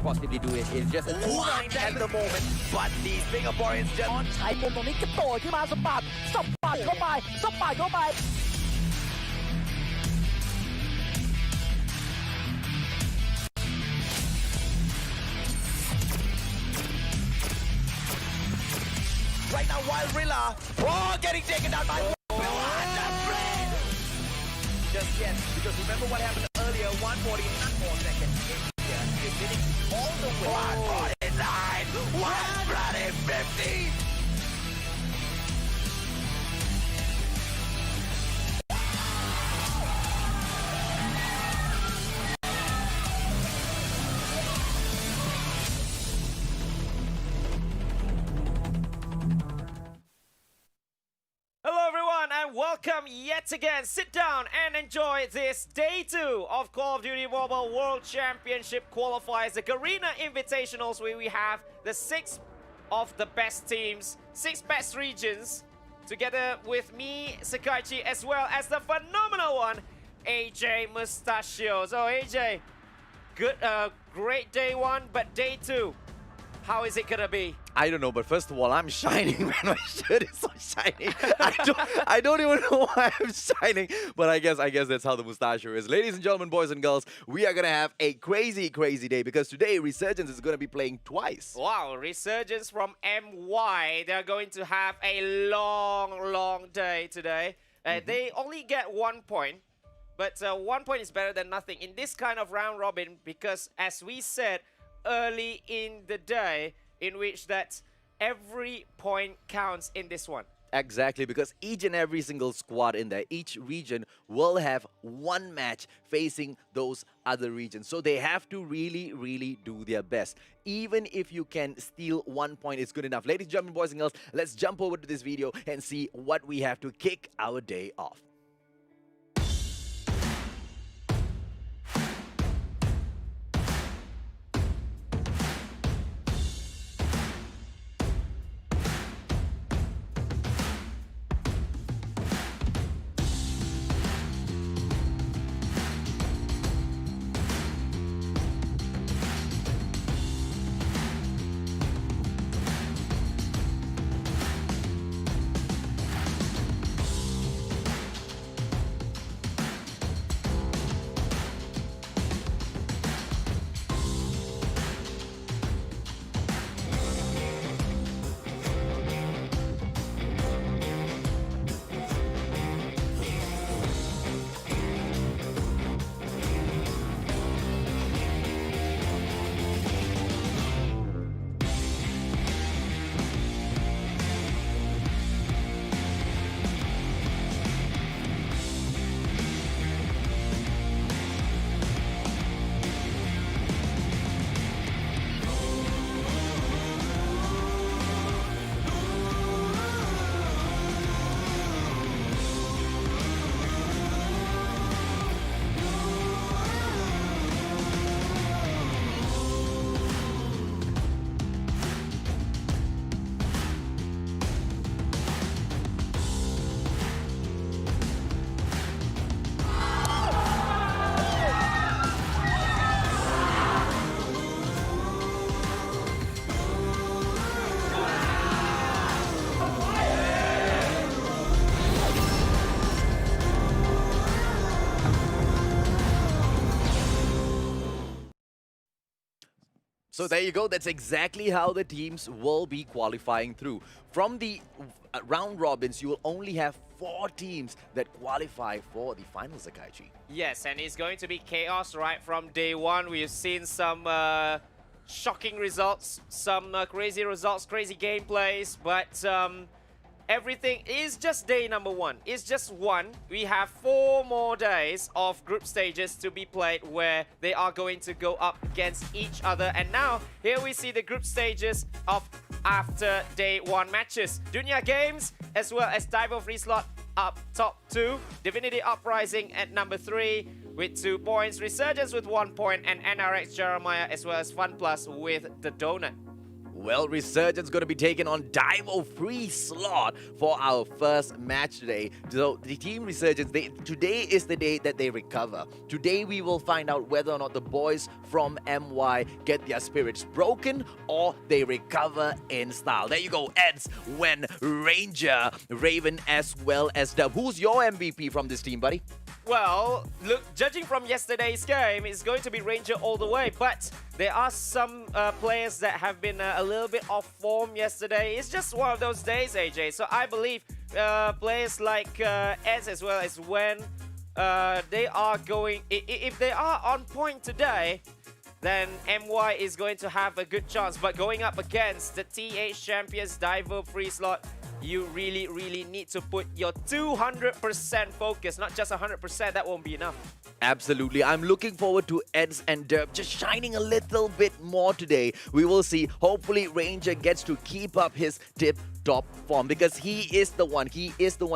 possibly do it. It's just a 2-9 at the moment, but these Singaporeans just ใช้มุมตรงนี้กระโดดขึ้นมาสปัดเข้าไป right now while Rilla, getting taken down by just yet, because remember what happened earlier, 149 seconds. India is winning all the way. 149, 150. Hello everyone and welcome yet again. Sit down and enjoy this day 2 of Call of Duty Mobile World Championship qualifiers, the Garena Invitationals, where we have the 6 of the best teams, 6 best regions, together with me, Sakaichi, as well as the phenomenal one, AJ Mustachio. So AJ, good, great day 1, but day 2, how is it gonna be? I don't know, but first of all, I'm shining, man. My shirt is so shiny. I don't even know why I'm shining, but I guess that's how the mustachio is. Ladies and gentlemen, boys and girls, we are gonna have a crazy day because today Resurgence is gonna be playing twice. Wow, Resurgence from MY. They're going to have a long day today. They only get 1 point, but 1 point is better than nothing in this kind of round robin because, as we said early in the day, in which that every point counts in this one. Exactly, because each and every single squad in there, each region will have one match facing those other regions. So they have to really do their best. Even if you can steal 1 point, it's good enough. Ladies and gentlemen, boys and girls, let's jump over to this video and see what we have to kick our day off. So there you go. That's exactly how the teams will be qualifying through. From the round robins, you will only have 4 teams that qualify for the finals, Sakaichi. Yes, and it's going to be chaos right from day 1. We've seen some shocking results, some crazy results, crazy gameplays, but everything is just day number 1. It's just 1. We have 4 more days of group stages to be played where they are going to go up against each other. And now, here we see the group stages of after day 1 matches. Dunia Games, as well as Daivo.Freeslot up top 2. Divinity Uprising at number 3 with 2 points. Resurgence with 1 point. And NRX Jeremiah as well as FunPlus with the donut. Well, Resurgence going to be taking on Daivo.Freeslot for our first match today. So the team Resurgence, today is the day that they recover. Today we will find out whether or not the boys from MY get their spirits broken or they recover in style. There you go, Eds, when Ranger, Raven, as well as Dub. Who's your MVP from this team, buddy? Well, look, judging from yesterday's game, it's going to be Ranger all the way, but there are some players that have been a little bit off form yesterday. It's just one of those days, AJ. So I believe players like Ez as well as Wen, they are going, if they are on point today, then MY is going to have a good chance. But going up against the TH champions, Daivo.Freeslot, you really need to put your 200% focus, not just 100%. That won't be enough. Absolutely. I'm looking forward to Eds and Derp just shining a little bit more today. We will see. Hopefully, Ranger gets to keep up his tip-top form because he is the one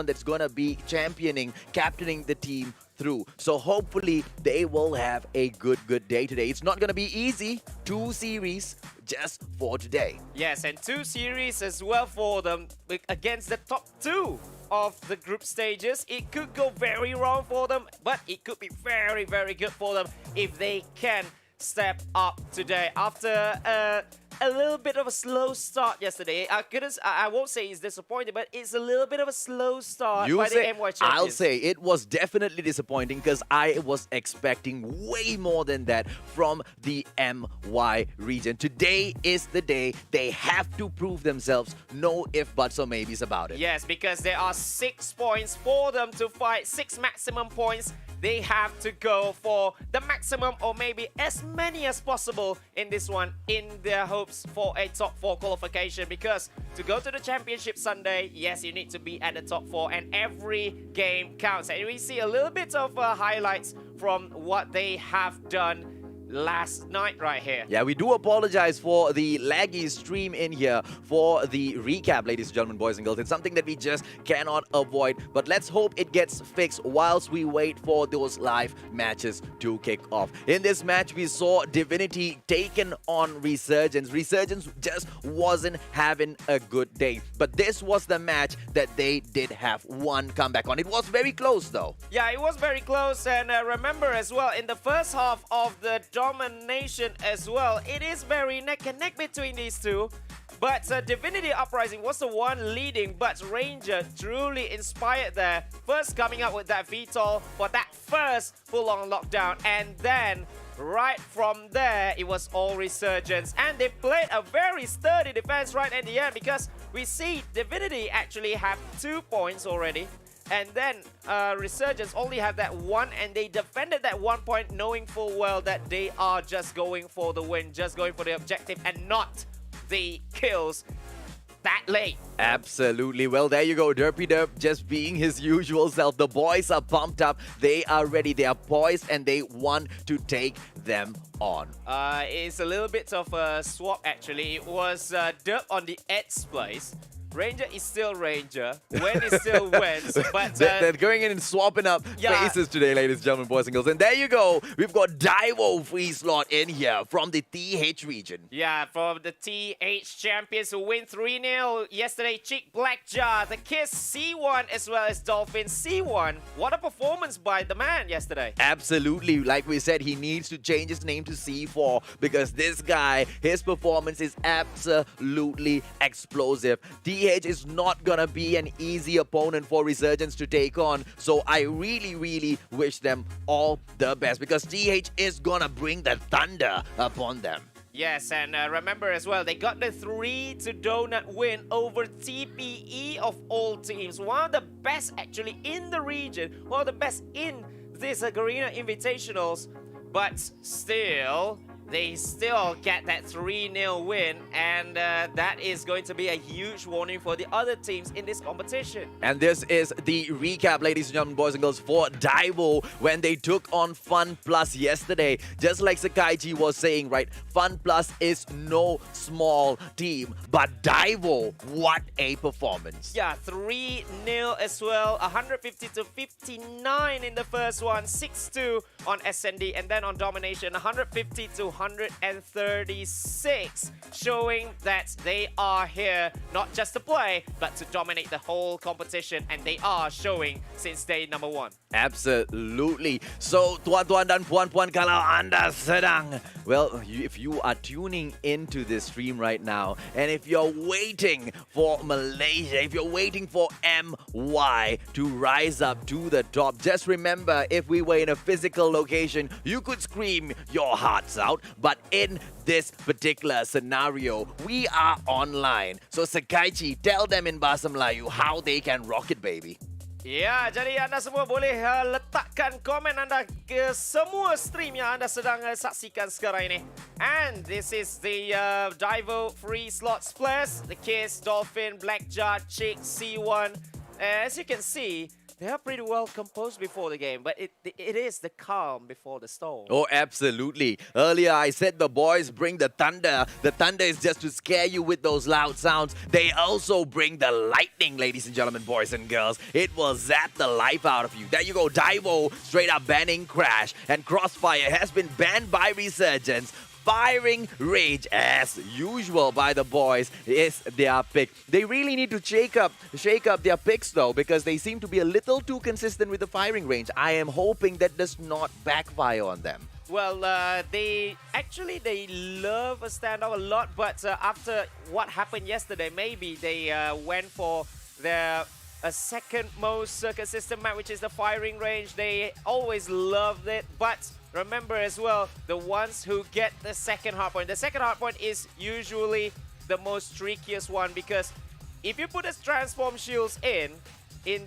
that's going to be championing, captaining the team through. So hopefully they will have a good day today. It's not going to be easy. 2 series just for today. Yes, and 2 series as well for them against the top 2 of the group stages. It could go very wrong for them, but it could be very good for them if they can step up today after a little bit of a slow start yesterday. I won't say it's disappointing, but it's a little bit of a slow start by the MY champions. I'll say it was definitely disappointing because I was expecting way more than that from the MY region. Today is the day they have to prove themselves. No if, buts, or maybes about it. Yes, because there are 6 points for them to fight, 6 maximum points. They have to go for the maximum or maybe as many as possible in this one in their hopes for a top 4 qualification, because to go to the championship Sunday, yes, you need to be at the top 4 and every game counts. And we see a little bit of highlights from what they have done last night right here. Yeah, we do apologize for the laggy stream in here for the recap, ladies and gentlemen, boys and girls. It's something that we just cannot avoid, but let's hope it gets fixed whilst we wait for those live matches to kick off. In this match, we saw Divinity taken on Resurgence. Resurgence just wasn't having a good day, but this was the match that they did have one comeback on. It was very close though. Yeah, it was very close, and remember as well, in the first half of the domination as well, it is very neck and neck between these two, but Divinity Uprising was the one leading, but Ranger truly inspired there, first coming up with that VTOL for that first full-on lockdown, and then right from there it was all Resurgence, and they played a very sturdy defense right at the end, because we see Divinity actually have 2 points already. And then Resurgence only have that 1, and they defended that 1 point, knowing full well that they are just going for the win, just going for the objective and not the kills that late. Absolutely. Well, there you go. Derpy Derp just being his usual self. The boys are pumped up. They are ready. They are poised and they want to take them on. It's a little bit of a swap actually. It was Derp on the Ed's place. Ranger is still Ranger, Wen is still Wen, but they're going in and swapping up faces today, ladies and gentlemen, boys and girls. And there you go, we've got Daivo.Freeslot in here from the TH region. Yeah, from the TH champions who win 3-0 yesterday. Chick Blackjaw, the Kiss C1 as well as Dolphin C1. What a performance by the man yesterday. Absolutely, like we said, he needs to change his name to C4 because this guy, his performance is absolutely explosive. TH is not gonna be an easy opponent for Resurgence to take on, so I really wish them all the best because TH is gonna bring the thunder upon them. Yes, and remember as well, they got the 3-donut win over TPE of all teams. One of the best actually in the region, one of the best in this Garena Invitationals, but still, they still get that 3-0 win, and that is going to be a huge warning for the other teams in this competition. And this is the recap, ladies and gentlemen, boys and girls, for Daivo when they took on Fun Plus yesterday. Just like Sakaiji was saying, right, Fun Plus is no small team, but Daivo, what a performance. Yeah, 3-0 as well, 150-59 in the first one, 6-2 on SND, and then on Domination, 150-100 136, showing that they are here not just to play, but to dominate the whole competition, and they are showing since day number 1. Absolutely. So, tuan-tuan dan puan-puan, kalau anda sedang, well, if you are tuning into this stream right now, and if you're waiting for Malaysia, if you're waiting for MY to rise up to the top, just remember, if we were in a physical location, you could scream your hearts out. But in this particular scenario, we are online. So, Sekaichi, tell them in Bahasa Melayu how they can rock it, baby. Ya, jadi anda semua boleh letakkan komen anda ke semua stream yang anda sedang saksikan sekarang ini. And this is the Daivo.Freeslot players, the Kiss, Dolphin, Blackjaw, Chick, C1. As you can see, they are pretty well composed before the game, but it is the calm before the storm. Oh, absolutely. Earlier, I said the boys bring the thunder. The thunder is just to scare you with those loud sounds. They also bring the lightning, ladies and gentlemen, boys and girls. It will zap the life out of you. There you go. Daivo straight up banning Crash. And Crossfire has been banned by Resurgence. Firing Rage, as usual by the boys, is their pick. They really need to shake up their picks though, because they seem to be a little too consistent with the firing range. I am hoping that does not backfire on them. Well, they love a standoff a lot, but after what happened yesterday, maybe they went for their second most consistent map, which is the firing range. They always loved it, but remember as well, the ones who get the second hardpoint. The second hardpoint is usually the most trickiest one, because if you put a transform shields in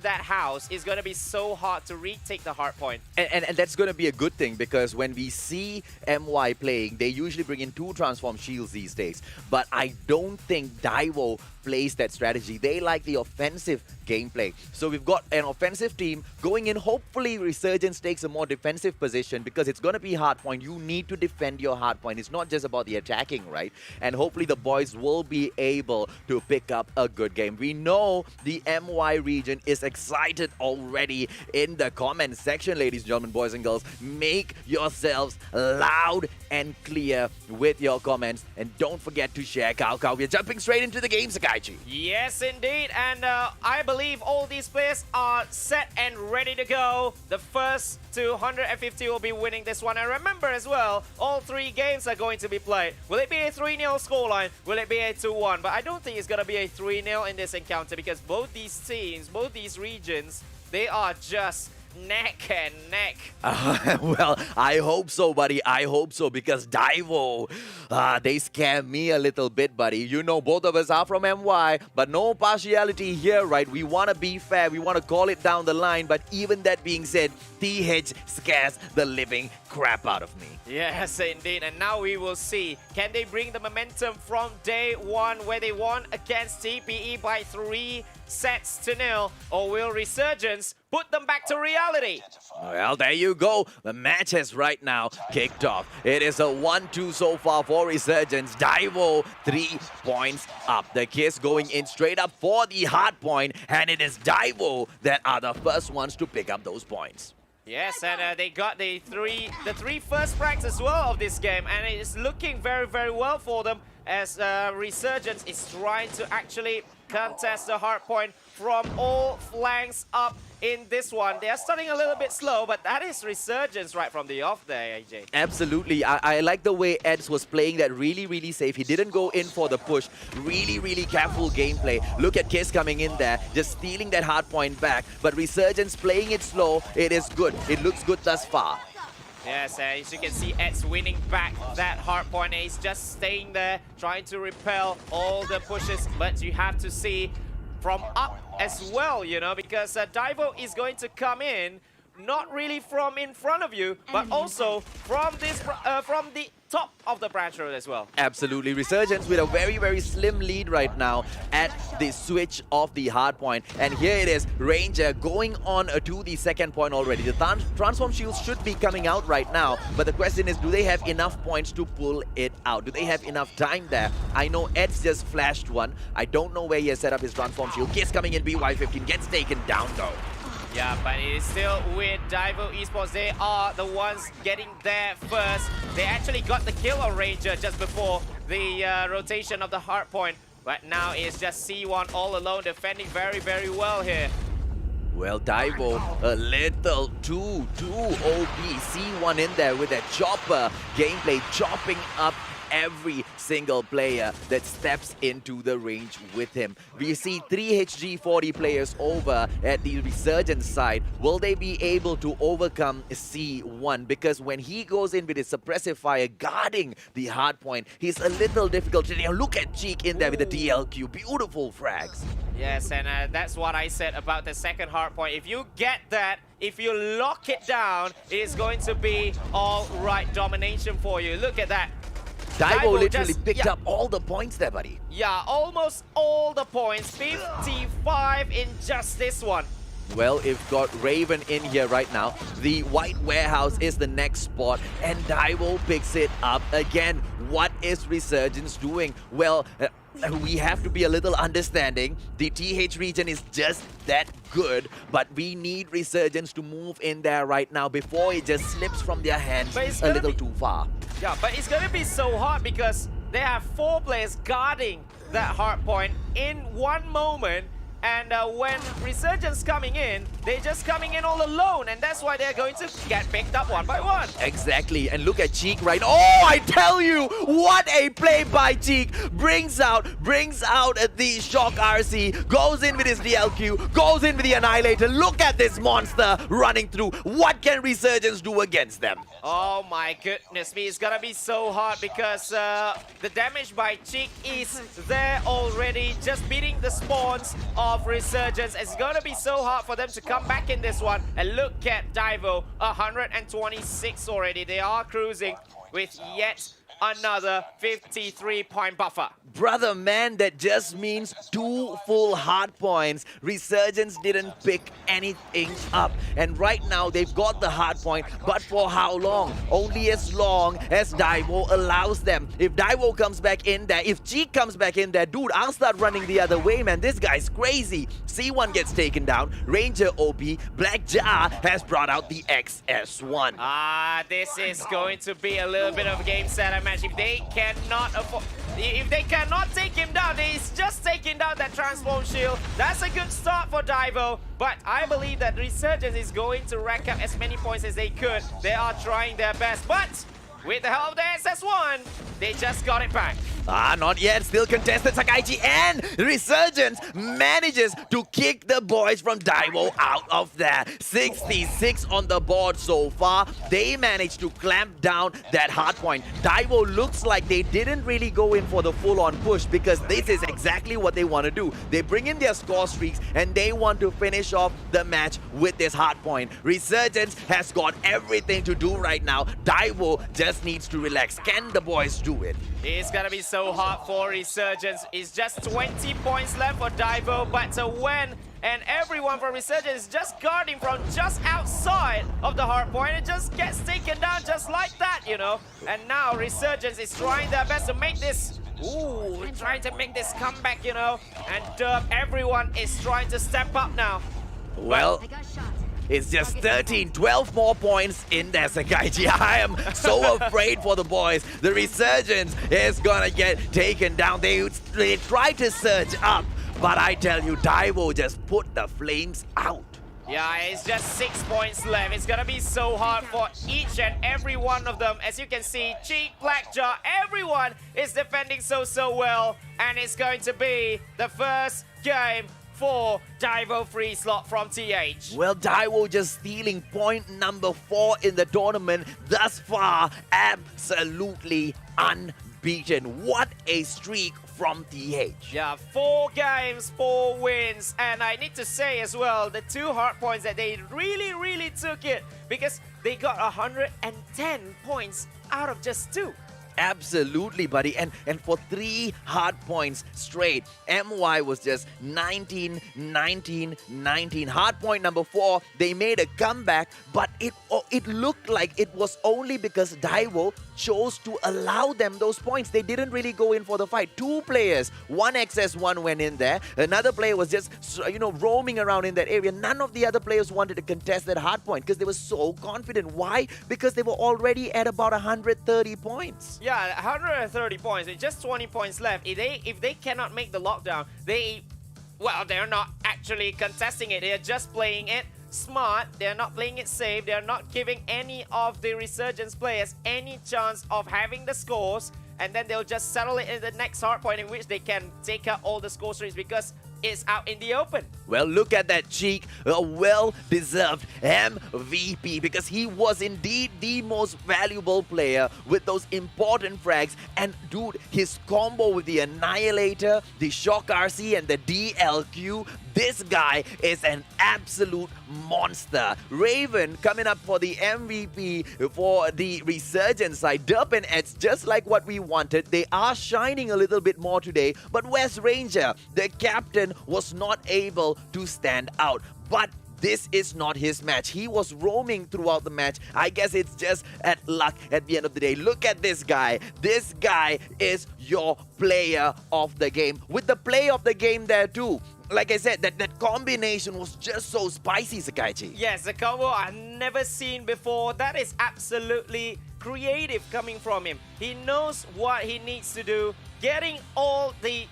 that house, it's going to be so hard to retake the hardpoint. And that's going to be a good thing, because when we see MY playing, they usually bring in 2 transform shields these days. But I don't think Daivo plays that strategy. They like the offensive gameplay. So we've got an offensive team going in. Hopefully Resurgence takes a more defensive position, because it's going to be hardpoint. You need to defend your hardpoint. It's not just about the attacking, right? And hopefully the boys will be able to pick up a good game. We know the MY region is excited already in the comment section, ladies and gentlemen, boys and girls. Make yourselves loud and clear with your comments, and don't forget to share. Cow. We're jumping straight into the game, Sekaichi. Yes, indeed, and I believe all these players are set and ready to go. The first to 150 will be winning this one. And remember as well, all 3 games are going to be played. Will it be a 3-0 scoreline? Will it be a 2-1? But I don't think it's going to be a 3-0 in this encounter, because both these teams, both these regions, they are just neck and neck. Well, I hope so, buddy. I hope so, because Daivo, they scare me a little bit, buddy. You know, both of us are from MY, but no partiality here, right? We want to be fair. We want to call it down the line. But even that being said, TH scares the living crap out of me. Yes, indeed. And now we will see, can they bring the momentum from day 1 where they won against TPE by 3-0, or will Resurgence put them back to reality? Well, there you go. The match has right now kicked off. It is a 1-2 so far for Resurgence. Daivo 3 points up. The Kiss going in straight up for the hard point, and it is Daivo that are the first ones to pick up those points. Yes, and they got the three first frags as well of this game, and it is looking very, very well for them, as Resurgence is trying to actually contest the hard point from all flanks up in this one. They are starting a little bit slow, but that is Resurgence right from the off there, AJ. Absolutely. I like the way Eds was playing that really, really safe. He didn't go in for the push. Really, really careful gameplay. Look at Kiss coming in there, just stealing that hard point back. But Resurgence playing it slow, it is good. It looks good thus far. Yes, as you can see, Ed's winning back that hard point. He's just staying there, trying to repel all the pushes. But you have to see from up as well, you know, because Daivo is going to come in, not really from in front of you, but also from this from the top of the branch road as well. Absolutely. Resurgence with a very, very slim lead right now at the switch of the hard point. And here it is, Ranger going on to the second point already. The transform shields should be coming out right now, but the question is, do they have enough points to pull it out? Do they have enough time there? I know Ed's just flashed one. I don't know where he has set up his transform shield. Kiss coming in, BY15 gets taken down though. Yeah, but it is still with Daivo Esports. They are the ones getting there first. They actually got the kill on Ranger just before the rotation of the hard point. But now it's just C1 all alone, defending very, very well here. Well, Daivo, a little too OP. C1 in there with that chopper gameplay, chopping up every single player that steps into the range with him. We see 3 HG40 players over at the Resurgence side. Will they be able to overcome C1? Because when he goes in with his suppressive fire guarding the hard point, he's a little difficult. Look at Cheek in there with the DLQ. Beautiful frags. Yes, and that's what I said about the second hard point. If you get that, if you lock it down, it is going to be all right domination for you. Look at that. Daivo literally picked up all the points there, buddy. Yeah, almost all the points. 55 in just this one. Well, if got Raven in here right now, the White Warehouse is the next spot, and Daivo picks it up again. What is Resurgence doing? Well, we have to be a little understanding. The TH region is just that good, but we need Resurgence to move in there right now before it just slips from their hands a little too far. Yeah, but it's gonna be so hard because they have 4 players guarding that hard point in one moment. And when Resurgence coming in, they're just coming in all alone, and that's why they're going to get picked up one by one. Exactly, and look at Cheek right now. Oh, I tell you, what a play by Cheek. Brings out the Shock RC, goes in with his DLQ, goes in with the Annihilator. Look at this monster running through. What can Resurgence do against them? Oh my goodness me, it's gonna be so hard because the damage by Cheek is there already, just beating the spawns of Resurgence. It's gonna be so hard for them to come back in this one. And look at Daivo, 126 already. They are cruising with yet another 53-point buffer. Brother, man, that just means 2 full hard points. Resurgence didn't pick anything up. And right now, they've got the hard point, but for how long? Only as long as Daivo allows them. If Daivo comes back in there, if Cheek comes back in there, dude, I'll start running the other way, man. This guy's crazy. C1 gets taken down. Ranger OP. Black Jar has brought out the XS1. This is going to be a little bit of a game setter match. If they cannot afford, if they cannot take him down, he's just taking down that transform shield. That's a good start for Daivo, but I believe that Resurgence is going to rack up as many points as they could. They are trying their best, but with the help of the SS1, they just got it back. Not yet. Still contested. Sakaichi and Resurgence manages to kick the boys from Daivo out of there. 66 on the board so far. They managed to clamp down that hard point. Daivo looks like they didn't really go in for the full-on push because this is exactly what they want to do. They bring in their score streaks and they want to finish off the match with this hard point. Resurgence has got everything to do right now. Daivo just needs to relax. Can the boys do it? It's gonna be so hard for Resurgence. It's just 20 points left for Daivo, but when and everyone from Resurgence is just guarding from just outside of the hard point, it just gets taken down just like that, you know. And now Resurgence is trying their best to make this, trying to make this comeback, you know. And everyone is trying to step up now. Well, it's just 13, 12 more points in there, Sakaichi. I am so afraid for the boys. The Resurgence is gonna get taken down. They try to surge up, but I tell you, Daivo just put the flames out. Yeah, it's just 6 points left. It's gonna be so hard for each and every one of them. As you can see, Cheek, Blackjaw, everyone is defending so well. And it's going to be the first game for Daivo.Freeslot from TH. Well, Daivo just stealing point number 4 in the tournament. Thus far, absolutely unbeaten. What a streak from TH. Yeah, 4 games, 4 wins. And I need to say as well, the 2 hard points that they really took it because they got 110 points out of just 2. Absolutely, buddy. And for 3 hard points straight, MY was just 19, 19, 19. Hard point number 4, they made a comeback, but it looked like it was only because Daivo chose to allow them those points. They didn't really go in for the fight. Two players, one XS1 went in there. Another player was just, roaming around in that area. None of the other players wanted to contest that hard point because they were so confident. Why? Because they were already at about 130 points. Yeah, 130 points. It's just 20 points left. If they cannot make the lockdown, they're not actually contesting it. They're just playing it smart. They're not playing it safe. They're not giving any of the Resurgence players any chance of having the scores, and then they'll just settle it in the next hard point in which they can take out all the score streaks because it's out in the open. Well, look at that Cheek, a well-deserved MVP, because he was indeed the most valuable player with those important frags. And dude, his combo with the Annihilator, the Shock RC and the DLQ, this guy is an absolute monster. Raven coming up for the MVP for the Resurgence side. Derp and Eds, just like what we wanted. They are shining a little bit more today, but West Ranger, the captain, was not able to stand out. But this is not his match. He was roaming throughout the match. I guess it's just at luck at the end of the day. Look at this guy. This guy is your player of the game. With the play of the game there too. Like I said, that combination was just so spicy, Sakaichi. Yes, a combo I've never seen before. That is absolutely creative coming from him. He knows what he needs to do. Getting all the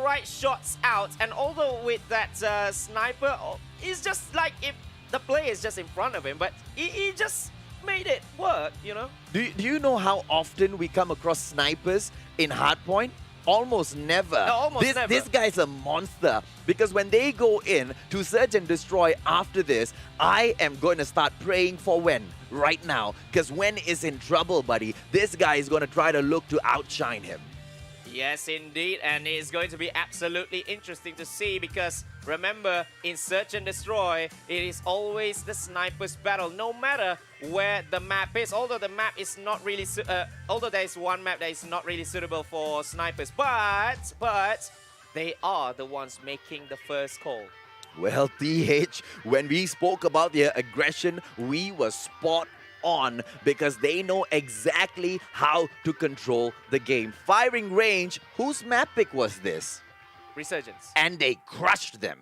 right shots out, and although with that sniper, it's just like if the player is just in front of him, but he just made it work, you know? Do you know how often we come across snipers in hardpoint? Almost never. Almost never. This guy's a monster, because when they go in to search and destroy after this, I am going to start praying for Wen right now, because Wen is in trouble, buddy. This guy is going to try to look to outshine him. Yes, indeed, and it's going to be absolutely interesting to see, because remember, in Search and Destroy, it is always the sniper's battle, no matter where the map is. Although the map is not really, although there is one map that is not really suitable for snipers, but they are the ones making the first call. Well, TH, when we spoke about their aggression, we were spot on, because they know exactly how to control the game. Firing range, whose map pick was this? Resurgence. And they crushed them.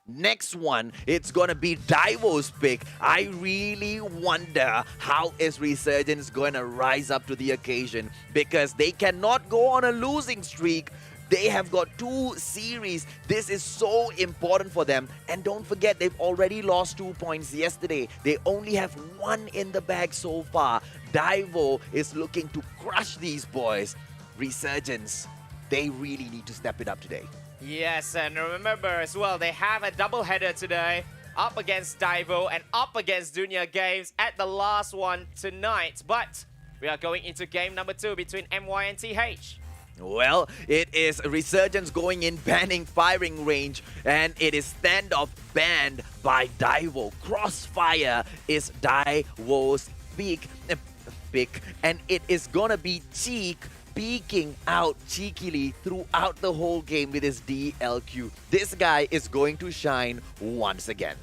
Next one, it's gonna be Daivo's pick. I really wonder how is Resurgence gonna rise up to the occasion, because they cannot go on a losing streak. They have got 2 series. This is so important for them. And don't forget, they've already lost 2 points yesterday. They only have 1 in the bag so far. Daivo is looking to crush these boys. Resurgence, they really need to step it up today. Yes, and remember as well, they have a doubleheader today. Up against Daivo and up against Dunia Games at the last one tonight. But we are going into game number 2 between MY and TH. Well, it is Resurgence going in, banning firing range, and it is standoff banned by Daivo. Crossfire is Daivo's pick, and it is gonna be Cheek peeking out cheekily throughout the whole game with his DLQ. This guy is going to shine once again.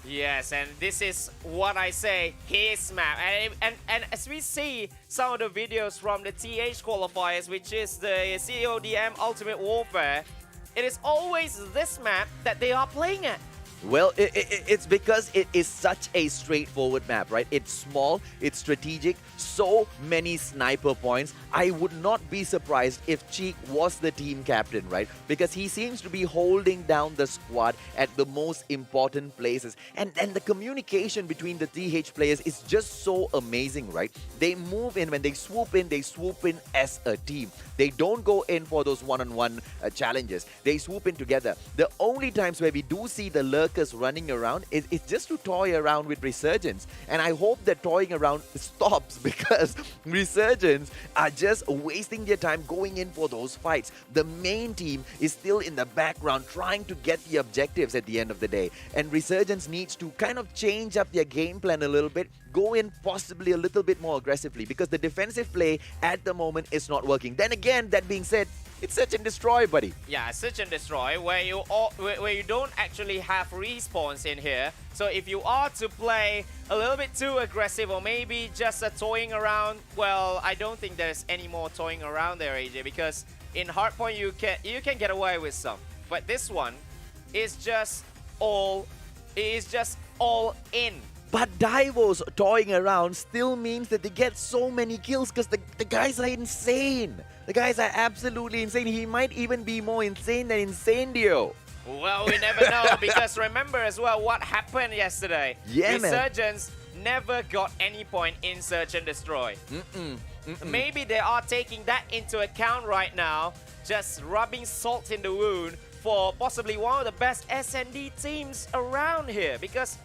Yes, and this is what I say, his map. And as we see some of the videos from the TH qualifiers, which is the CODM Ultimate Warfare, it is always this map that they are playing at. Well, it's because it is such a straightforward map, right? It's small, it's strategic, so many sniper points. I would not be surprised if Cheek was the team captain, right? Because he seems to be holding down the squad at the most important places. And the communication between the TH players is just so amazing, right? They move in, when they swoop in as a team. They don't go in for those one-on-one challenges. They swoop in together. The only times where we do see the lurkers running around is just to toy around with Resurgence. And I hope that toying around stops, because Resurgence are just wasting their time going in for those fights. The main team is still in the background trying to get the objectives at the end of the day. And Resurgence needs to kind of change up their game plan a little bit. go in possibly a little bit more aggressively because the defensive play at the moment is not working. Then again, that being said, it's search and destroy, buddy. Yeah, search and destroy, where you don't actually have respawns in here. So if you are to play a little bit too aggressive or maybe just toying around, well, I don't think there's any more toying around there, AJ, because in hardpoint you can get away with some. But this one is just all in. But Daivo's toying around still means that they get so many kills because the guys are insane. The guys are absolutely insane. He might even be more insane than Incendio. Well, we never know because remember as well what happened yesterday. Yeah, Resurgence never got any point in search and destroy. Maybe they are taking that into account right now, just rubbing salt in the wound for possibly one of the best SND teams around here because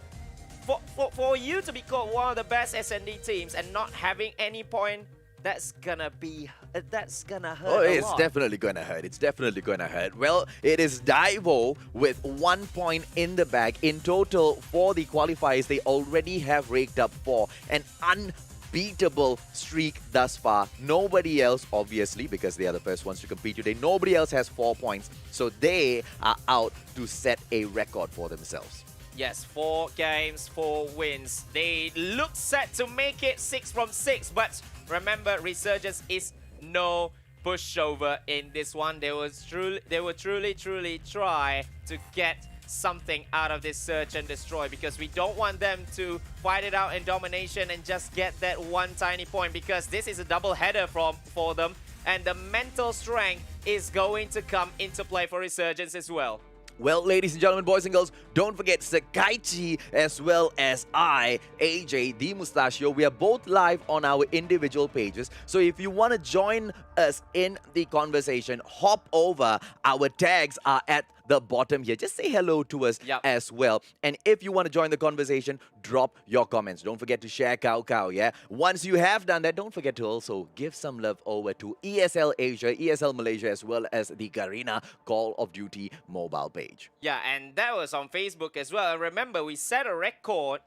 for you to be called one of the best SND teams and not having any point, that's gonna hurt Oh, a it's lot. definitely gonna hurt. It's definitely gonna hurt. Well, it is Daivo with 1 point in the bag. In total, for the qualifiers, they already have raked up 4. An unbeatable streak thus far. Nobody else, obviously, because they are the first ones to compete today, nobody else has 4 points. So they are out to set a record for themselves. Yes, 4 games, 4 wins. They look set to make it 6 from 6, but remember, Resurgence is no pushover in this one. They will truly try to get something out of this search and destroy because we don't want them to fight it out in domination and just get that one tiny point because this is a double header for them and the mental strength is going to come into play for Resurgence as well. Well, ladies and gentlemen, boys and girls, don't forget Sakaichi as well as I, AJ, the Mustachio. We are both live on our individual pages. So if you want to join us in the conversation, hop over. Our tags are at the bottom here. Just say hello to us as well. And if you want to join the conversation, drop your comments. Don't forget to share Cow, yeah? Once you have done that, don't forget to also give some love over to ESL Asia, ESL Malaysia, as well as the Garena Call of Duty mobile page. Yeah, and that was on Facebook as well. And remember, we set a record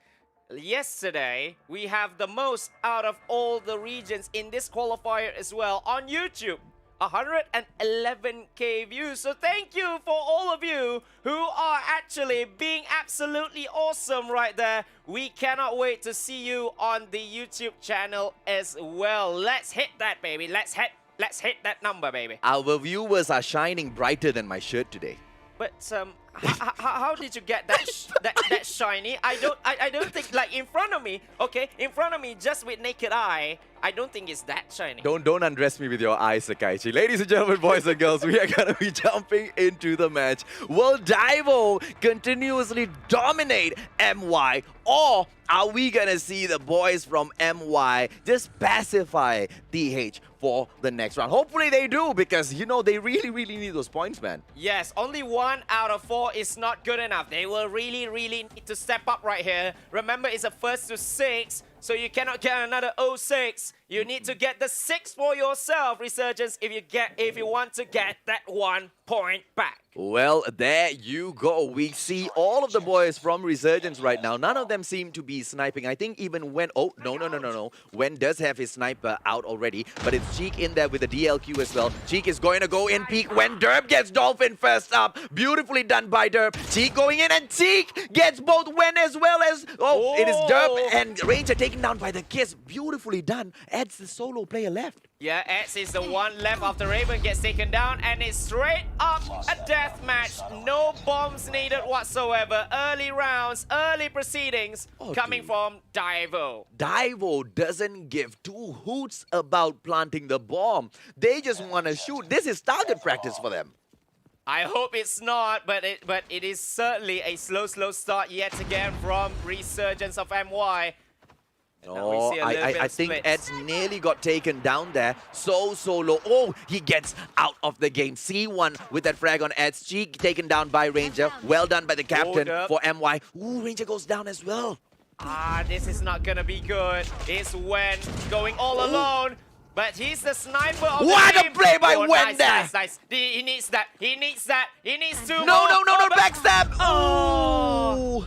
yesterday. We have the most out of all the regions in this qualifier as well on YouTube. 111k views. So thank you for all of you who are actually being absolutely awesome right there. We cannot wait to see you on the YouTube channel as well. Let's hit that, baby. Let's hit that number, baby. Our viewers are shining brighter than my shirt today. But how did you get that that shiny? I don't think, like, in front of me, okay, in front of me, just with naked eye, I don't think it's that shiny. Don't undress me with your eyes, Sakaichi. Ladies and gentlemen, boys and girls, we are going to be jumping into the match. Will Daivo continuously dominate MY, or are we going to see the boys from MY just pacify DH for the next round? Hopefully they do, because, you know, they really need those points, man. Yes, only 1 out of 4 is not good enough. They will really need to step up right here. Remember, it's a first to 6. So you cannot get another 06. You need to get the 6 for yourself, Resurgence, if you want to get that 1 point back. Well, there you go. We see all of the boys from Resurgence right now. None of them seem to be sniping. I think even when... Oh, no. Wen does have his sniper out already, but it's Cheek in there with the DLQ as well. Cheek is going to go in peak when Derp gets Dolphin first up. Beautifully done by Derp. Cheek going in, and Cheek gets both Wen as well as... Oh, it is Derp and Ranger taken down by the Kiss. Beautifully done. Adds the solo player left. Yeah, X is the one left after Raven gets taken down, and it's straight up a death match. No bombs needed whatsoever. Early rounds, early proceedings coming from Daivo. Daivo doesn't give 2 hoots about planting the bomb. They just want to shoot. This is target practice for them. I hope it's not, but it is certainly a slow start yet again from Resurgence of MY. Oh, I think Ed's nearly got taken down there. So solo. Oh, he gets out of the game. C1 with that frag on Ed's Cheek, taken down by Ranger. Well done by the captain for MY. Ooh, Ranger goes down as well. This is not gonna be good. It's Wen going all alone. But he's the sniper of the team. What a play by Wen there! Nice. He needs that. He needs 2 No, more. backstab! Oh!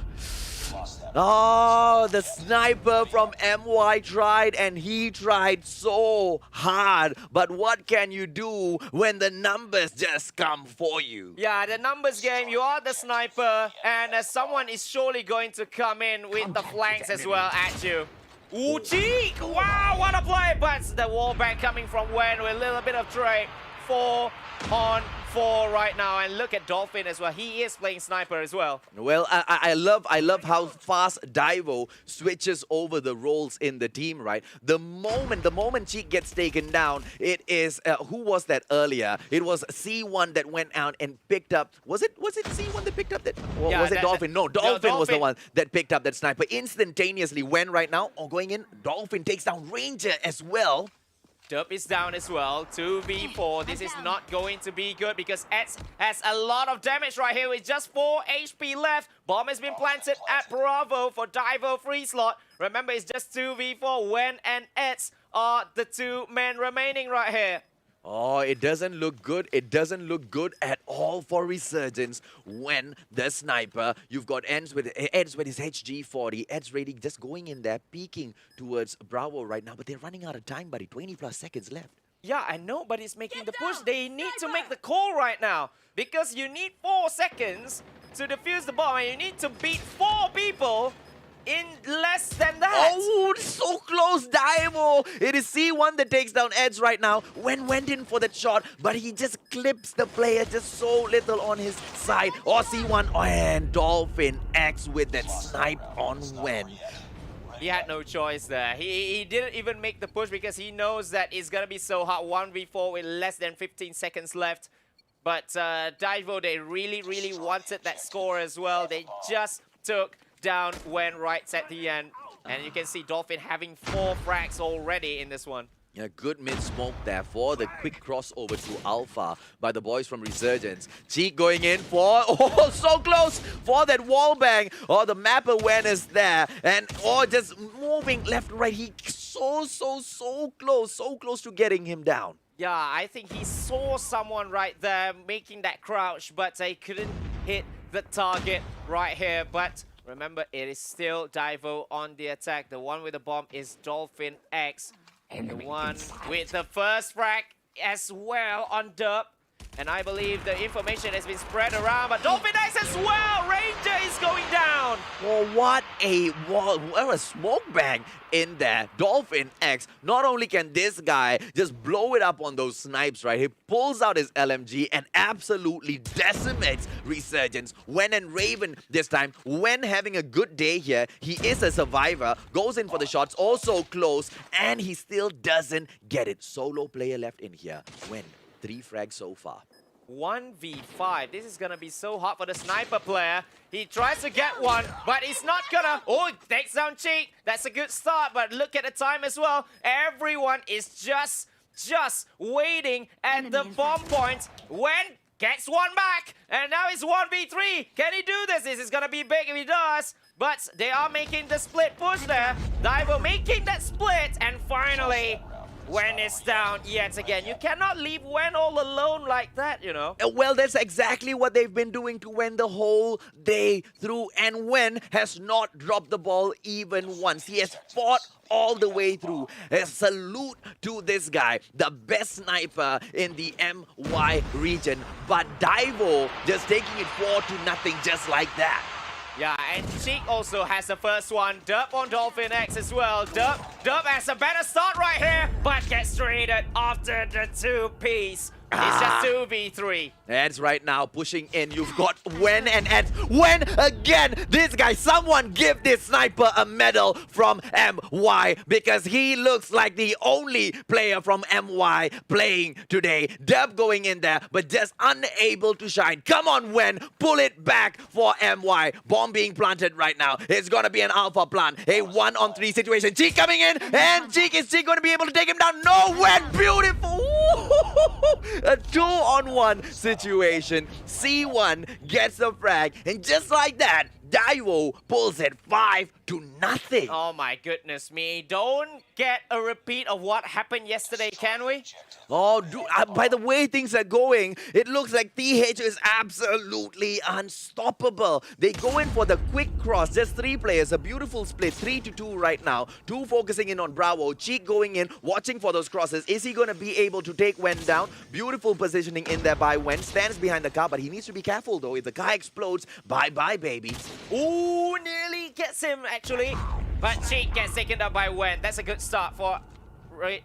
Oh, the sniper from MY tried, and he tried so hard. But what can you do when the numbers just come for you? Yeah, the numbers game, you are the sniper, and someone is surely going to come in with the flanks as well at you. Ooh, cheek! Wow, what a play! But the wallbang coming from Wen with a little bit of trade. 4 on 4 right now, and look at Dolphin as well. He is playing sniper as well. Well, I love how fast Daivo switches over the roles in the team, right? The moment Cheek gets taken down, it is who was that earlier? It was C1 that went out and picked up. Was it C1 that picked up that? Or Yeah, was it Dolphin? No, Dolphin was the Dolphin. one that picked up that sniper instantaneously. When right now, going in, Dolphin takes down Ranger as well. Dub is down as well. 2v4. This is not going to be good because Eds has a lot of damage right here with just 4 HP left. Bomb has been planted at Bravo for Daivo.Freeslot. Remember, it's just 2v4. Wen and Eds are the 2 men remaining right here. Oh, it doesn't look good. It doesn't look good at all for Resurgence when the sniper, you've got Eds with his HG40. Eds ready, just going in there, peeking towards Bravo right now. But they're running out of time, buddy. 20+ seconds left. Yeah, I know, but it's making the push. They need to make the call right now because you need 4 seconds to defuse the bomb, and you need to beat 4 people in less than that. Oh, so close, Daivo. It is C1 that takes down Eds right now. Wen went in for that shot, but he just clips the player just so little on his side. Or C1 and Dolphin X with that snipe on Wen. He had no choice there. He didn't even make the push because he knows that it's going to be so hard. 1v4 with less than 15 seconds left. But Daivo, they really wanted that score as well. They just took down Wen right at the end. And you can see Dolphin having 4 frags already in this one. Yeah, good mid-smoke there for the quick crossover to Alpha by the boys from Resurgence. Cheek going in for, oh, so close for that wall bang. Oh, the map awareness there. And, oh, just moving left, right. He so close to getting him down. Yeah, I think he saw someone right there making that crouch, but he couldn't hit the target right here. But remember, it is still Daivo on the attack. The one with the bomb is Dolphin X. And the one with the first frag as well on Dub. And I believe the information has been spread around, but Dolphin X as well! Ranger is going down! Well, what a wall, what a smoke bang in there. Dolphin X, not only can this guy just blow it up on those snipes, right? He pulls out his LMG and absolutely decimates Resurgence. Wen and Raven this time. Wen having a good day here. He is a survivor, goes in for the shots, also close, and he still doesn't get it. Solo player left in here. Wen. 3 frags so far. 1v5. This is gonna be so hard for the sniper player. He tries to get one, but he's not gonna. Oh, takes down Cheek. That's a good start, but look at the time as well. Everyone is just waiting at the bomb point. Wen gets one back, and now it's 1v3. Can he do this? This is gonna be big if he does. But they are making the split push there. Daivo making that split, and finally, Wen is down yet again. You cannot leave Wen all alone like that, you know. Well, that's exactly what they've been doing to Wen the whole day through. And Wen has not dropped the ball even once. He has fought all the way through. A salute to this guy, the best sniper in the MY region. But Daivo just taking it 4-0 just like that. Yeah, and Cheek also has the first one. Dub on Dolphin X as well. Dub has a better start right here, but gets traded after the 2-piece. It's just 2v3. Eds right now pushing in. You've got Wen and Eds. Wen again. This guy, someone give this sniper a medal from MY because he looks like the only player from MY playing today. Dub going in there, but just unable to shine. Come on, Wen. Pull it back for MY. Bomb being planted right now. It's going to be an alpha plant. A 1-on-3 situation. Cheek coming in. And Cheek, is Cheek going to be able to take him down? No, Wen. Beautiful. A 2-on-1 situation. C1 gets the frag, and just like that, Daivo pulls it 5 to nothing. Oh my goodness me. Don't get a repeat of what happened yesterday, can we? Oh, by the way things are going, it looks like TH is absolutely unstoppable. They go in for the quick cross, just 3 players, a beautiful split, 3-2 right now. 2 focusing in on Bravo, Cheek going in, watching for those crosses. Is he going to be able to take Wen down? Beautiful positioning in there by Wen, stands behind the car, but he needs to be careful though. If the car explodes, bye-bye, baby. Ooh, nearly gets him actually. But Cheek gets taken down by Wen. That's a good start for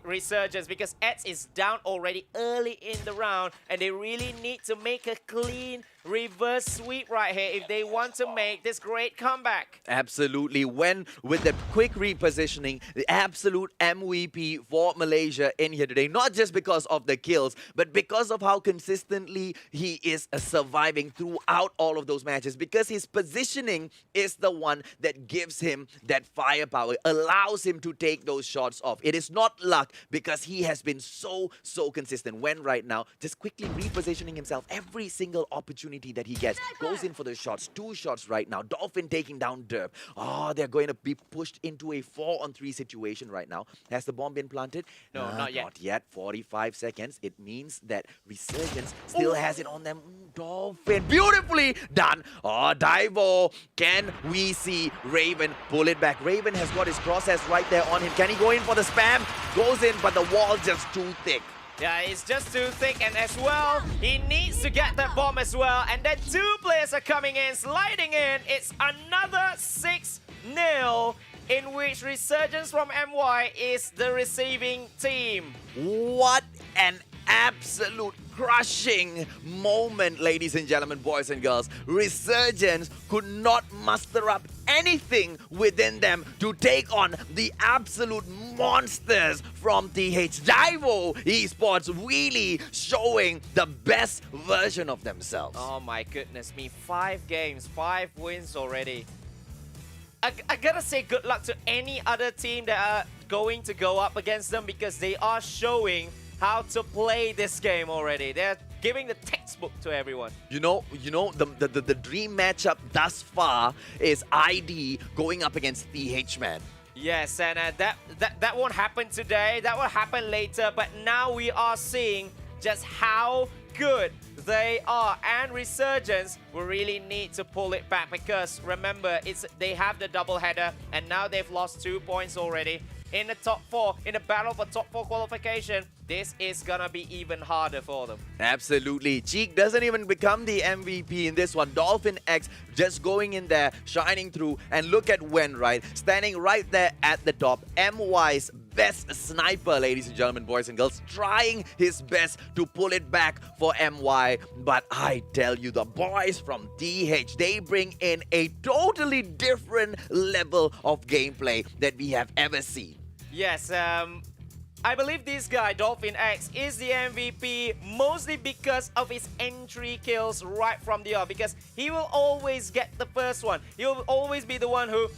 Resurgence because Eds is down already early in the round and they really need to make a clean reverse sweep right here if they want to make this great comeback. Absolutely. When with the quick repositioning, the absolute MVP for Malaysia in here today, not just because of the kills, but because of how consistently he is surviving throughout all of those matches, because his positioning is the one that gives him that firepower, allows him to take those shots off. It is not luck because he has been so consistent. When right now, just quickly repositioning himself every single opportunity that he gets, goes in for the shots. 2 shots right now. Dolphin taking down Derp. Oh, they're going to be pushed into a 4-on-3 situation right now. Has the bomb been planted? No, not yet. Not yet. 45 seconds. It means that Resurgence still has it on them. Dolphin, beautifully done. Oh, Daivo. Can we see Raven pull it back? Raven has got his crosshairs right there on him. Can he go in for the spam? Goes in, but the wall just too thick. Yeah, it's just too thick, and as well, he needs to get that bomb as well. And then 2 players are coming in, sliding in. It's another 6-0 in which Resurgence from MY is the receiving team. What an absolute crushing moment, ladies and gentlemen, boys and girls. Resurgence could not muster up anything within them to take on the absolute monsters from TH. Daivo Esports really showing the best version of themselves. Oh my goodness me, 5 games, 5 wins already. I gotta say good luck to any other team that are going to go up against them because they are showing how to play this game already. They're giving the textbook to everyone. You know, the dream matchup thus far is ID going up against TH, man. Yes, and that won't happen today. That will happen later. But now we are seeing just how good they are, and Resurgence will really need to pull it back because remember, they have the double header, and now they've lost 2 points already. In the top 4, in the battle for top 4 qualification, this is gonna be even harder for them. Absolutely. Cheek doesn't even become the MVP in this one. Dolphin X just going in there, shining through, and look at Wen, right? Standing right there at the top. MY's best sniper, ladies and gentlemen, boys and girls, trying his best to pull it back for MY. But I tell you, the boys from TH, they bring in a totally different level of gameplay that we have ever seen. Yes, I believe this guy, Dolphin X, is the MVP mostly because of his entry kills right from the off, because he will always get the first one. He'll always be the one who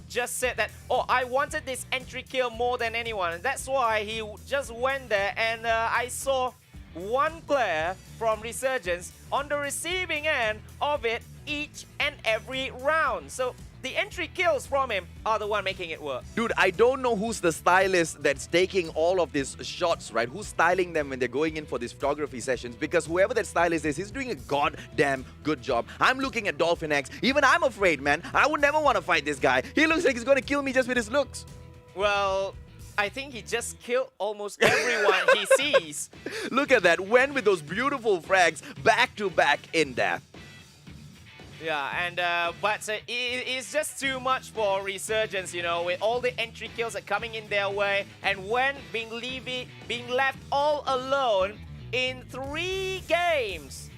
just said that, oh, I wanted this entry kill more than anyone. And that's why he just went there, and I saw one player from Resurgence on the receiving end of it each and every round. So the entry kills from him are the one making it work. Dude, I don't know who's the stylist that's taking all of these shots, right? Who's styling them when they're going in for these photography sessions? Because whoever that stylist is, he's doing a goddamn good job. I'm looking at Dolphin X. Even I'm afraid, man. I would never want to fight this guy. He looks like he's going to kill me just with his looks. Well, I think he just killed almost everyone he sees. Look at that. Wen with those beautiful frags back to back in there. Yeah, and but it's just too much for Resurgence, you know, with all the entry kills are coming in their way, and when being left all alone in 3 games.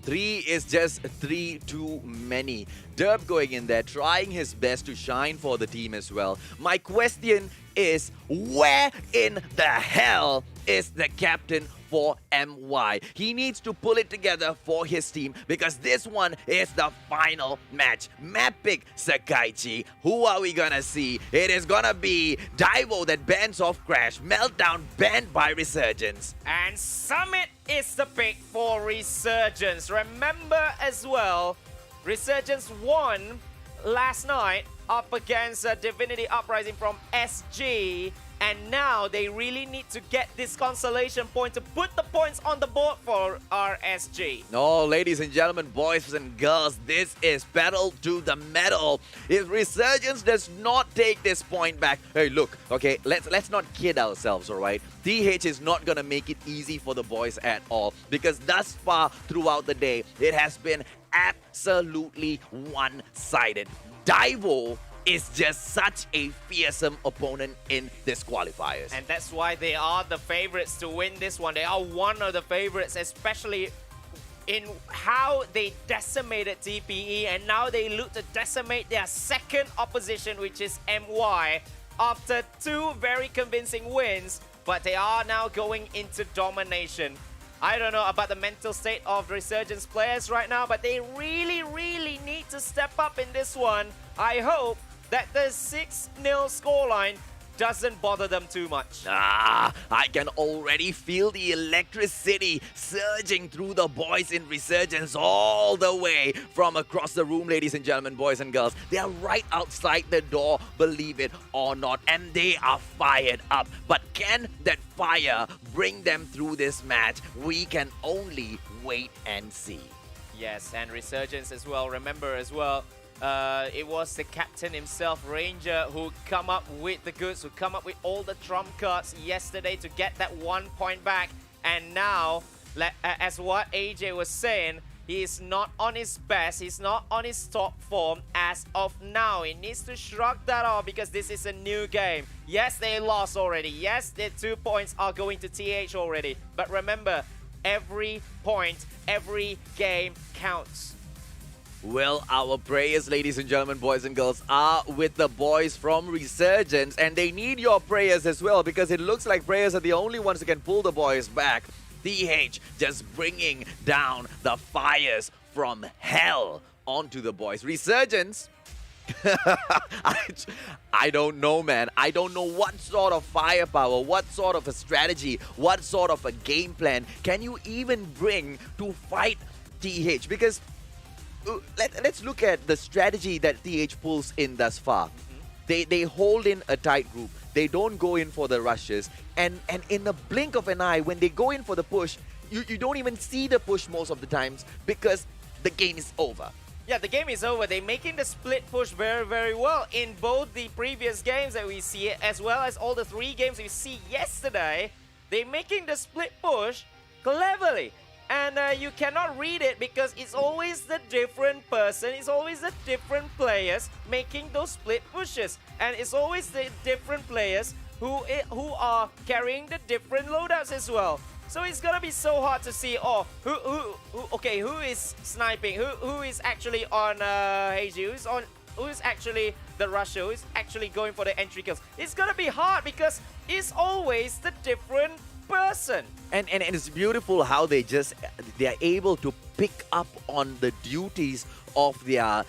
3 is just 3 too many. Derp going in there, trying his best to shine for the team as well. My question is, where in the hell is the captain for MY? He needs to pull it together for his team because this one is the final match. Map pick Sakaichi. Who are we gonna see? It is gonna be Daivo that bans off Crash. Meltdown banned by Resurgence. And Summit is the pick for Resurgence. Remember as well, Resurgence won last night up against Divinity Uprising from SG. And now they really need to get this consolation point to put the points on the board for RSG. No, ladies and gentlemen, boys and girls, this is battle to the medal. If Resurgence does not take this point back, hey, look, okay, let's not kid ourselves, all right? DH is not gonna make it easy for the boys at all, because thus far throughout the day, it has been absolutely one-sided. Daivo is just such a fearsome opponent in this qualifiers. And that's why they are the favorites to win this one. They are one of the favorites, especially in how they decimated TPE, and now they look to decimate their second opposition, which is MY, after 2 very convincing wins, but they are now going into domination. I don't know about the mental state of Resurgence players right now, but they really, really need to step up in this one. I hope that the 6-0 scoreline doesn't bother them too much. I can already feel the electricity surging through the boys in Resurgence all the way from across the room, ladies and gentlemen, boys and girls. They are right outside the door, believe it or not, and they are fired up. But can that fire bring them through this match? We can only wait and see. Yes, and Resurgence as well. Remember as well, it was the captain himself, Ranger, who come up with the goods, who come up with all the trump cards yesterday to get that 1 point back. And now, as what AJ was saying, he is not on his best, he's not on his top form as of now. He needs to shrug that off because this is a new game. Yes, they lost already. Yes, their 2 points are going to TH already. But remember, every point, every game counts. Well, our prayers, ladies and gentlemen, boys and girls, are with the boys from Resurgence, and they need your prayers as well, because it looks like prayers are the only ones who can pull the boys back. DH just bringing down the fires from hell onto the boys. Resurgence, I don't know, man. I don't know what sort of firepower, what sort of a strategy, what sort of a game plan can you even bring to fight DH, because let's look at the strategy that TH pulls in thus far. They hold in a tight group. They don't go in for the rushes. And in the blink of an eye, when they go in for the push, you don't even see the push most of the times because the game is over. Yeah, the game is over. They're making the split push very, very well in both the previous games that we see, as well as all the 3 games we see yesterday. They're making the split push cleverly. And you cannot read it because it's always the different person, it's always the different players making those split pushes. And it's always the different players who are carrying the different loadouts as well. So it's gonna be so hard to see, oh, who is sniping, who is actually on Heiji, who's actually the rusher, who's actually going for the entry kills. It's gonna be hard because it's always the different person. And it's beautiful how they are able to pick up on the duties of their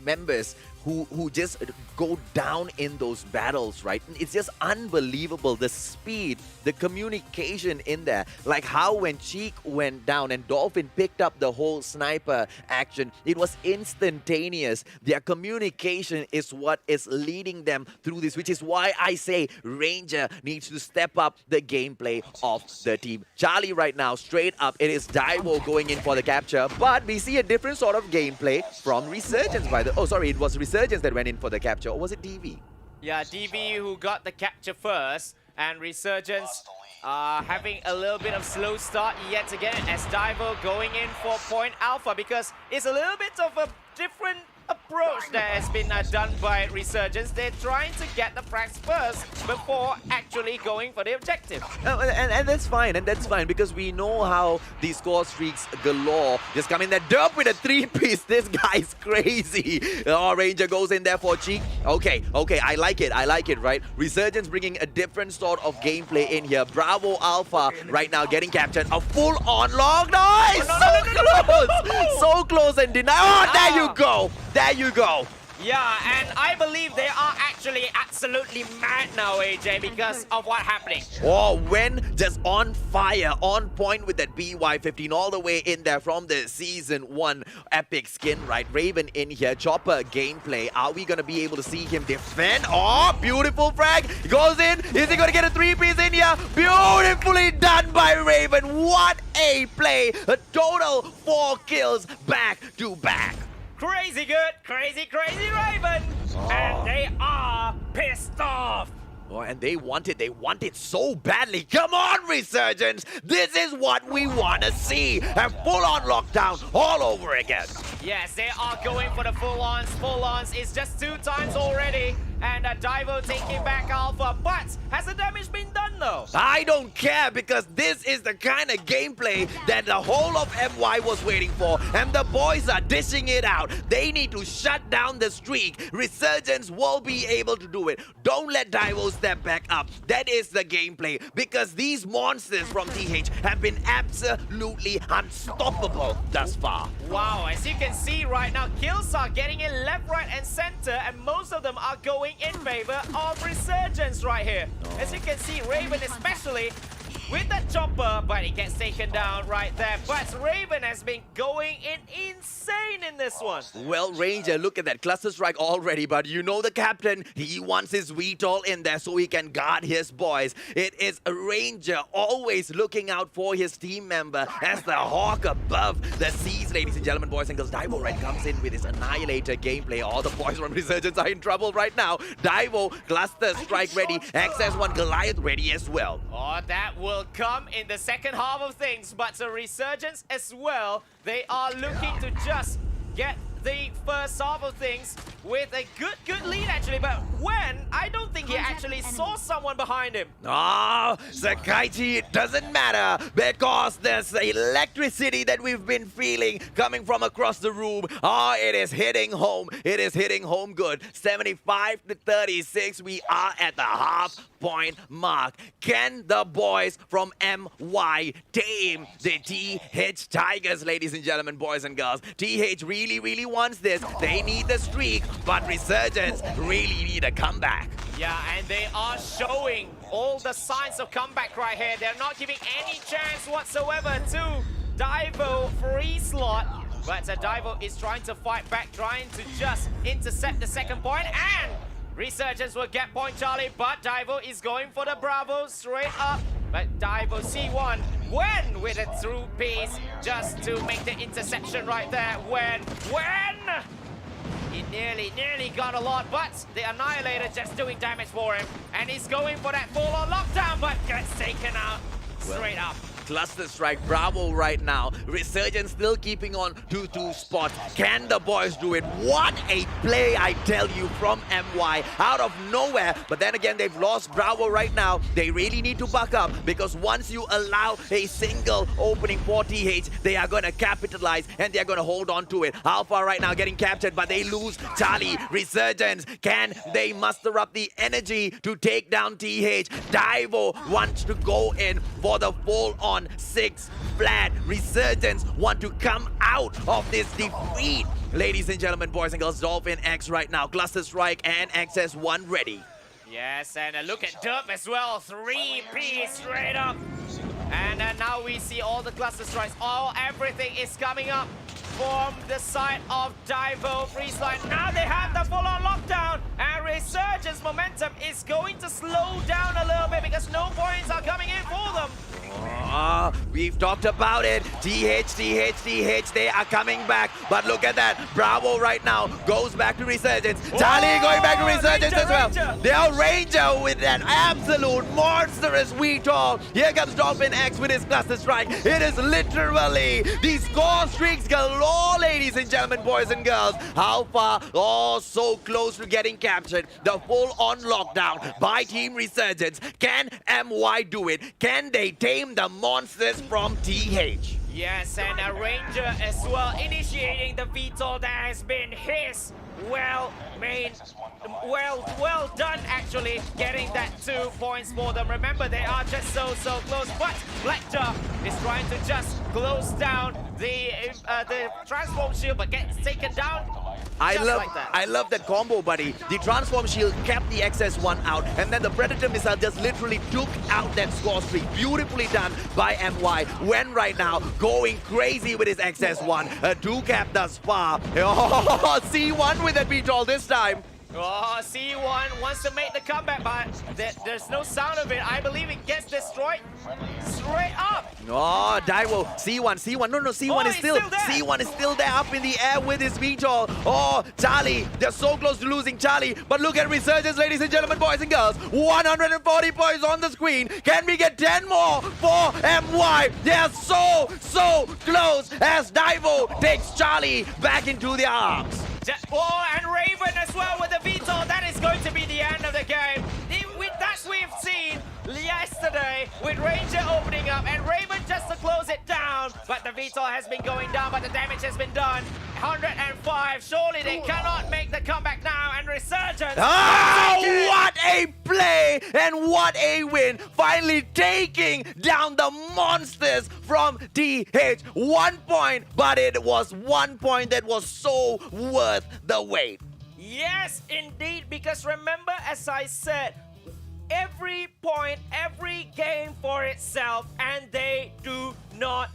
members who just go down in those battles, right? It's just unbelievable, the speed, the communication in there. Like how when Cheek went down and Dolphin picked up the whole sniper action, it was instantaneous. Their communication is what is leading them through this, which is why I say Ranger needs to step up the gameplay of the team. Charlie right now, straight up, it is Daivo going in for the capture, but we see a different sort of gameplay from Resurgence by the... Oh, sorry, it was Resurgence that went in for the capture, or was it DV? Yeah, DV who got the capture first, and Resurgence having a little bit of slow start yet again as Daivo going in for point alpha, because it's a little bit of a different approach that has been done by Resurgence. They're trying to get the frags first before actually going for the objective. And that's fine, because we know how these score streaks galore just come in there. Derp with a 3-piece, this guy's crazy. Oh, Ranger goes in there for Cheek. Okay, I like it, right? Resurgence bringing a different sort of gameplay in here. Bravo Alpha right now getting captured. A full-on long noise! So close and deny. Oh, there you go. There you go. Yeah, and I believe they are actually absolutely mad now, AJ, because of what's happening. Oh, Wen just on fire, on point with that BY15 all the way in there from the Season 1 epic skin, right? Raven in here, Chopper gameplay. Are we going to be able to see him defend? Oh, beautiful frag. He goes in. Is he going to get a 3-piece in here? Beautifully done by Raven. What a play. A total 4 kills back to back. Crazy good, crazy Raven! And they are pissed off! Oh, and they want it so badly. Come on, Resurgence! This is what we want to see! A full-on lockdown all over again. Yes, they are going for the full-ons. Full-ons is just 2 times already. And Daivo taking back Alpha. But has the damage been done though? I don't care because this is the kind of gameplay that the whole of MY was waiting for. And the boys are dishing it out. They need to shut down the streak. Resurgence will be able to do it. Don't let Daivo step back up. That is the gameplay. Because these monsters from TH have been absolutely unstoppable thus far. Wow, as you can see right now, kills are getting in left, right, and center, and most of them are going in favor of Resurgence right here. As you can see, Raven especially with that chopper, but he gets taken down right there. But Raven has been going in insane in this one. Well, Ranger, look at that cluster strike already, but you know the captain, he wants his VTOL in there so he can guard his boys. It is a Ranger always looking out for his team member as the hawk above the seas, ladies and gentlemen, boys and girls. Daivo Red comes in with his Annihilator gameplay. All the boys from Resurgence are in trouble right now. Daivo, cluster strike ready, XS1 Goliath ready as well. Oh, that will come in the second half of things, but the Resurgence as well, they are looking to just get the first half of things with a good lead actually, but when I don't think he actually saw someone behind him. Ah, Sakaichi, it doesn't matter because there's the electricity that we've been feeling coming from across the room. It is hitting home. It is hitting home good. 75-36. We are at the half-point mark. Can the boys from MY tame the TH Tigers, ladies and gentlemen, boys and girls? TH really wants this. They need the streak, but Resurgence really need a comeback. Yeah, and they are showing all the signs of comeback right here. They're not giving any chance whatsoever to Daivo.Freeslot. But Daivo is trying to fight back, trying to just intercept the second point, and Resurgence will get point Charlie, but Daivo is going for the Bravo straight up. But Daivo C1 when with a through piece just to make the interception right there. When he nearly got a lot, but the Annihilator just doing damage for him, and he's going for that full-on lockdown, but gets taken out straight up. Cluster strike, Bravo right now. Resurgence still keeping on to 2 spots. Can the boys do it? What a play, I tell you, from MY. Out of nowhere. But then again, they've lost Bravo right now. They really need to buck up because once you allow a single opening for TH, they are going to capitalize and they're going to hold on to it. Alpha right now getting captured, but they lose Charlie. Resurgence, can they muster up the energy to take down TH? Daivo wants to go in for the full-on 6 flat. Resurgence want to come out of this defeat. Ladies and gentlemen, boys and girls, Dolphin X right now. Cluster Strike and XS1 ready. Yes, and look at Derp as well. 3P straight up. And now we see all the cluster strikes. Everything is coming up from the side of Daivo.Freeslot. Now they have the full-on lockdown, and Resurgence momentum is going to slow down a little bit because no points are coming in for them. We've talked about it. TH, they are coming back. But look at that. Bravo right now goes back to Resurgence. Charlie going back to Resurgence as well. They are Ranger with that absolute monstrous VTOL. Here comes Dolphin X with his cluster strike. It is literally the score streaks galore, ladies and gentlemen, boys and girls. How far? So close to getting captured. The full-on lockdown by Team Resurgence. Can MY do it? Can they tame the monsters from TH? Yes, and a Ranger as well initiating the VTOL that has been his. Well done actually, getting that 2 points for them. Remember, they are just so close, but Blackjaw is trying to just close down the transform shield, but gets taken down I love that combo, buddy. The Transform Shield kept the XS1 out, and then the Predator Missile just literally took out that score streak. Beautifully done by MY. Wen right now going crazy with his XS1. 2-cap thus far. Oh, C1 with that VTOL this time. Oh, C1 wants to make the comeback, but there's no sound of it. I believe it gets destroyed straight up. Oh, Daivo, C1. No, C1 is still there. C1 is still there up in the air with his VTOL. Oh, Charlie, they're so close to losing Charlie. But look at Resurgence, ladies and gentlemen, boys and girls. 140 points on the screen. Can we get 10 more for MY? They're so close as Daivo takes Charlie back into their arms. Oh, and Raven as well with the VTOL. That is going to be the end of the game. That we've seen yesterday with Ranger opening up and Raven just to close it down. But the VTOL has been going down, but the damage has been done. 105. Surely they cannot make the comeback now. And Resurgence. Oh, what a play and what a win. Finally taking down the monsters from DH. 1 point, but it was 1 point that was so worth the wait. Yes, indeed, because remember, as I said, every point, every game for itself, and they do not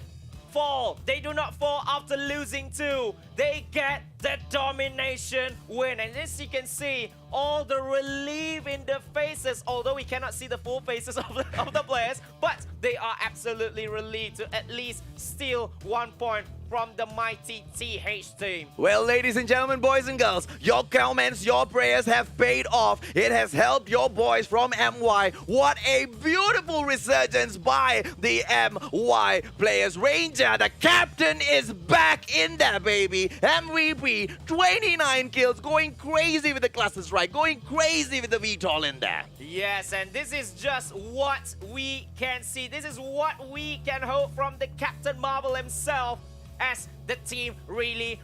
fall. They do not fall after losing 2. They get the domination win. And as you can see, all the relief in the faces, although we cannot see the full faces of the players, but they are absolutely relieved to at least steal 1 point from the mighty TH team. Well, ladies and gentlemen, boys and girls, your comments, your prayers have paid off. It has helped your boys from MY. What a beautiful resurgence by the MY players. Ranger, the captain, is back in there, baby. MVP, 29 kills, going crazy with the cluster strike, going crazy with the VTOL in there. Yes, and this is just what we can see. This is what we can hope from the Captain Marvel himself, as the team really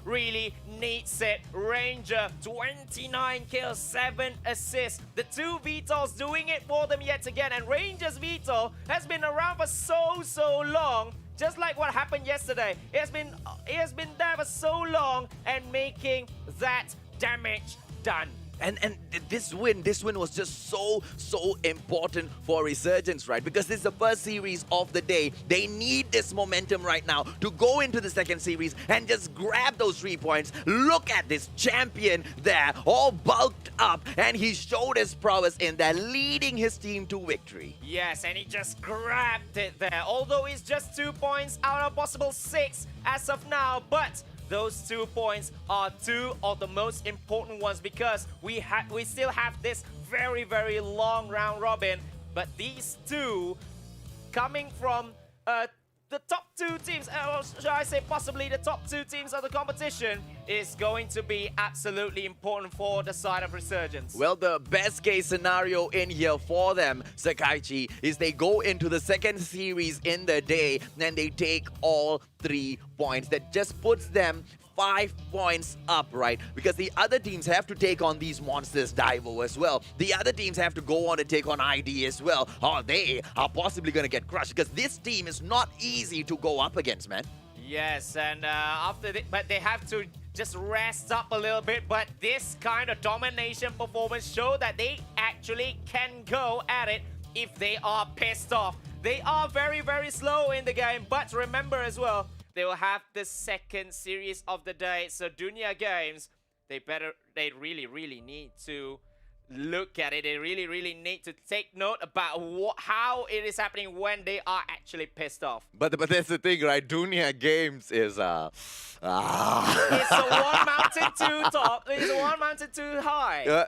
needs it. Ranger, 29 kills, 7 assists. The 2 VTOLs doing it for them yet again. And Ranger's VTOL has been around for so long. Just like what happened yesterday. It has been there for so long and making that damage done. And this win was just so important for Resurgence, right? Because this is the first series of the day. They need this momentum right now to go into the second series and just grab those 3 points. Look at this champion there, all bulked up, and he showed his prowess in there, leading his team to victory. Yes, and he just grabbed it there. Although it's just 2 points out of possible 6 as of now, but those 2 points are 2 of the most important ones, because we still have this very long round robin. But these 2 coming from the top 2 teams, or should I say possibly the top 2 teams of the competition, is going to be absolutely important for the side of Resurgence. Well, the best case scenario in here for them, Sakaichi, is they go into the second series in the day and they take all 3 points. That just puts them 5 points up, right? Because the other teams have to take on these monsters, Daivo, as well. The other teams have to go on and take on ID as well. Oh, they are possibly going to get crushed, because this team is not easy to go up against, man. Yes, and but they have to just rest up a little bit. But this kind of domination performance show that they actually can go at it if they are pissed off. They are very slow in the game, but remember as well, they will have the second series of the day. So Dunia Games, they really need to look at it. They really need to take note about how it is happening when they are actually pissed off. But that's the thing, right? Dunia Games is It's a one mountain too top. It's a one mountain too high.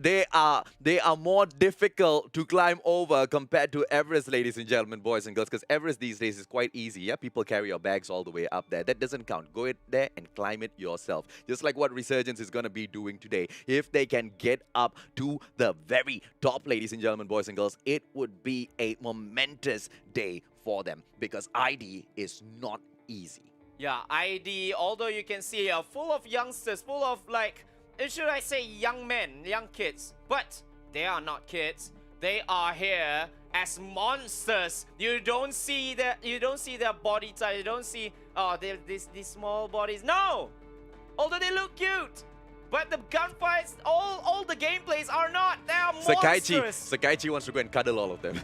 They are more difficult to climb over compared to Everest, ladies and gentlemen, boys and girls. Because Everest these days is quite easy. Yeah, people carry your bags all the way up there. That doesn't count. Go in there and climb it yourself. Just like what Resurgence is gonna be doing today. If they can get up to the very top, ladies and gentlemen, boys and girls, it would be a momentous day for them, because ID is not easy. Yeah, ID, although you can see full of youngsters, full of, like, should I say young men, young kids, but they are not kids. They are here as monsters. You don't see their body type. You don't see these small bodies. No, although they look cute, But the gunfights, all the gameplays are not. They are monstrous. Sakaichi wants to go and cuddle all of them.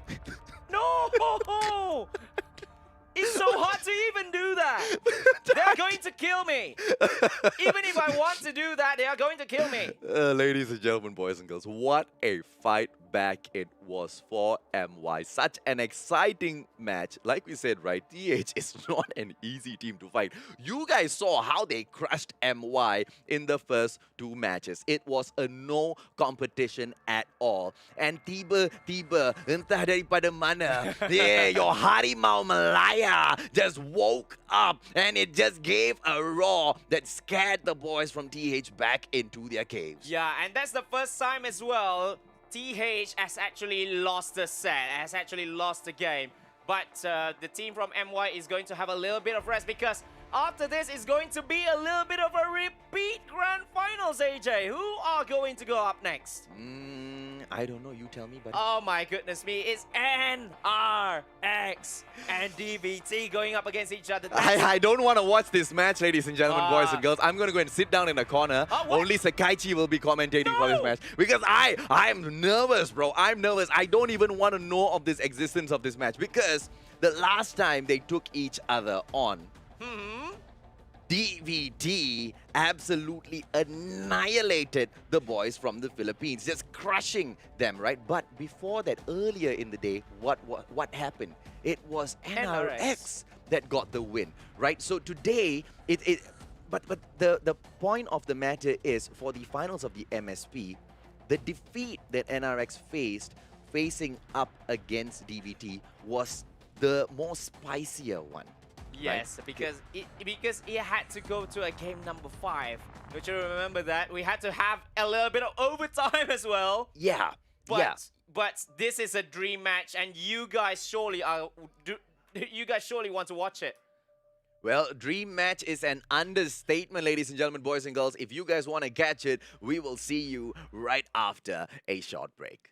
No! It's so hard to even do that. They're going to kill me. Even if I want to do that, they are going to kill me. Ladies and gentlemen, boys and girls, what a fight back it was for MY. Such an exciting match. Like we said, right, TH is not an easy team to fight. You guys saw how they crushed MY in the first 2 matches. It was a no competition at all. And tiba, entah daripada mana, yeah, your Harimau Malaya just woke up and it just gave a roar that scared the boys from TH back into their caves. Yeah, and that's the first time as well TH has actually lost the set, has actually lost the game. But the team from MY is going to have a little bit of rest because after this is going to be a little bit of a repeat Grand Finals, AJ. Who are going to go up next? I don't know. You tell me, buddy. Oh my goodness me. It's NRX and DVT going up against each other. I don't want to watch this match, ladies and gentlemen, boys and girls. I'm going to go and sit down in a corner. Only Sakaichi will be commentating for this match. Because I'm nervous, bro. I'm nervous. I don't even want to know of this existence of this match. Because the last time they took each other on, DVT absolutely annihilated the boys from the Philippines, just crushing them, right? But before that, earlier in the day, what happened? It was NRX that got the win, right? So today, but the point of the matter is, for the finals of the MSP, the defeat that NRX faced, facing up against DVT, was the more spicier one. Yes, right? because it had to go to a game number 5. Don't you remember that? We had to have a little bit of overtime as well. Yeah. But this is a dream match, and you guys surely want to watch it. Well, dream match is an understatement, ladies and gentlemen, boys and girls. If you guys want to catch it, we will see you right after a short break.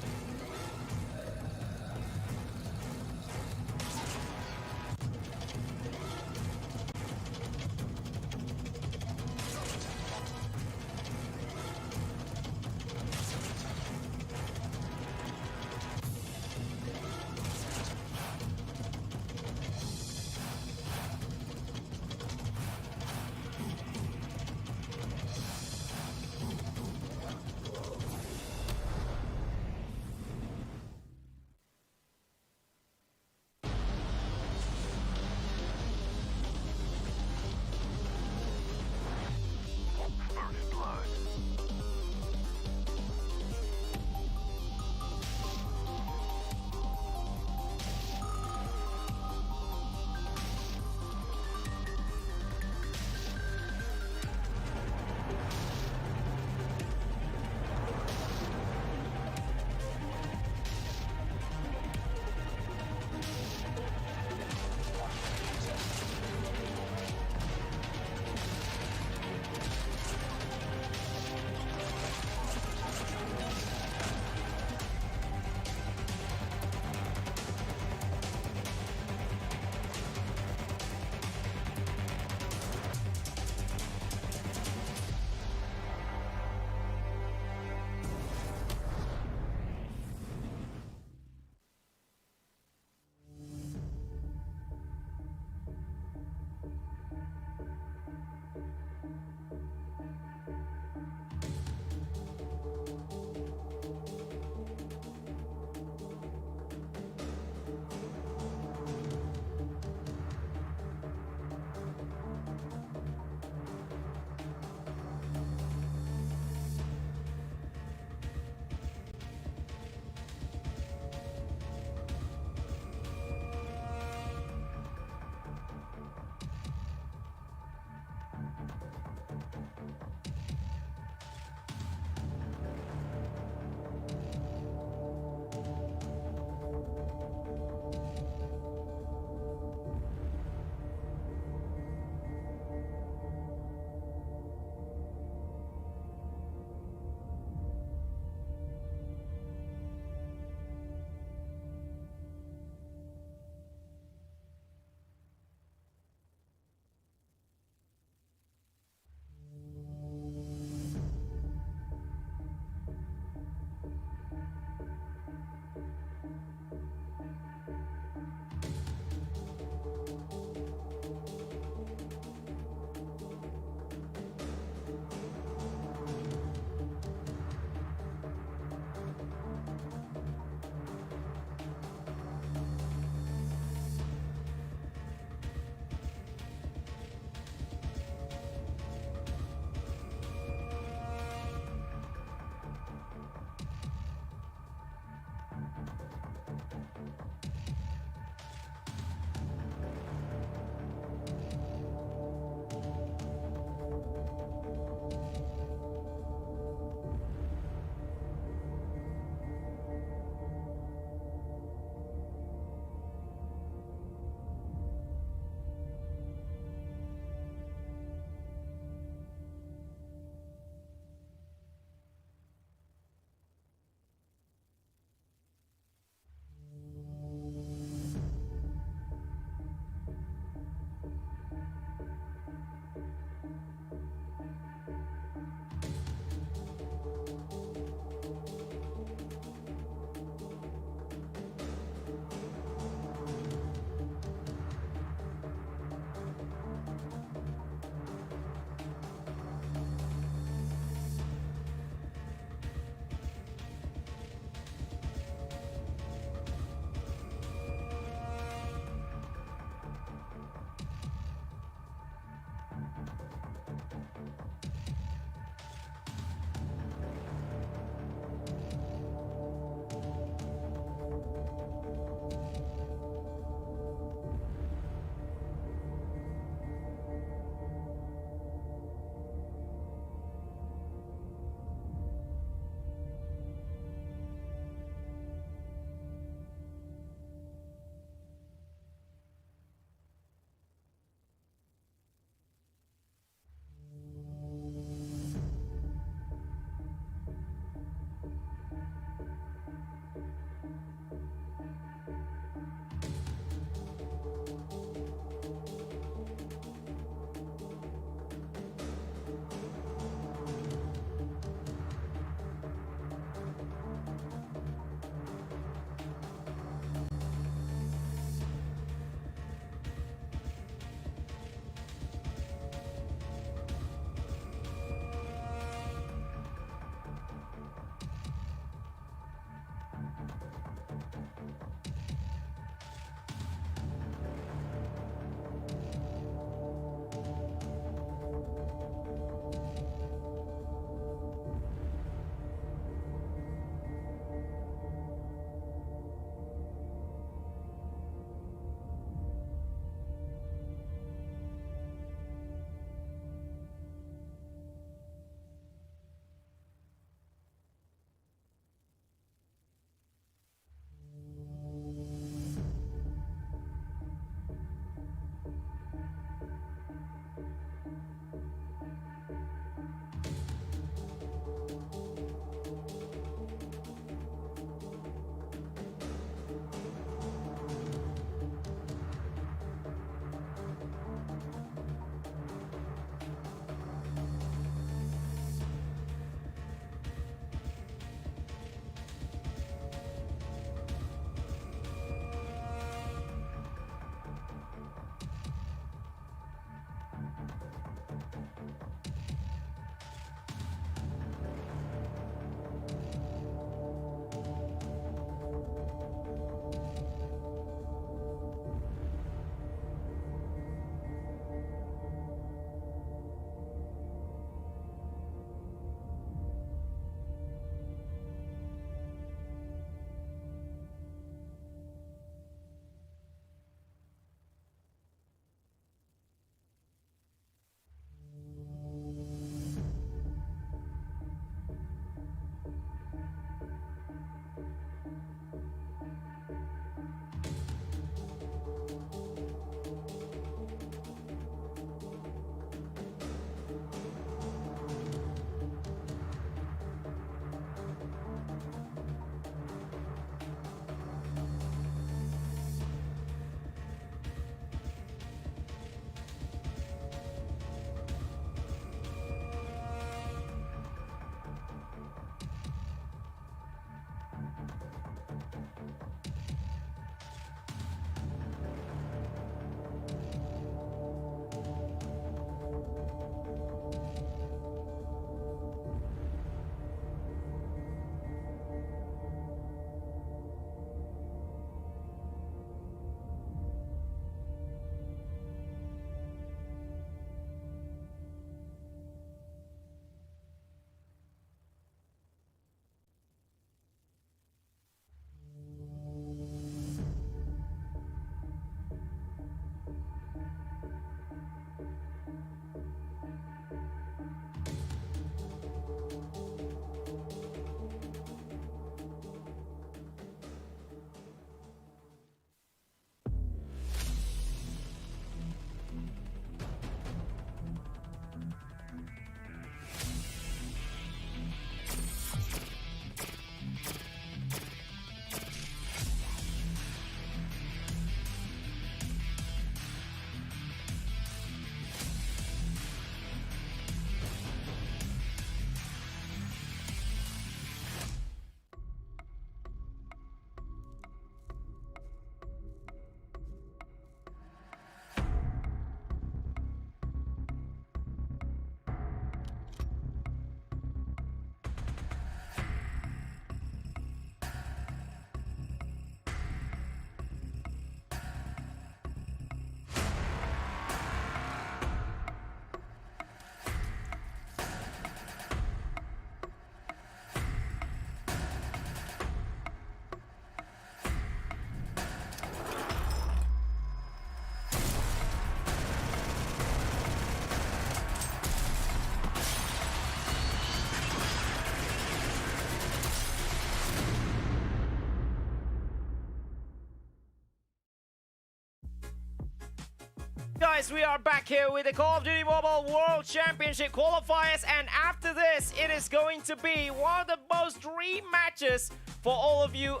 Guys, we are back here with the Call of Duty Mobile World Championship qualifiers, and after this, it is going to be one of the most dream matches for all of you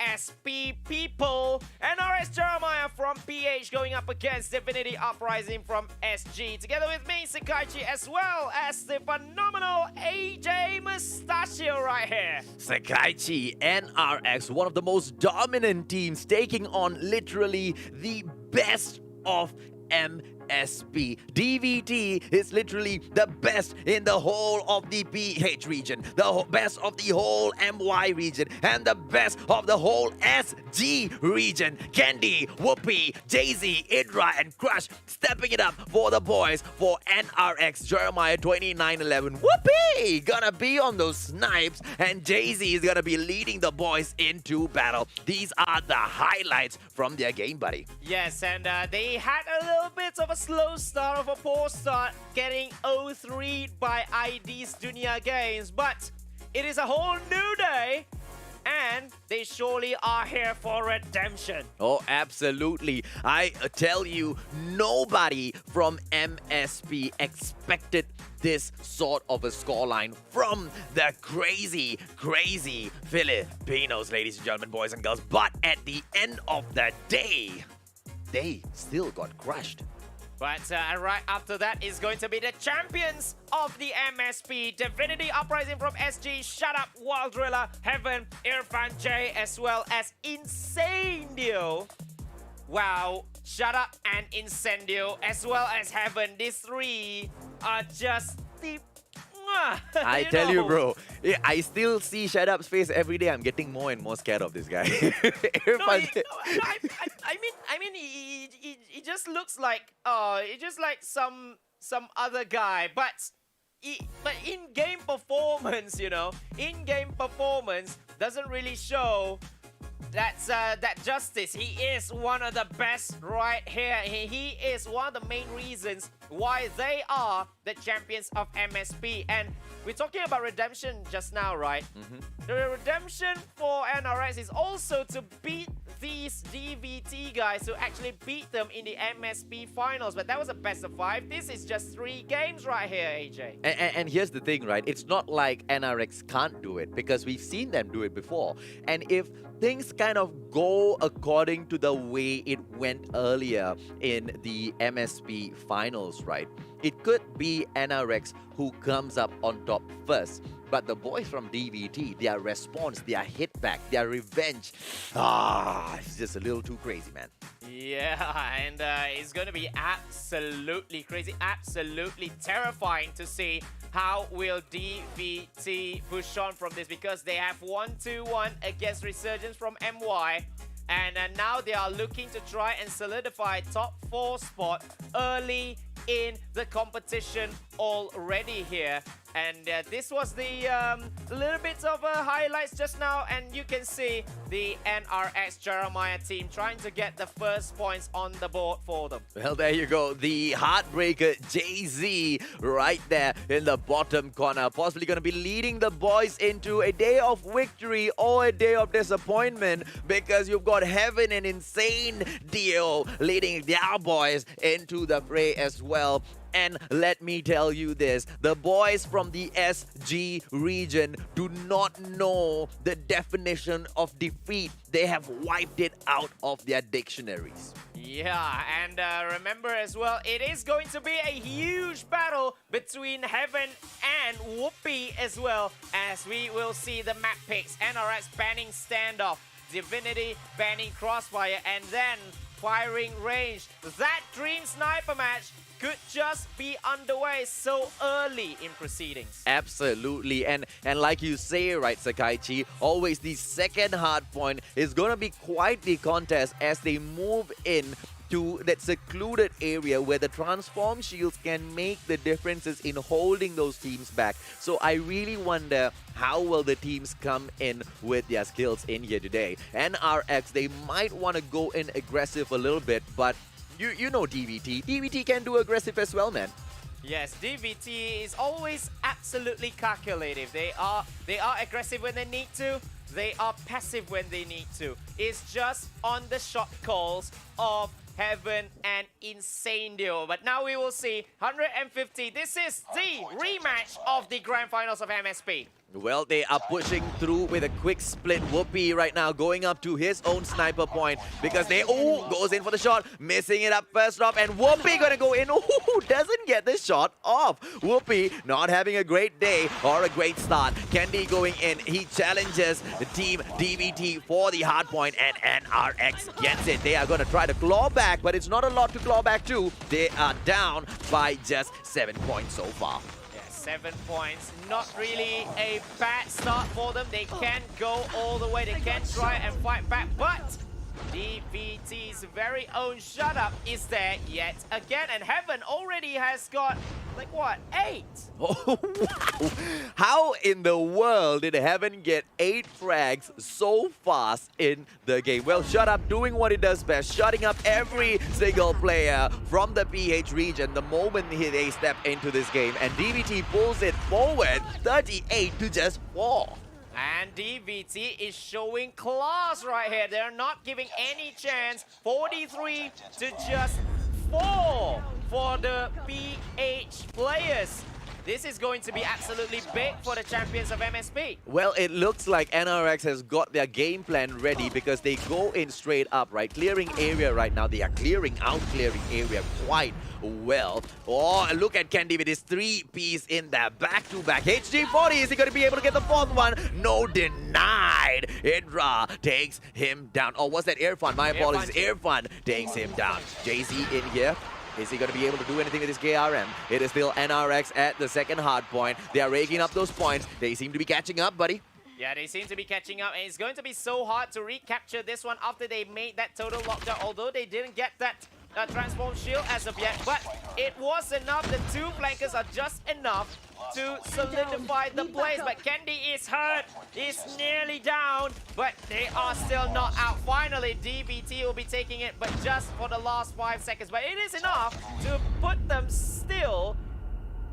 MSP people. NRS Jeremiah from PH going up against Divinity Uprising from SG. Together with me, Sakaichi, as well as the phenomenal AJ Mustachio right here. Sakaichi, NRX, one of the most dominant teams, taking on literally the best of MSP. DVT is literally the best in the whole of the PH region, the best of the whole MY region, and the best of the whole SG region. Candy, Whoopi, Jay-Z, Idra, and Crush stepping it up for the boys for NRX Jeremiah 2911. Whoopi gonna be on those snipes, and Jay-Z is gonna be leading the boys into battle. These are the highlights from their game, buddy. Yes, and they had a little bit of a slow start, of a poor start, getting 0-3 by ID's Dunia games, but it is a whole new day, and they surely are here for redemption. Oh, absolutely. I tell you, nobody from MSP expected this sort of a scoreline from the crazy, crazy Filipinos, ladies and gentlemen, boys and girls. But at the end of the day, they still got crushed. But right after that is going to be the champions of the MSP. Divinity Uprising from SG, Shut Up, Wild Driller, Heaven, Irfan J, as well as Incendio. Wow, Shut Up and Incendio, as well as Heaven. These three are just the... I tell you, bro, I still see Shut Up's face every day. I'm getting more and more scared of this guy. I mean, he just looks like, he just like some other guy, but in-game performance, you know, in-game performance doesn't really show that justice. He is one of the best right here. He is one of the main reasons why they are the champions of MSP. And we're talking about redemption just now, right? The redemption for NRS is also to beat these DVT guys, to actually beat them in the MSP finals. But that was a best of 5. This is just 3 games right here, AJ. And here's the thing, right? It's not like NRX can't do it, because we've seen them do it before. And if things kind of go according to the way it went earlier in the MSP finals, right? It could be NRX who comes up on top first. But the boys from DVT, their response, their hit back, their revenge, it's just a little too crazy, man. Yeah, and it's going to be absolutely crazy, absolutely terrifying to see how will DVT push on from this, because they have 1-2-1 against Resurgence from MY. And now they are looking to try and solidify top 4 spot early in the competition already here. And this was the little bit of highlights just now, and you can see the NRX Jeremiah team trying to get the first points on the board for them. Well, there you go. The heartbreaker Jay-Z right there in the bottom corner, possibly going to be leading the boys into a day of victory or a day of disappointment, because you've got Heaven and Insane Dio leading their boys into the fray as well. And let me tell you this, the boys from the SG region do not know the definition of defeat. They have wiped it out of their dictionaries. Yeah, and remember as well, it is going to be a huge battle between Heaven and Whoopi as well, as we will see the map picks. NRX banning standoff, Divinity banning crossfire, and then firing range. That dream sniper match could just be underway so early in proceedings. Absolutely, and like you say, right, Sakaichi, always the second hard point is going to be quite the contest as they move in to that secluded area where the transform shields can make the differences in holding those teams back. So I really wonder how will the teams come in with their skills in here today. NRX, they might want to go in aggressive a little bit, but you know DVT. DVT can do aggressive as well, man. Yes, DVT is always absolutely calculative. They are aggressive when they need to. They are passive when they need to. It's just on the shot calls of Heaven and Incendio. But now we will see 150. This is the rematch of the Grand Finals of MSP. Well, they are pushing through with a quick split. Whoopi right now going up to his own sniper point because they, goes in for the shot, missing it up first off, and Whoopi gonna go in, doesn't get the shot off. Whoopi not having a great day or a great start. Candy going in, he challenges the team DVT for the hard point, and NRX gets it. They are gonna try to claw back, but it's not a lot to claw back to. They are down by just 7 points so far. 7 points, not really a bad start for them. They can go all the way, they can try and fight back, but DVT's very own shut up is there yet again, and Heaven already has got, like what, 8? Oh, wow. How in the world did Heaven get 8 frags so fast in the game? Well, Shut Up doing what it does best, shutting up every single player from the PH region the moment they step into this game, and DVT pulls it forward 38 to just 4. And DVT is showing class right here. They're not giving any chance. 43 to just 4 for the PH players. This is going to be absolutely big for the champions of MSP. Well, it looks like NRX has got their game plan ready because they go in straight up, right? Clearing area right now. They are clearing area quite well. Oh, look at Candy with his 3-piece in there. Back-to-back. HG40, is he going to be able to get the 4th one? No, denied. Idra takes him down. Oh, what's that? Irfan. My apologies. Irfan takes him down. JZ in here. Is he going to be able to do anything with his KRM? It is still NRX at the second hard point. They are raking up those points. They seem to be catching up, buddy. Yeah, they seem to be catching up, and it's going to be so hard to recapture this one after they made that total lockdown, although they didn't get that transform shield as of yet, but it was enough. The 2 flankers are just enough to solidify the place, but Candy is hurt, is nearly down, but they are still not out. Finally, DVT will be taking it, but just for the last 5 seconds, but it is enough to put them still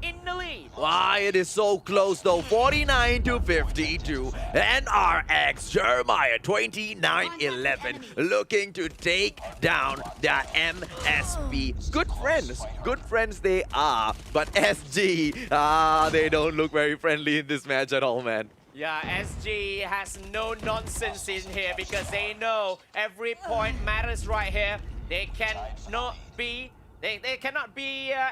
in the lead. Wow, it is so close though. 49 to 52. NRX Jeremiah 29-11 looking to take down the MSP. Good friends they are. But SG, they don't look very friendly in this match at all, man. Yeah, SG has no nonsense in here because they know every point matters right here. They cannot be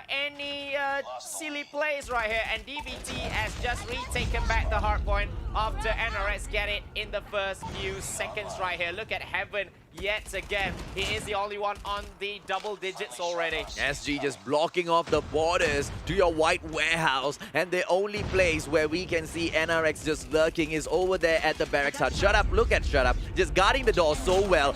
any silly plays right here, and DVT has just retaken back the hard point after NRX get it in the first few seconds right here. Look at Heaven yet again. He is the only one on the double digits already. SG just blocking off the borders to your white warehouse, and the only place where we can see NRX just lurking is over there at the barracks hut. Shut Up, look at Shut Up, just guarding the door so well.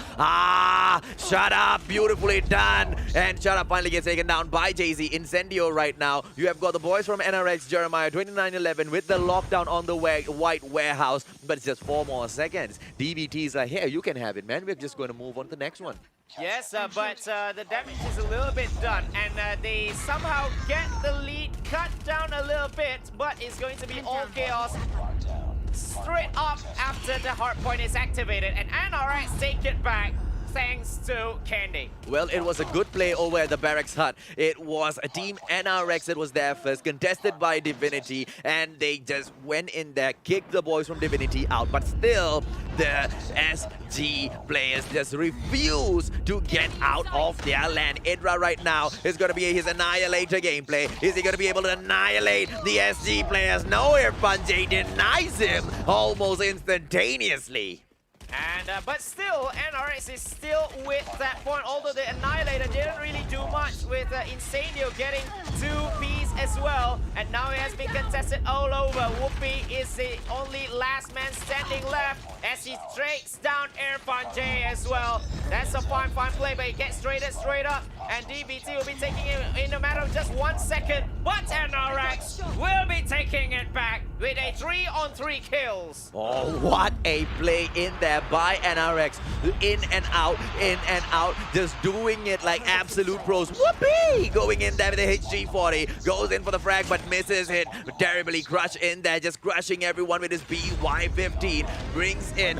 Shut Up, beautifully done. And Shut Up finally gets taken down by JZ. Incendio right now. You have got the boys from NRX, Jeremiah 29-11 with the lockdown on the white warehouse, but it's just 4 more seconds. DVT's like, here, you can have it, man. We're just going to move on to the next one. Yes, but the damage is a little bit done, and they somehow get the lead cut down a little bit, but it's going to be all chaos straight up after the hard point is activated, and NRX take it back thanks to Candy. Well, it was a good play over at the barracks hut. It was a team NRX that was there first, contested by Divinity, and they just went in there, kicked the boys from Divinity out, but still the SG players just refuse to get out of their land. Idra right now is going to be his Annihilator gameplay. Is he going to be able to annihilate the SG players? No, Irfan J denies him almost instantaneously. And but still, NRX is still with that point, although the Annihilator didn't really do much with Incendio getting 2-piece as well. And now it has been contested all over. Whoopi is the only last man standing left as he takes down Irfan J as well. That's a fine play, but he gets straight up. And DVT will be taking it in a matter of just 1 second. But NRX will be taking it back with a 3-on-3 kills. Oh, what a play in there by NRX. In and out, just doing it like absolute pros. Whoopee! Going in there with the HG40, goes in for the frag but misses it. Terribly crushed in there, just crushing everyone with his BY15. Brings in,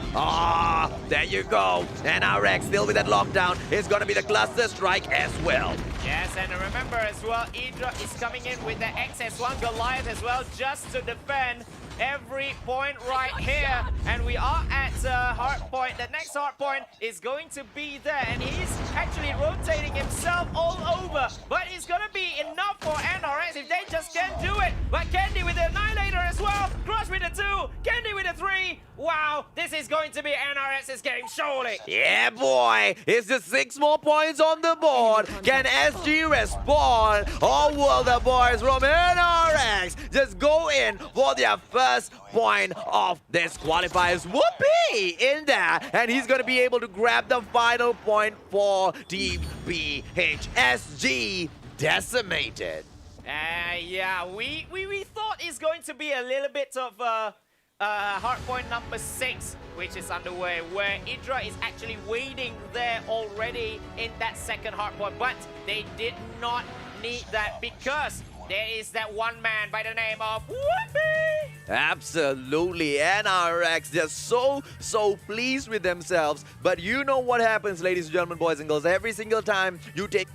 there you go. NRX still with that lockdown. It's gonna be the cluster strike as well. Yes, and remember as well, Idra is coming in with the XS1 Goliath as well, just to defend every point right here. And we are at hard point. The next hard point is going to be there. And he's actually rotating himself all over. But it's going to be enough for NRX if they just can't do it. But Candy with the Annihilator as well. Crush with the 2. Candy with the 3. Wow, this is going to be NRX's game, surely. Yeah, boy. It's just 6 more points on the board. Can SG respond? Or will the boys from NRX just go in for their first point of this qualifiers? Whoopee in there. And he's going to be able to grab the final point for Team BHSG. Decimated. Yeah, we thought it's going to be a little bit of hardpoint number 6, which is underway, where Idra is actually waiting there already in that second hardpoint, but they did not need that because there is that one man by the name of Whoopee. Absolutely. NRX just so pleased with themselves. But you know what happens, ladies and gentlemen, boys and girls, every single time you take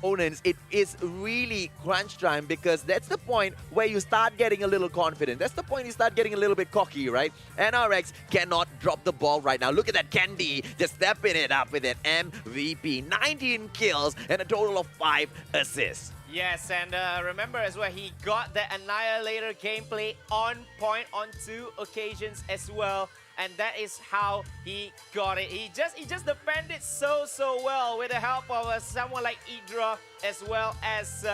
opponents, it is really crunch time, because that's the point where you start getting a little confident. That's the point you start getting a little bit cocky, right? NRX cannot drop the ball right now. Look at that Candy just stepping it up with an MVP. 19 kills and a total of 5 assists. Yes, and remember as well, he got the Annihilator gameplay on point on 2 occasions as well. And that is how he got it. He just defended so well with the help of someone like Idra, as well as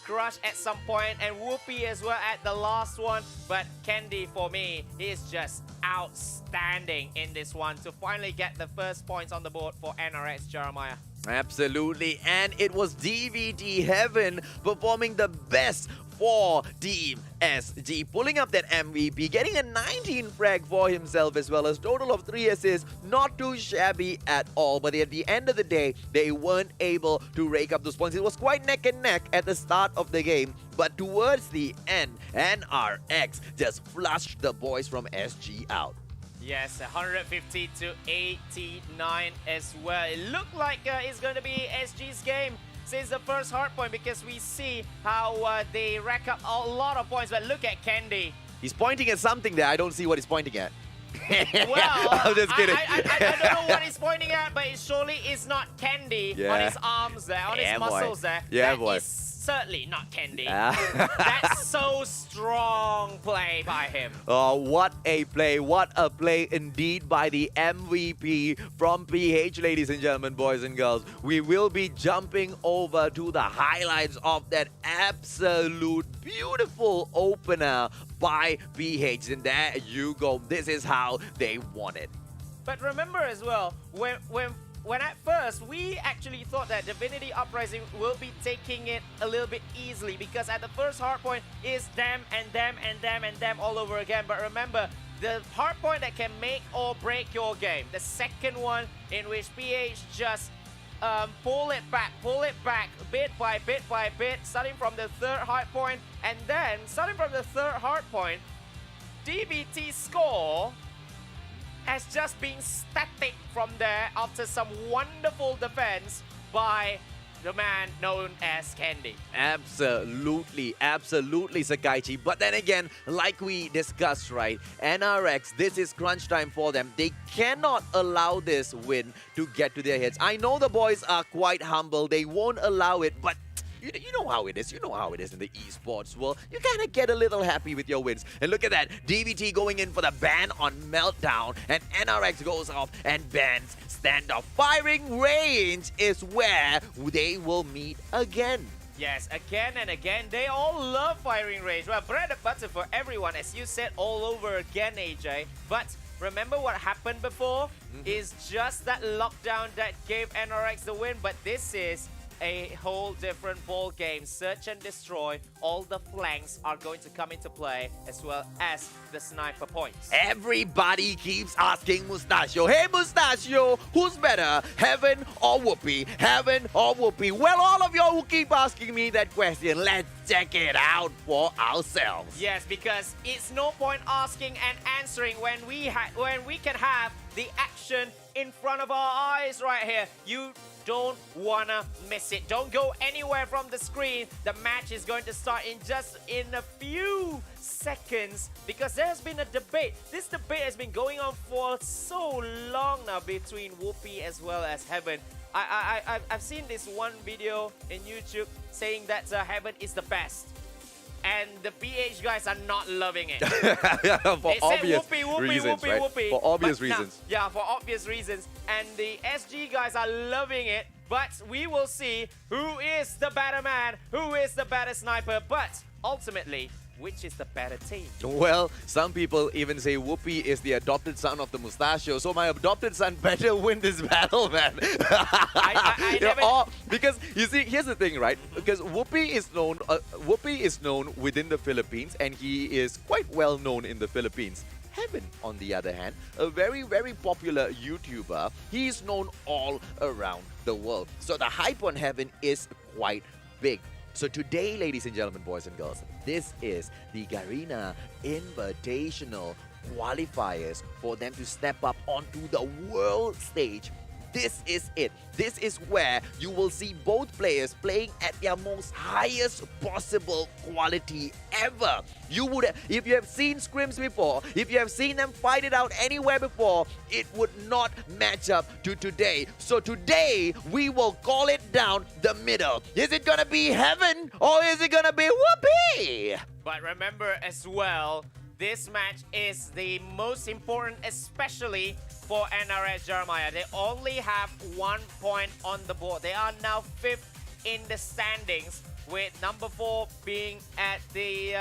Crush at some point, and Whoopi as well at the last one. But Candy, for me, is just outstanding in this one to finally get the first points on the board for NRX, Jeremiah. Absolutely, and it was DVD Heaven performing the best for Team SG, pulling up that MVP, getting a 19 frag for himself as well as total of 3 assists. Not too shabby at all, but at the end of the day, they weren't able to rake up those points. It was quite neck and neck at the start of the game, but towards the end, NRX just flushed the boys from SG out. Yes, 150 to 89 as well. It looked like it's going to be SG's game since the first hardpoint, because we see how they rack up a lot of points. But look at Candy. He's pointing at something there. I don't see what he's pointing at. Well, I'm just kidding. I don't know what he's pointing at, but it surely is not Candy on his arms there, on his muscles there. Yeah, that boy. is certainly not Candy. That's so strong play by him. Oh, what a play. What a play indeed by the MVP from PH, ladies and gentlemen, boys and girls. We will be jumping over to the highlights of that absolute beautiful opener by PH. And there you go. This is how they won it. But remember as well, when at first we actually thought that Divinity Uprising will be taking it a little bit easily, because at the first hardpoint is them and them and them and them all over again. But remember, the hardpoint that can make or break your game, the second one in which PH just pull it back bit by bit, starting from the third hardpoint, and then starting from the third hardpoint, DBT's score has just been static from there after some wonderful defense by the man known as Candy. Absolutely, Sakaichi. But then again, like we discussed, right, NRX, this is crunch time for them. They cannot allow this win to get to their heads. I know the boys are quite humble. They won't allow it, but you know how it is. You know how it is in the esports world. You kind of get a little happy with your wins. And look at that. DVT going in for the ban on Meltdown. And NRX goes off and bans standoff. Firing range is where they will meet again. Yes, again and again. They all love firing range. Well, bread and butter for everyone, as you said all over again, AJ. But remember what happened before? Is just that lockdown that gave NRX the win. But this is a whole different ball game. Search and destroy. All the flanks are going to come into play, as well as the sniper points. Everybody keeps asking Mustachio, hey Mustachio, who's better, Heaven or Whoopi? Heaven or Whoopi? Well, all of you who keep asking me that question, let's check it out for ourselves. Yes, because it's no point asking and answering when we can have the action in front of our eyes right here. You don't wanna miss it. Don't go anywhere from the screen. The match is going to start in a few seconds because there's been a debate. This debate has been going on for so long now between Whoopi as well as Heaven. I've seen this one video in YouTube saying that Heaven is the best. And the PH guys are not loving it. For They obvious said whoopee, reasons, right? whoopee. For obvious But now- reasons. yeah, for obvious reasons. And the SG guys are loving it. But we will see who is the better man, who is the better sniper. But ultimately, which is the better team? Well, some people even say Whoopi is the adopted son of the Mustachio, so my adopted son better win this battle, man. I You know, never- because you see, here's the thing, right? Because Whoopi is known within the Philippines, and he is quite well known in the Philippines. Heaven, on the other hand, a very, very popular YouTuber. He is known all around the world. So the hype on Heaven is quite big. So today, ladies and gentlemen, boys and girls, this is the Garena Invitational qualifiers for them to step up onto the world stage. This is it. This is where you will see both players playing at their most highest possible quality ever. You would, if you have seen scrims before, if you have seen them fight it out anywhere before, it would not match up to today. So today, we will call it down the middle. Is it gonna be Heaven or is it gonna be Whoopi? But remember as well, this match is the most important, especially for NRS Jeremiah. They only have 1 point on the board. They are now 5th in the standings, with number 4 being at the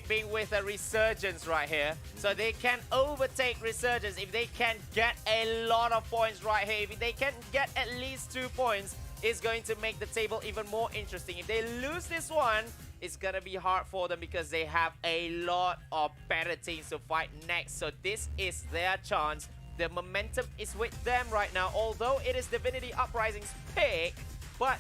being with a Resurgence right here. So they can overtake Resurgence if they can get a lot of points right here. If they can get at least 2 points, it's going to make the table even more interesting. If they lose this one, it's gonna be hard for them because they have a lot of better teams to fight next. So this is their chance. The momentum is with them right now, although it is Divinity Uprising's pick. But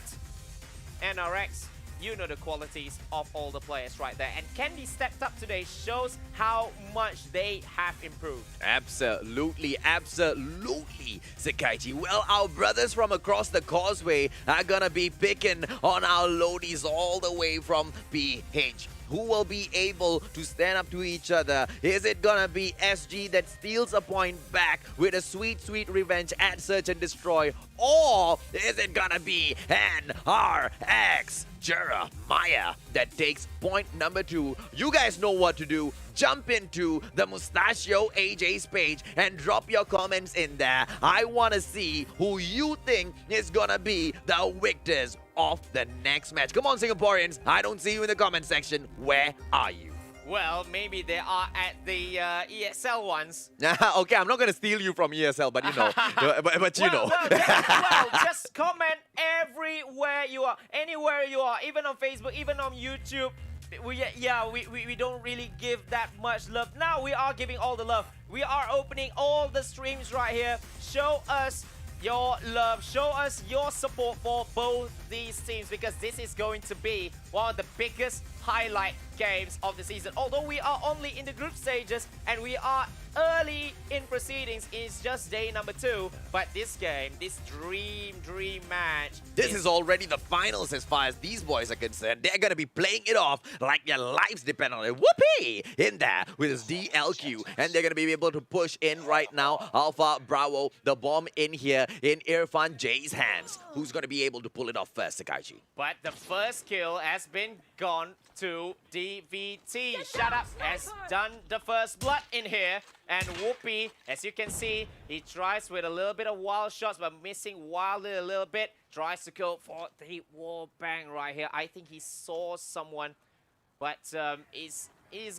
NRX, you know the qualities of all the players right there. And Candy stepped up today, shows how much they have improved. Absolutely, absolutely, Sekaichi. Well, our brothers from across the causeway are gonna be picking on our loadies all the way from PH. Who will be able to stand up to each other? Is it gonna be SG that steals a point back with a sweet, sweet revenge at Search and Destroy? Or is it gonna be NRX Jeremiah that takes point number 2? You guys know what to do. Jump into the Mustachio AJ's page and drop your comments in there. I want to see who you think is gonna be the victors of the next match. Come on, Singaporeans. I don't see you in the comment section. Where are you? Well, maybe they are at the ESL ones. Okay, I'm not gonna steal you from ESL, but you know, but you know. Just comment everywhere you are, anywhere you are, even on Facebook, even on YouTube. We don't really give that much love. Now we are giving all the love. We are opening all the streams right here. Show us your love, show us your support for both these teams, because this is going to be one of the biggest highlight games of the season. Although we are only in the group stages and we are early in proceedings, it's just day number 2, but this game, this dream match, this is already the finals as far as these boys are concerned. They're gonna be playing it off like their lives depend on it. Whoopee! In there with his DLQ, and they're gonna be able to push in right now. Alpha Bravo, the bomb in here in Irfan J's hands. Who's gonna be able to pull it off first, Sekaichi? But the first kill has been gone to DVT. Shut Up has done the first blood in here. And Whoopi, as you can see, he tries with a little bit of wild shots, but missing wildly a little bit. Tries to go for the wall bang right here. I think he saw someone, but he's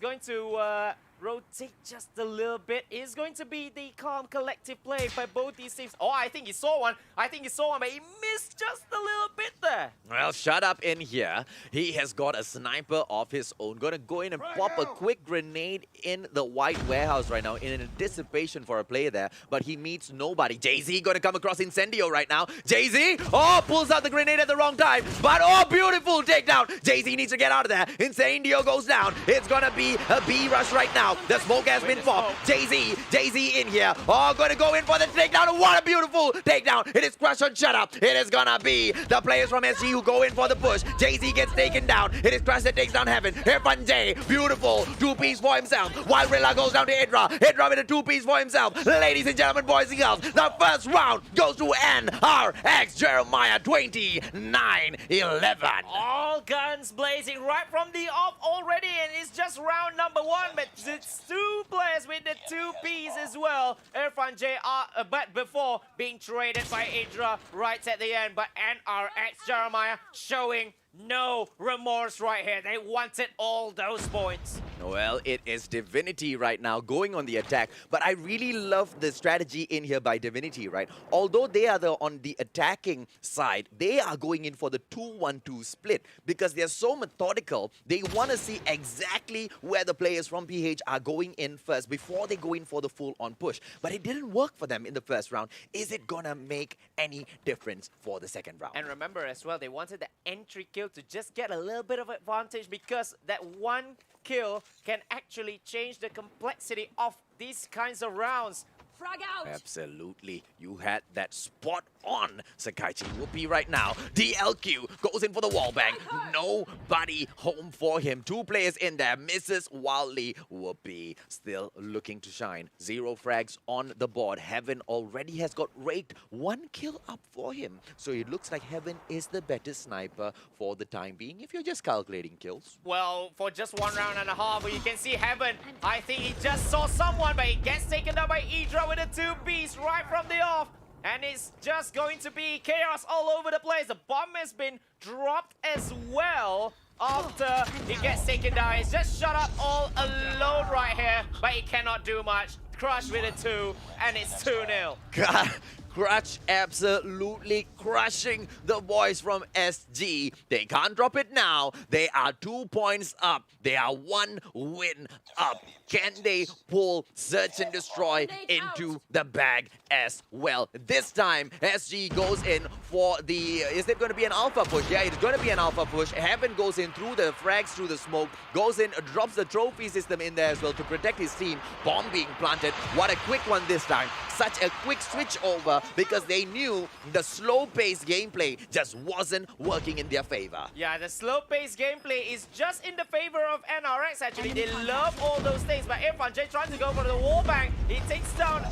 going to rotate just a little bit. It's going to be the calm, collective play by both these teams. Oh, I think he saw one. But he missed just a little bit there. Well, Shut Up in here. He has got a sniper of his own. Gonna go in and pop a quick grenade in the white warehouse right now in anticipation for a play there, but he meets nobody. Jay-Z gonna come across Incendio right now. Jay-Z, oh, pulls out the grenade at the wrong time, but oh, beautiful takedown. Jay-Z needs to get out of there. Incendio goes down. It's gonna be a B rush right now. now. The smoke has been formed. Jay-Z in here. Oh, going to go in for the takedown. What a beautiful takedown. It is Crush on Shut Up. It is going to be the players from SG who go in for the push. Jay-Z gets taken down. It is Crush that takes down Heaven. Irfan J, beautiful. Two-piece for himself. While Rilla goes down to Idra. Idra with a two-piece for himself. Ladies and gentlemen, boys and girls, the first round goes to NRX Jeremiah 29-11. All guns blazing right from the off already, and it's just round number 1, but it's 2 players with the 2Ps as well. Irfan J, but before being traded by Idra right at the end, but NRX Jeremiah showing no remorse right here. They wanted all those points. Well, it is Divinity right now going on the attack, but I really love the strategy in here by Divinity, right? Although they are on the attacking side, they are going in for the 2-1-2 split because they're so methodical. They want to see exactly where the players from PH are going in first before they go in for the full-on push. But it didn't work for them in the first round. Is it gonna make any difference for the second round? And remember as well, they wanted the entry kill to just get a little bit of advantage because that one kill can actually change the complexity of these kinds of rounds. Frag out! Absolutely. You had that spot on, Sakaichi Whoopi right now. DLQ goes in for the wall bang. Nobody home for him. 2 players in there. Misses wildly. Whoopi still looking to shine. 0 frags on the board. Heaven already has got raked. 1 kill up for him. So it looks like Heaven is the better sniper for the time being if you're just calculating kills. Well, for just 1 round and a half, but you can see Heaven. I think he just saw someone, but he gets taken down by Idra with a 2-piece right from the off. And it's just going to be chaos all over the place. The bomb has been dropped as well after he gets taken down. He's just shut up all alone right here, but he cannot do much. Crush with a 2, and it's 2-0. God. Crush absolutely crushing the boys from SG. They can't drop it now. They are 2 points up. They are 1 win up. Can they pull Search and Destroy into the bag as well? This time, SG goes in for the... Is it going to be an alpha push? Yeah, it's going to be an alpha push. Heaven goes in through the frags, through the smoke, goes in, drops the trophy system in there as well to protect his team. Bomb being planted. What a quick one this time. Such a quick switch over because they knew the slow-paced gameplay just wasn't working in their favor. Yeah, the slow-paced gameplay is just in the favor of NRX actually. They love all those things, but Irfan J trying to go for the wallbang. He takes down,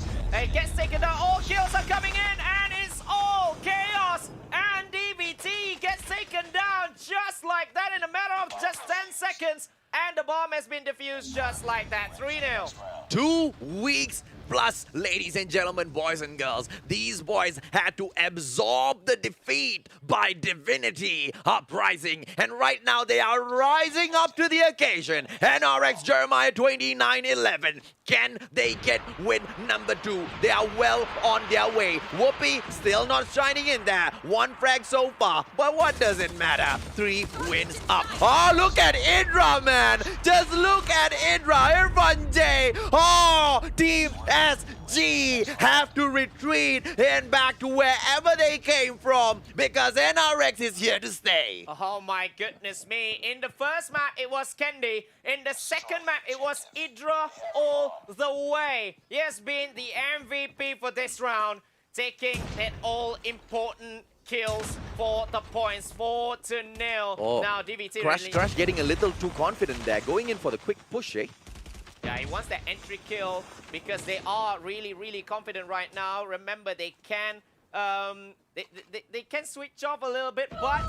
gets taken down. All kills are coming in, and it's all chaos. And DVT gets taken down just like that in a matter of just 10 seconds. And the bomb has been defused just like that. 3-0. 2 weeks plus, ladies and gentlemen, boys and girls. These boys had to absorb the defeat by Divinity, Uprising, and right now they are rising up to the occasion. NRX Jeremiah 29-11. Can they get win number 2? They are well on their way. Whoopi still not shining in there. 1 frag so far, but what does it matter? 3 wins up. Oh, look at Idra, man. Just look at Idra. Irfan J. Oh, Team SG have to retreat and back to wherever they came from because NRX is here to stay. Oh my goodness me. In the first map, it was Kendi. In the second map, it was Idra all the way. He has been the MVP for this round, taking that all-important kills for the points, 4-0. Oh, now DVT Crush getting a little too confident there, going in for the quick push, eh? Yeah, he wants that entry kill because they are really confident right now. Remember, they can they can switch off a little bit, but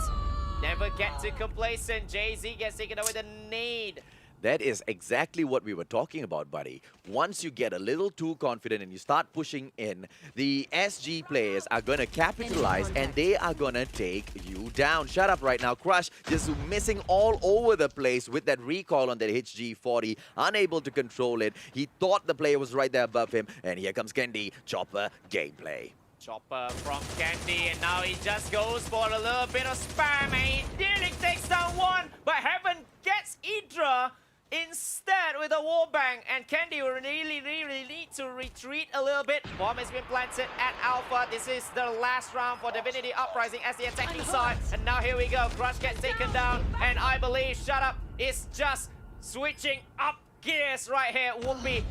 never get too complacent. Jay-Z gets taken away with a nade. That is exactly what we were talking about, buddy. Once you get a little too confident and you start pushing in, the SG players are going to capitalize and they are going to take you down. Shut up right now. Crush just missing all over the place with that recoil on that HG40. Unable to control it. He thought the player was right there above him. And here comes Kendi. Chopper gameplay. Chopper from Kendi, and now he just goes for a little bit of spam, and he nearly takes down 1, but Heaven gets Idra instead with a wallbang, and Kendi will really need to retreat a little bit. Bomb has been planted at Alpha. This is the last round for Divinity Uprising as the attacking side, and now here we go. Crush gets taken down, and I believe Shut Up is just switching up gears right here. Whoopi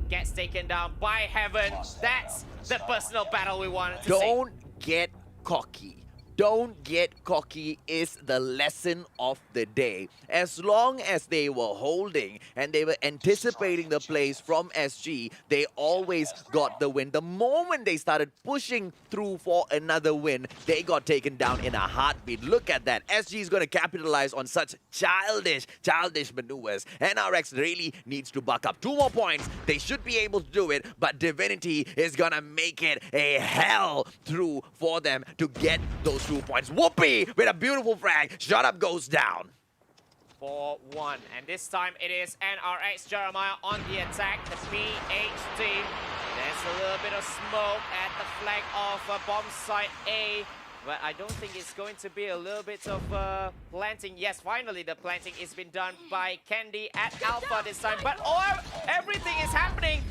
gets taken down by Heaven. That's the personal battle we wanted to see. Don't get cocky. Don't get cocky is the lesson of the day. As long as they were holding and they were anticipating the plays from SG, they always got the win. The moment they started pushing through for another win, they got taken down in a heartbeat. Look at that. SG is going to capitalize on such childish maneuvers. NRX really needs to buck up. 2 more points. They should be able to do it, but Divinity is going to make it a hell through for them to get those 2 points. Whoopi with a beautiful frag. Shut up goes down. 4-1. And this time it is NRX Jeremiah on the attack. The PH team. There's a little bit of smoke at the flank of bomb site A. But I don't think it's going to be a little bit of planting. Yes, finally the planting has been done by Candy at Alpha this time. But everything is happening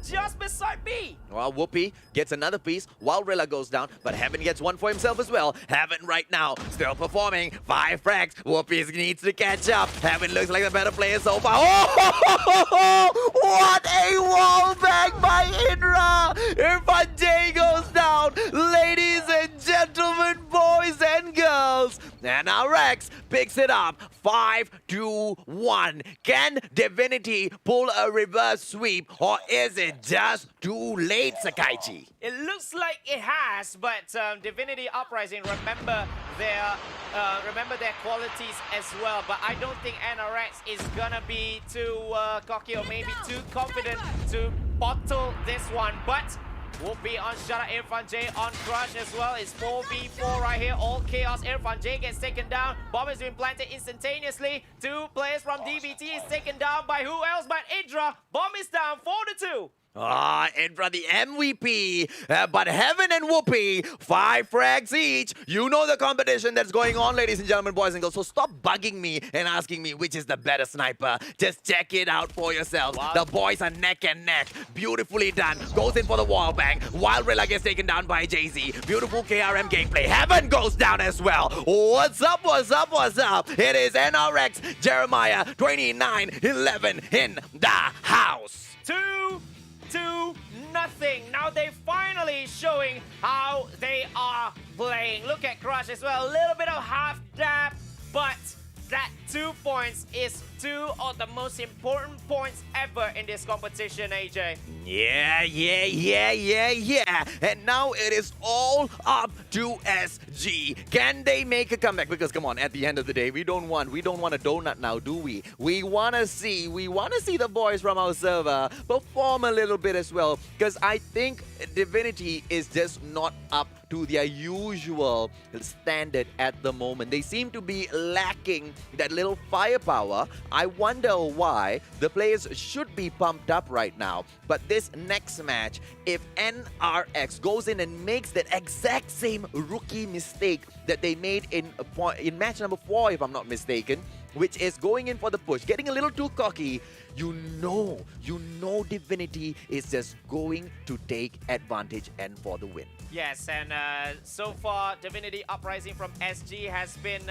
just beside me. Well, Whoopi gets another piece while Rilla goes down, but Heaven gets one for himself as well. Heaven right now still performing. 5 frags. Whoopi needs to catch up. Heaven looks like the better player so far. Oh, what a wall back by Indra. Irfan J goes down. Ladies and gentlemen, boys and girls. And now Rex picks it up. 5-2-1. Can Divinity pull a reverse sweep, or is it just too late, Sakaichi? It looks like it has, but Divinity Uprising remember their qualities as well. But I don't think NRX is gonna be too cocky or maybe too confident to bottle this one. But Whoopi on Shut Irfan J on Crush as well. It's 4v4 right here. All chaos. Irfan J gets taken down. Bomb has been planted instantaneously. 2 players from DBT is taken down by who else but Idra. Bomb is down 4-2. Indra the MVP, but Heaven and Whoopi, 5 frags each. You know the competition that's going on, ladies and gentlemen, boys and girls. So stop bugging me and asking me which is the better sniper. Just check it out for yourselves. Wow. The boys are neck and neck. Beautifully done. Goes in for the wall bang. While Rilla gets taken down by Jay-Z. Beautiful KRM gameplay. Heaven goes down as well. What's up, what's up, what's up? It is NRX Jeremiah 29-11 in the house. 2-0. Now they finally showing how they are playing. Look at Crush as well. A little bit of half dab, but that 2 points is 2 of the most important points ever in this competition, AJ. Yeah. And now it is all up to SG. Can they make a comeback? Because come on, at the end of the day, we don't want a donut now, do we? We wanna see the boys from our server perform a little bit as well. Because I think Divinity is just not up to their usual standard at the moment. They seem to be lacking that little firepower. I wonder why. The players should be pumped up right now. But this next match, if NRX goes in and makes that exact same rookie mistake that they made in match number 4, if I'm not mistaken, which is going in for the push, getting a little too cocky, you know Divinity is just going to take advantage and for the win. Yes, and so far, Divinity Uprising from SG has been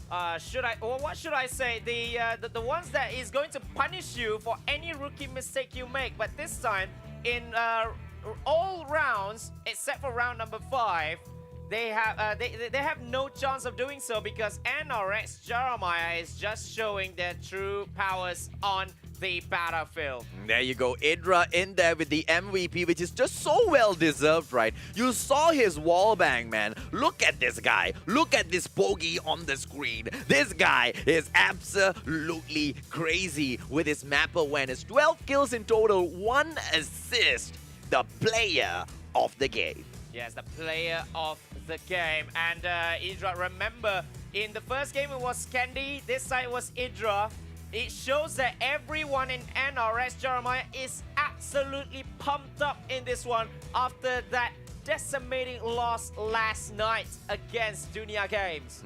what should I say? The ones that is going to punish you for any rookie mistake you make. But this time, in all rounds except for round number 5, they have no chance of doing so because NRX Jeremiah is just showing their true powers on the battlefield. There you go, Idra in there with the MVP, which is just so well deserved, right? You saw his wall bang, man. Look at this guy. Look at this bogey on the screen. This guy is absolutely crazy with his map awareness. 12 kills in total, 1 assist. The player of the game. Yes, the player of the game. And Idra, remember, in the first game it was Candy, this side was Idra. It shows that everyone in NRX Jeremiah is absolutely pumped up in this one after that decimating loss last night against Dunia Games.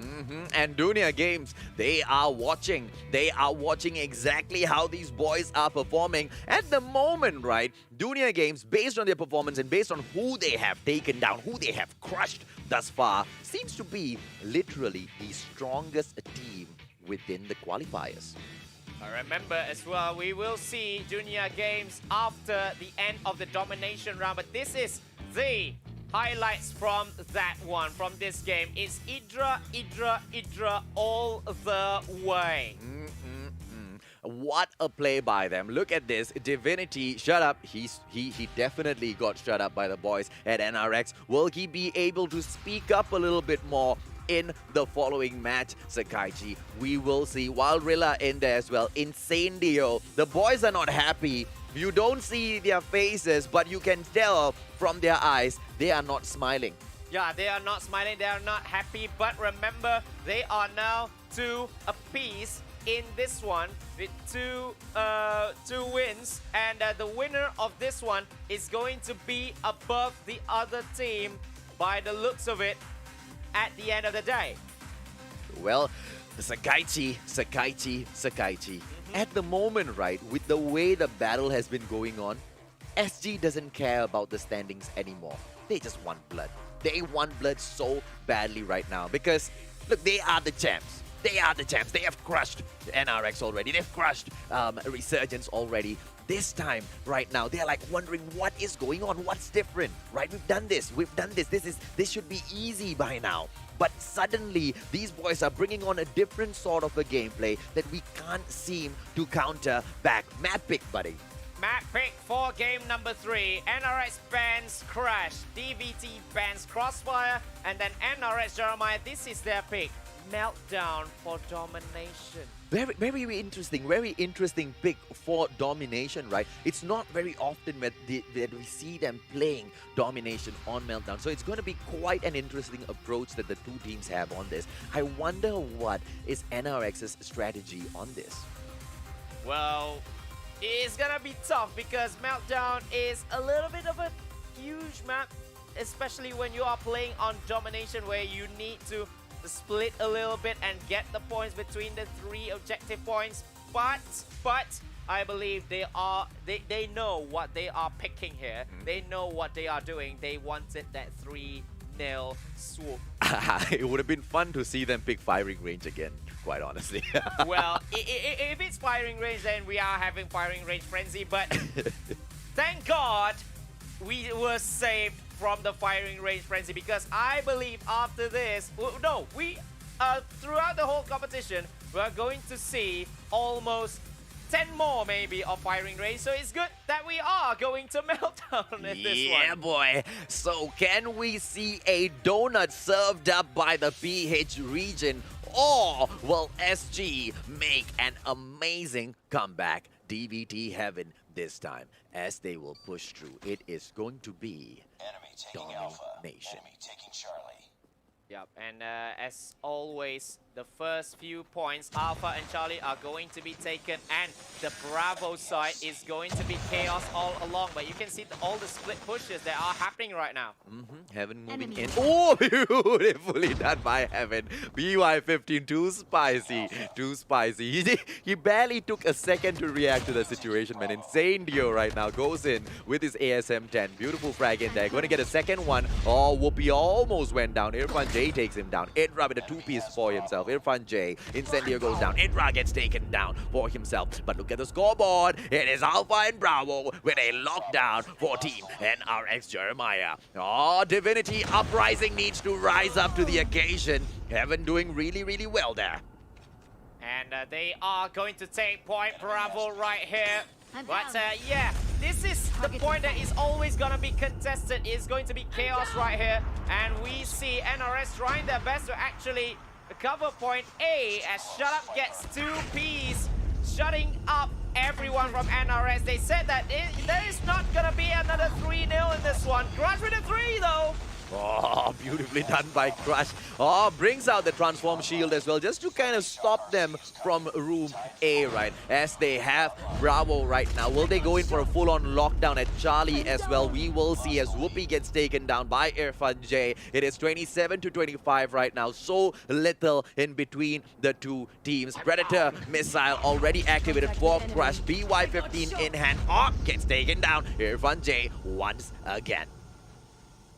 And Dunia Games, they are watching. They are watching exactly how these boys are performing at the moment, right? Dunia Games, based on their performance and based on who they have taken down, who they have crushed thus far, seems to be literally the strongest team within the qualifiers. Remember as well, we will see Dunia games after the end of the domination round, but this is the highlights from that one, from this game. It's Idra all the way. What a play by them. Look at this. Divinity, shut up. He definitely got shut up by the boys at NRX. Will he be able to speak up a little bit more in the following match? Sakaichi, we will see. Wild Rilla in there as well. Incendio. The boys are not happy. You don't see their faces, but you can tell from their eyes they are not smiling. Yeah, they are not smiling, they are not happy, but remember, they are now 2 apiece in this one with two wins, and the winner of this one is going to be above the other team by the looks of it at the end of the day. Well, Sakaichi. At the moment, right, with the way the battle has been going on, SG doesn't care about the standings anymore. They just want blood. They want blood so badly right now because, look, they are the champs. They are the champs. They have crushed NRX already. They've crushed Resurgence already. This time, right now, they're like wondering what is going on, what's different, right? We've done this. This should be easy by now. But suddenly, these boys are bringing on a different sort of a gameplay that we can't seem to counter back. Map pick, buddy. Map pick for game number 3. NRX bans Crash, DVT bans Crossfire, and then NRX Jeremiah, this is their pick. Meltdown for domination. Very interesting pick for domination, right? It's not very often that we see them playing domination on Meltdown. So it's going to be quite an interesting approach that the two teams have on this. I wonder what is NRX's strategy on this. Well, it's going to be tough because Meltdown is a little bit of a huge map, especially when you are playing on domination where you need to split a little bit and get the points between the 3 objective points, but I believe they know what they are picking here. They know what they are doing. They wanted that 3-0 swoop. It would have been fun to see them pick firing range again, quite honestly. Well, if it's firing range, then we are having firing range frenzy, but thank God we were saved from the firing range frenzy, because I believe after this, throughout the whole competition, we're going to see almost 10 more maybe of firing range. So it's good that we are going to Meltdown in this one. Yeah, boy. So can we see a donut served up by the PH region, or will SG make an amazing comeback? DVT heaven this time, as they will push through. It is going to be Enemy taking Alpha. domination. Enemy taking Charlie. Yep, and as always, the first few points, Alpha and Charlie are going to be taken, and the Bravo side is going to be chaos all along. But you can see all the split pushes that are happening right now. Heaven moving Enemy. in. Oh, beautifully done by Heaven. BY15, too spicy. Too spicy. He barely took a second to react to the situation, man. Insane Dio right now goes in with his ASM-10. Beautiful frag in there. Going to get a second one. Oh, Whoopi almost went down. Irfan J takes him down. Idra with a 2-piece for himself. Irfan J. Incendio goes down. Idra gets taken down for himself. But look at the scoreboard. It is Alpha and Bravo with a lockdown for Team NRX Jeremiah. Oh, Divinity Uprising needs to rise up to the occasion. Heaven doing really, really well there. And they are going to take point Bravo right here. I'm But down. yeah, this is the point that is always going to be contested. It's going to be chaos right here. And we see NRS trying their best to actually cover point A as Shut Up gets 2 Ps, shutting up everyone from NRS. They said that there is not going to be another 3-0 in this one. Crush with a 3 though. Oh, beautifully done by Crush. Oh, brings out the Transform Shield as well, just to kind of stop them from room A, right? As they have Bravo right now. Will they go in for a full-on lockdown at Charlie as well? We will see as Whoopi gets taken down by Irfan J. It is 27-25 right now. So little in between the two teams. Predator missile already activated for Crush. BY15 in hand. Oh, gets taken down. Irfan J once again.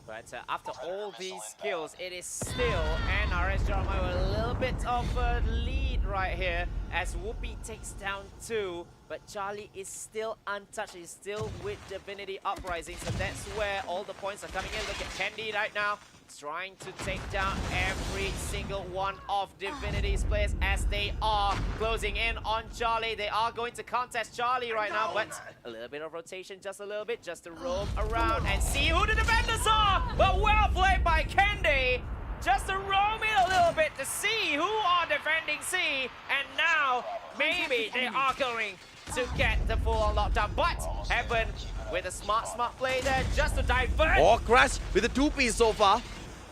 But after all these kills, it is still NRS Jeremiah with a little bit of a lead right here as Whoopi takes down 2. But Charlie is still untouched. He's still with Divinity Uprising. So that's where all the points are coming in. Look at Candy right now, trying to take down every single one of Divinity's players as they are closing in on Charlie. They are going to contest Charlie right now, but a little bit of rotation, just a little bit, just to roam around and see who the defenders are. But well played by Candy. Just to roam in a little bit to see who are defending C. And now, maybe they are going to get the full-on lockdown. But Heaven with a smart play there just to divert. Oh, Crush with a 2-piece so far.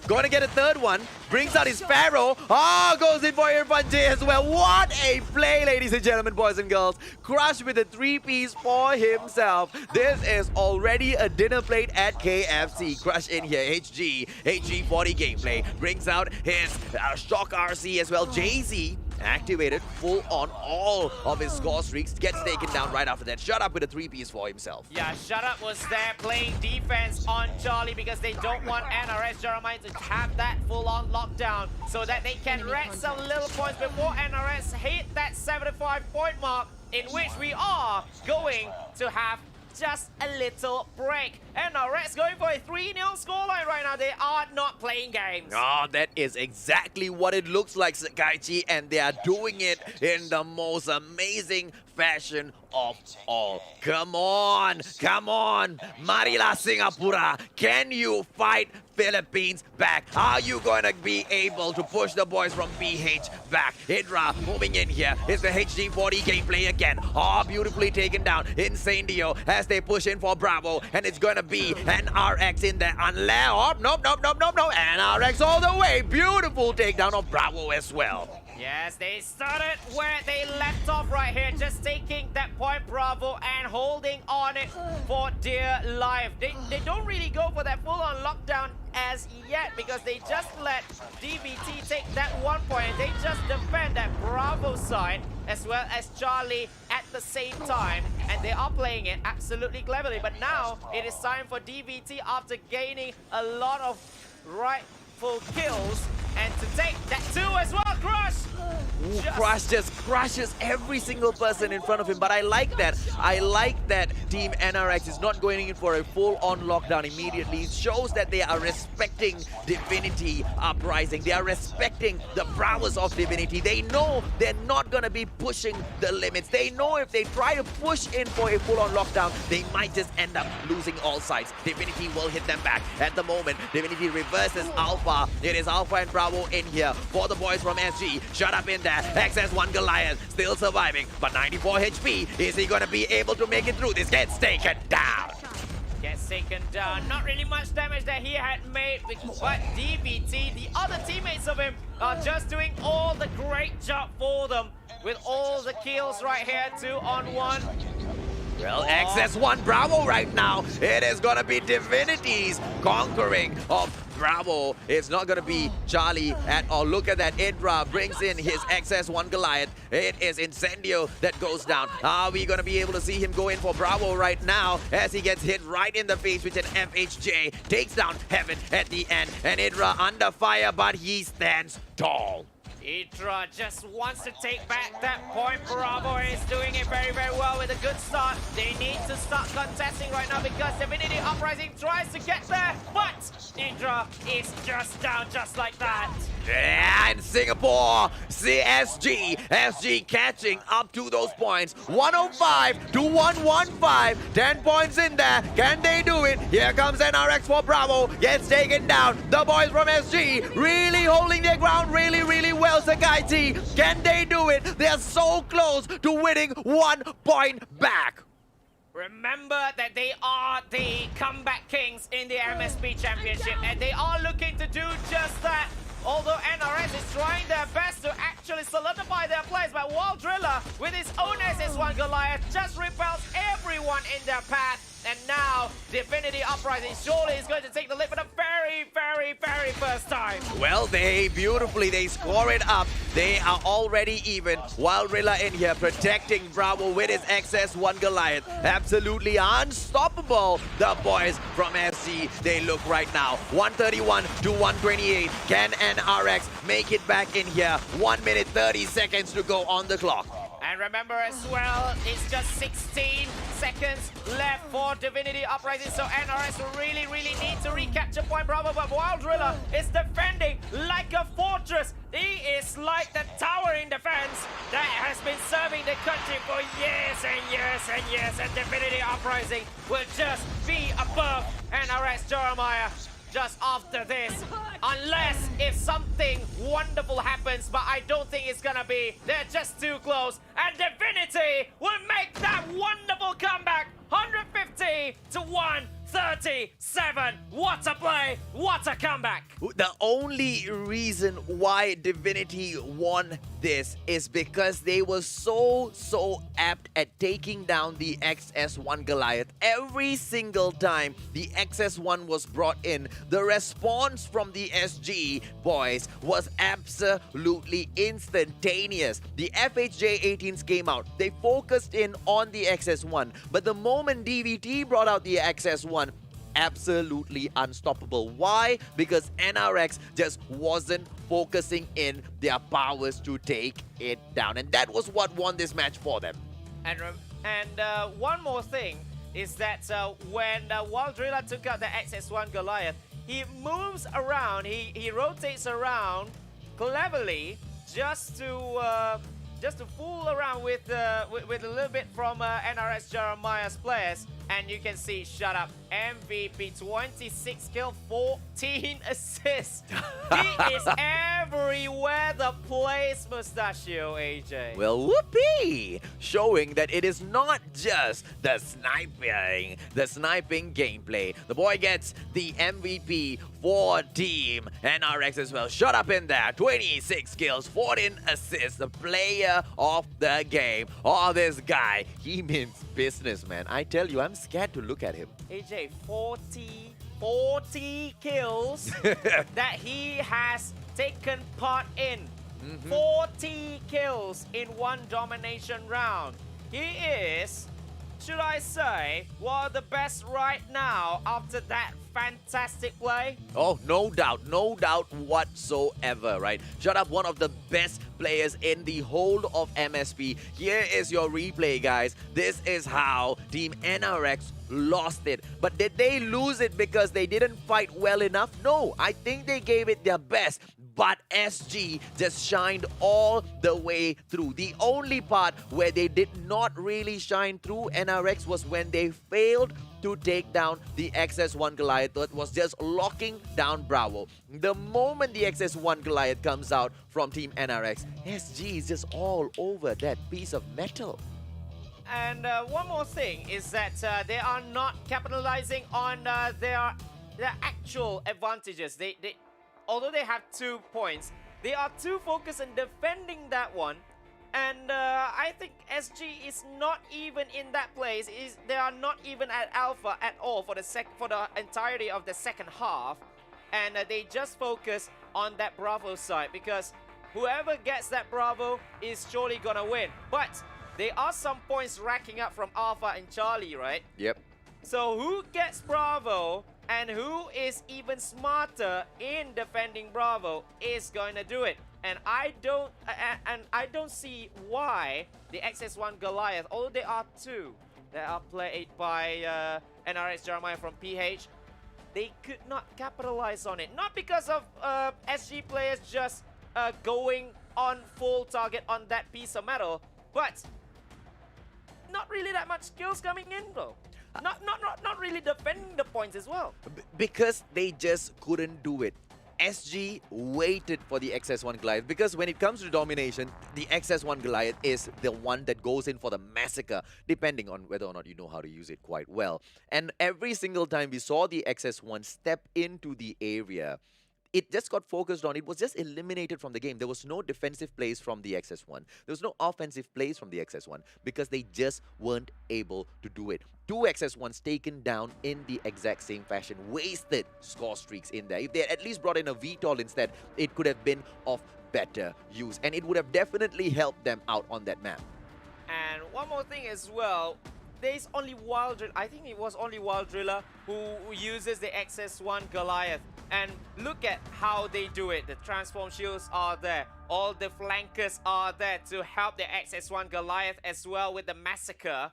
Going to get a third one. Brings out his Pharaoh. Oh, goes in for Irfan J as well. What a play, ladies and gentlemen, boys and girls. Crush with a 3-piece for himself. This is already a dinner plate at KFC. Crush in here. HG40 gameplay. Brings out his Shock RC as well. Jay-Z activated full on all of his score streaks. Gets taken down right after that. Shut Up with a 3-piece for himself. Yeah, Shut Up was there playing defense on Charlie because they don't want NRS Jeremiah to have that full-on lockdown so that they can rack some little points before NRS hit that 75-point mark, in which we are going to have just a little break. NRS going for a 3-0 scoreline right now. They are not playing games. Oh, that is exactly what it looks like, Sakaichi, and they are doing it in the most amazing fashion of all. Come on, Marilah Singapura, can you fight Philippines back? Are you going to be able to push the boys from PH back? Hydra moving in here. It's the HD40 gameplay again. Oh, beautifully taken down. Insane Dio as they push in for Bravo, and it's going to be an RX in there. Unless, oh, nope. And RX all the way. Beautiful takedown of Bravo as well. Yes, they started where they left off right here, just taking that point Bravo and holding on it for dear life. They don't really go for that full-on lockdown as yet because they just let DVT take that 1 point. They just defend that Bravo side as well as Charlie at the same time, and they are playing it absolutely cleverly. But now it is time for DVT, after gaining a lot of rightful kills, and to take that 2 as well. Crush! Ooh, Crush just crushes every single person in front of him, but I like that. I like that Team NRX is not going in for a full-on lockdown immediately. It shows that they are respecting Divinity Uprising. They are respecting the prowess of Divinity. They know they're not going to be pushing the limits. They know if they try to push in for a full-on lockdown, they might just end up losing all sides. Divinity will hit them back. At the moment, Divinity reverses Alpha. It is Alpha and Bravo in here for the boys from SG. Shut Up in there. XS1 Goliath still surviving, but 94 HP. Is he going to be able to make it through? This gets taken down. Gets taken down. Not really much damage that he had made, but DVT, the other teammates of him, are just doing all the great job for them with all the kills right here, 2-on-1. Well, XS1 Bravo right now. It is going to be Divinity's conquering of Bravo. It's not going to be Charlie at all. Look at that. Idra brings in his XS1 Goliath. It is Incendio that goes down. Are we going to be able to see him go in for Bravo right now as he gets hit right in the face with an FHJ. Takes down Heaven at the end. And Idra under fire, but he stands tall. Idra just wants to take back that point. Bravo is doing it very, very well with a good start. They need to start contesting right now because Divinity Uprising tries to get there, but Idra is just down just like that. Yeah, in Singapore, SG catching up to those points. 105 to 115. 10 points in there. Can they do it? Here comes NRX for Bravo. Gets taken down. The boys from SG really holding their ground really, really well. Sakaichi, can they do it? They are so close to winning 1 point back. Remember that they are the comeback kings in the MSP Championship, and they are looking to do just that. Although NRS is trying their best to actually solidify their place, but Wall Driller with his own SS1 Goliath just repels everyone in their path. And now Divinity Uprising surely is going to take the lead for the very, very, very first time. Well, they beautifully, they score it up. They are already even. Wild Rilla in here protecting Bravo with his XS1 Goliath. Absolutely unstoppable. The boys from SG, they look right now. 131 to 128. Can NRX make it back in here? 1 minute 30 seconds to go on the clock. And remember as well, it's just 16 seconds left for Divinity Uprising, so NRS will really need to recapture point Bravo, but Wild Driller is defending like a fortress. He is like the towering defense that has been serving the country for years and years and years, and Divinity Uprising will just be above NRS Jeremiah just after this, unless if something wonderful happens, but I don't think it's gonna be. They're just too close, and Divinity will make that wonderful comeback. 150 to 137. What a play, what a comeback. The only reason why Divinity won this is because they were so apt at taking down the XS1 Goliath. Every single time the XS1 was brought in, the response from the SG boys was absolutely instantaneous. The FHJ-18s came out. They focused in on the XS1, but the moment DVT brought out the XS1, absolutely unstoppable. Why? Because NRX just wasn't focusing in their powers to take it down, and that was what won this match for them. And one more thing is that when Wild Driller took out the XS1 Goliath, he moves around, he rotates around cleverly just to fool around with a little bit from NRS Jeremiah's players. And you can see, shut up, MVP, 26 kill, 14 assists. He is everywhere the place, Mustachio, AJ. Well, whoopee! Showing that it is not just the sniping gameplay. The boy gets the MVP for Team NRX as well. Shut up in there. 26 kills, 14 assists. The player of the game. Oh, this guy, he means business, man. I tell you, I'm scared to look at him. AJ, 40 kills that he has taken part in. 40 kills in one domination round. He is, should I say, one of the best right now after that fantastic play. Oh, no doubt whatsoever, right? Shut up, one of the best players in the whole of MSP. Here is your replay, guys. This is how Team NRX lost it. But did they lose it because they didn't fight well enough? No, I think they gave it their best. But SG just shined all the way through. The only part where they did not really shine through NRX was when they failed to take down the XS1 Goliath that was just locking down Bravo. The moment the XS1 Goliath comes out from Team NRX, SG is just all over that piece of metal. And one more thing is that they are not capitalizing on their actual advantages. Although they have 2 points, they are too focused on defending that one. And I think SG is not even in that place. They are not even at alpha at all for the entirety of the second half. And they just focus on that Bravo side, because whoever gets that Bravo is surely gonna win. But there are some points racking up from Alpha and Charlie, right? Yep. So who gets Bravo and who is even smarter in defending Bravo is going to do it. And I don't see why the XS1 Goliath, although there are 2 that are played by NRS Jeremiah from PH, they could not capitalize on it. Not because of SG players just going on full target on that piece of metal, but not really that much skills coming in though. Not really defending the points as well. Because they just couldn't do it. SG waited for the XS1 Goliath, because when it comes to domination, the XS1 Goliath is the one that goes in for the massacre, depending on whether or not you know how to use it quite well. And every single time we saw the XS1 step into the area, it just got focused on. It was just eliminated from the game. There was no defensive plays from the XS1. There was no offensive plays from the XS1 because they just weren't able to do it. 2 XS1s taken down in the exact same fashion. Wasted score streaks in there. If they had at least brought in a VTOL instead, it could have been of better use. And it would have definitely helped them out on that map. And one more thing as well, there's only Wild Driller, I think it was only Wild Driller who uses the XS1 Goliath. And look at how they do it. The transform shields are there. All the flankers are there to help the XS1 Goliath as well with the massacre.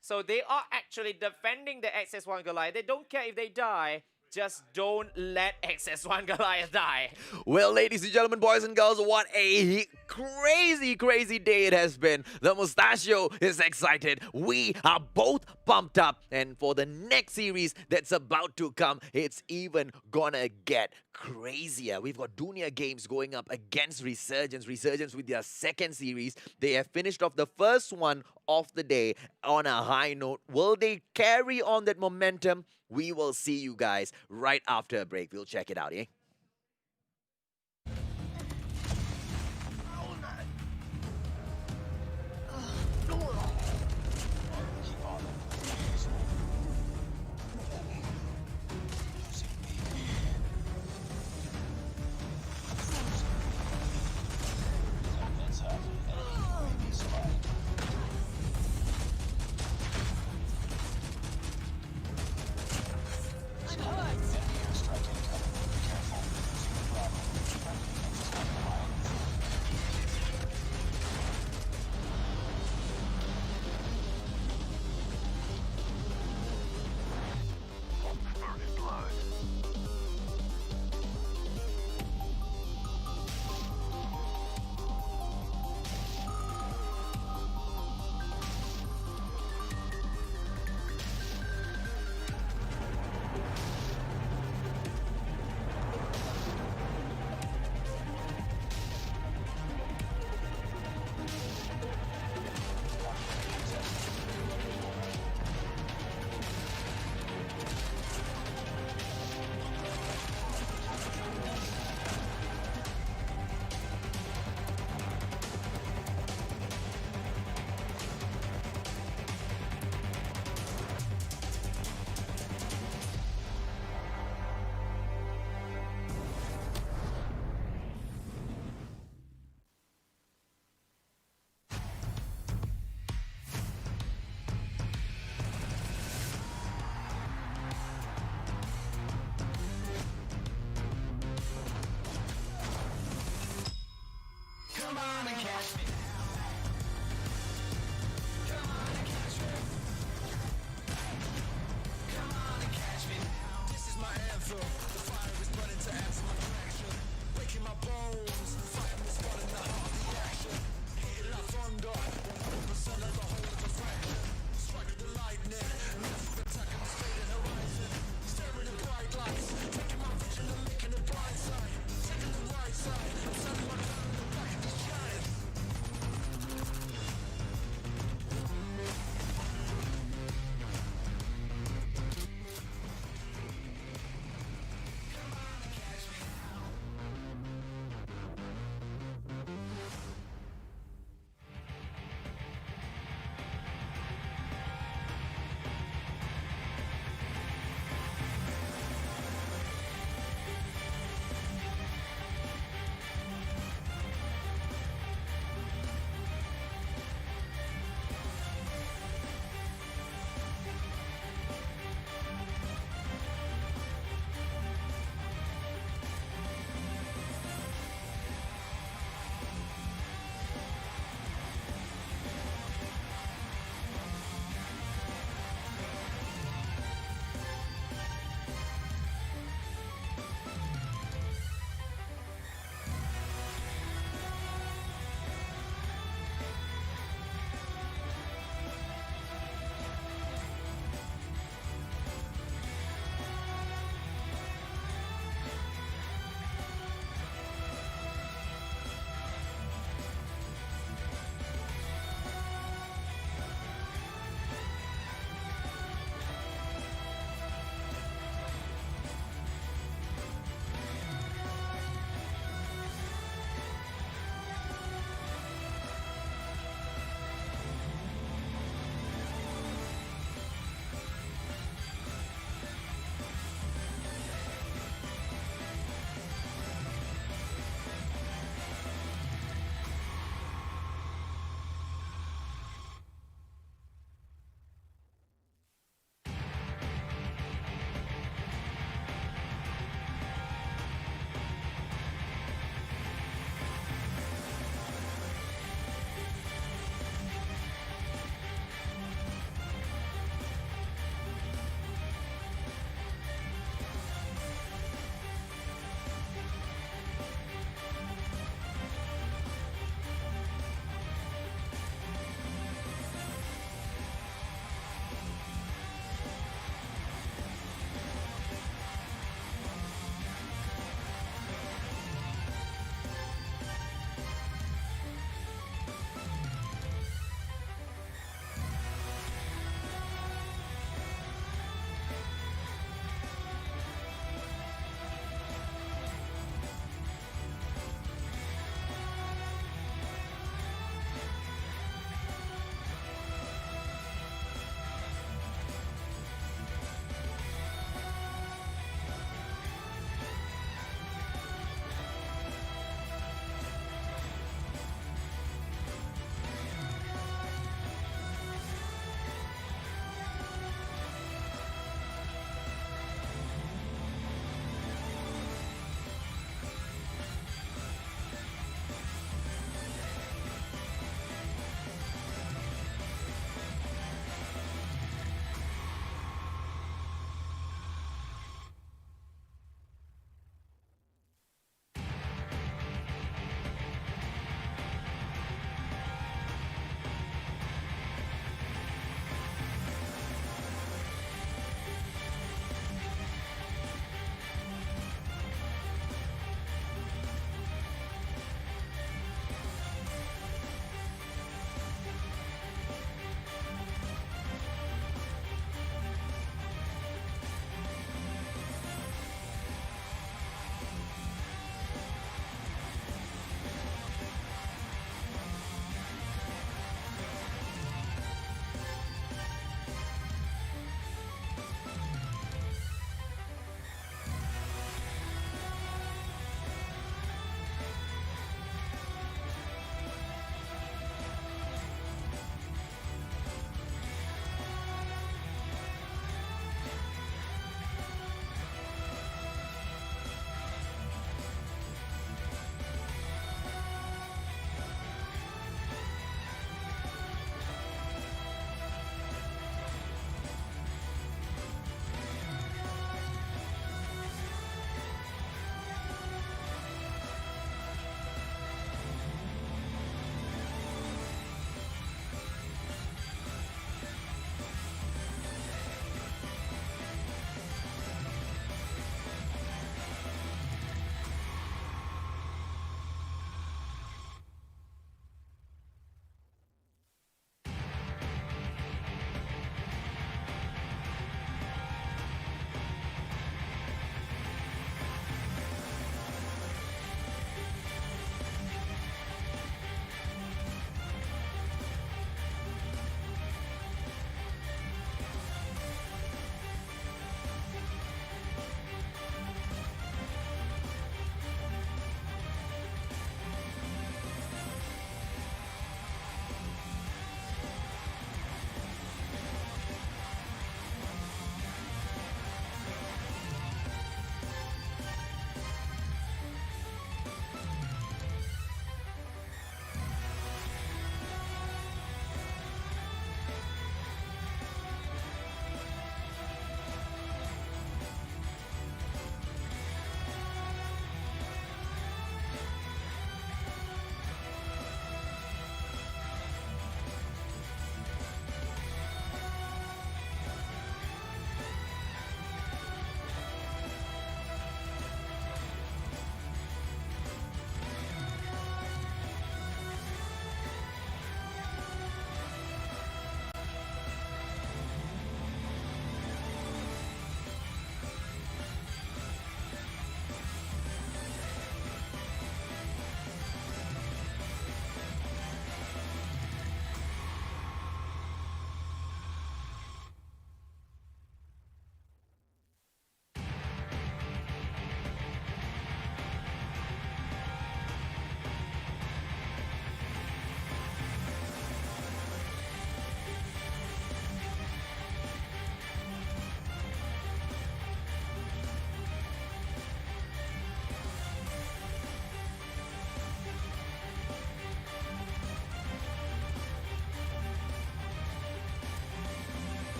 So they are actually defending the XS1 Goliath. They don't care if they die. Just don't let XS1 Goliath die. Well, ladies and gentlemen, boys and girls, what a crazy, crazy day it has been. The Mustachio is excited. We are both pumped up. And for the next series that's about to come, it's even gonna get crazier. We've got Dunia Games going up against Resurgence. Resurgence with their second series. They have finished off the first one of the day on a high note. Will they carry on that momentum? We will see you guys right after a break. We'll check it out, eh? Strike incoming. Careful.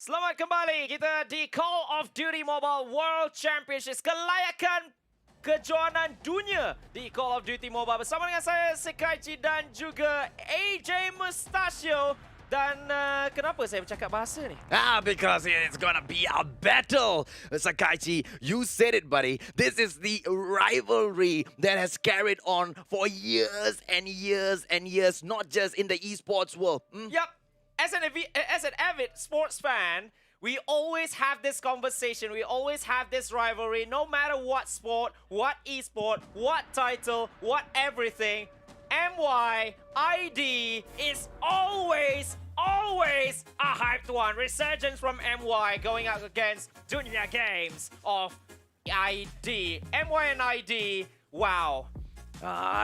Selamat kembali kita di Call of Duty Mobile World Championships, kelayakan kejuaraan dunia di Call of Duty Mobile. Bersama dengan saya Sekaichi dan juga AJ Mustachio. Dan kenapa saya bercakap bahasa ni? Because it's gonna be a battle. Sakaichi, you said it, buddy. This is the rivalry that has carried on for years and years and years, not just in the esports world. Yep. As an avid sports fan, we always have this conversation. We always have this rivalry. No matter what sport, what esport, what title, what everything, MY-ID is always a hyped one. Resurgence from MY going out against Dunia Games of ID. MY and ID, wow.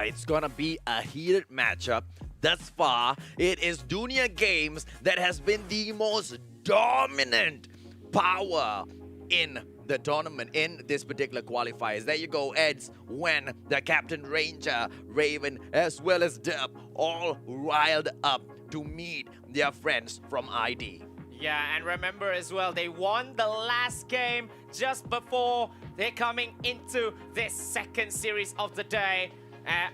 It's gonna be a heated matchup. Thus far, it is Dunia Games that has been the most dominant power in the tournament, in this particular qualifiers. There you go, Eds, when the Captain Ranger, Raven, as well as Derp, all riled up to meet their friends from ID. Yeah, and remember as well, they won the last game just before they're coming into this second series of the day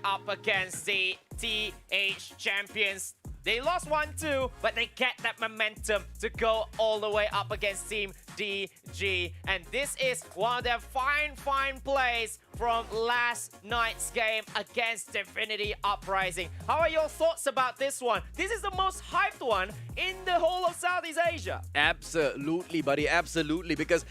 up against the TH champions. They lost 1-2, but they get that momentum to go all the way up against Team DG. And this is one of their fine plays from last night's game against Divinity Uprising. How are your thoughts about this one? This is the most hyped one in the whole of Southeast Asia. Absolutely, buddy, absolutely. Because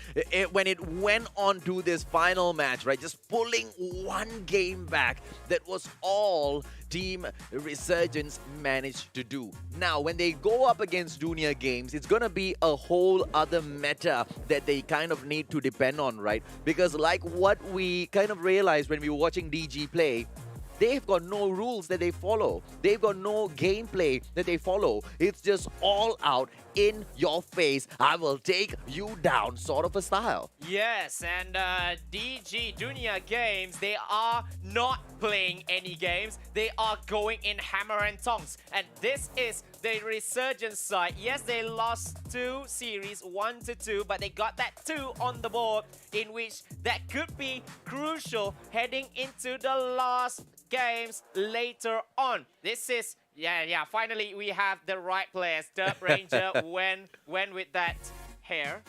when it went on to this final match, right, just pulling one game back, that was all Team Resurgence managed to do. Now, when they go up against Dunia Games, it's gonna be a whole other meta that they kind of need to depend on, right? Because like what we kind of realized when we were watching DG play, they've got no rules that they follow. They've got no gameplay that they follow. It's just all out, in your face, I will take you down sort of a style. Yes, and DG Dunia Games, they are not playing any games. They are going in hammer and tongs. And this is the Resurgence side. Yes, they lost 2 series, 1-2, but they got that 2 on the board, in which that could be crucial heading into the last games later on. This is, yeah, finally we have the right players. Derp Ranger went with that hair.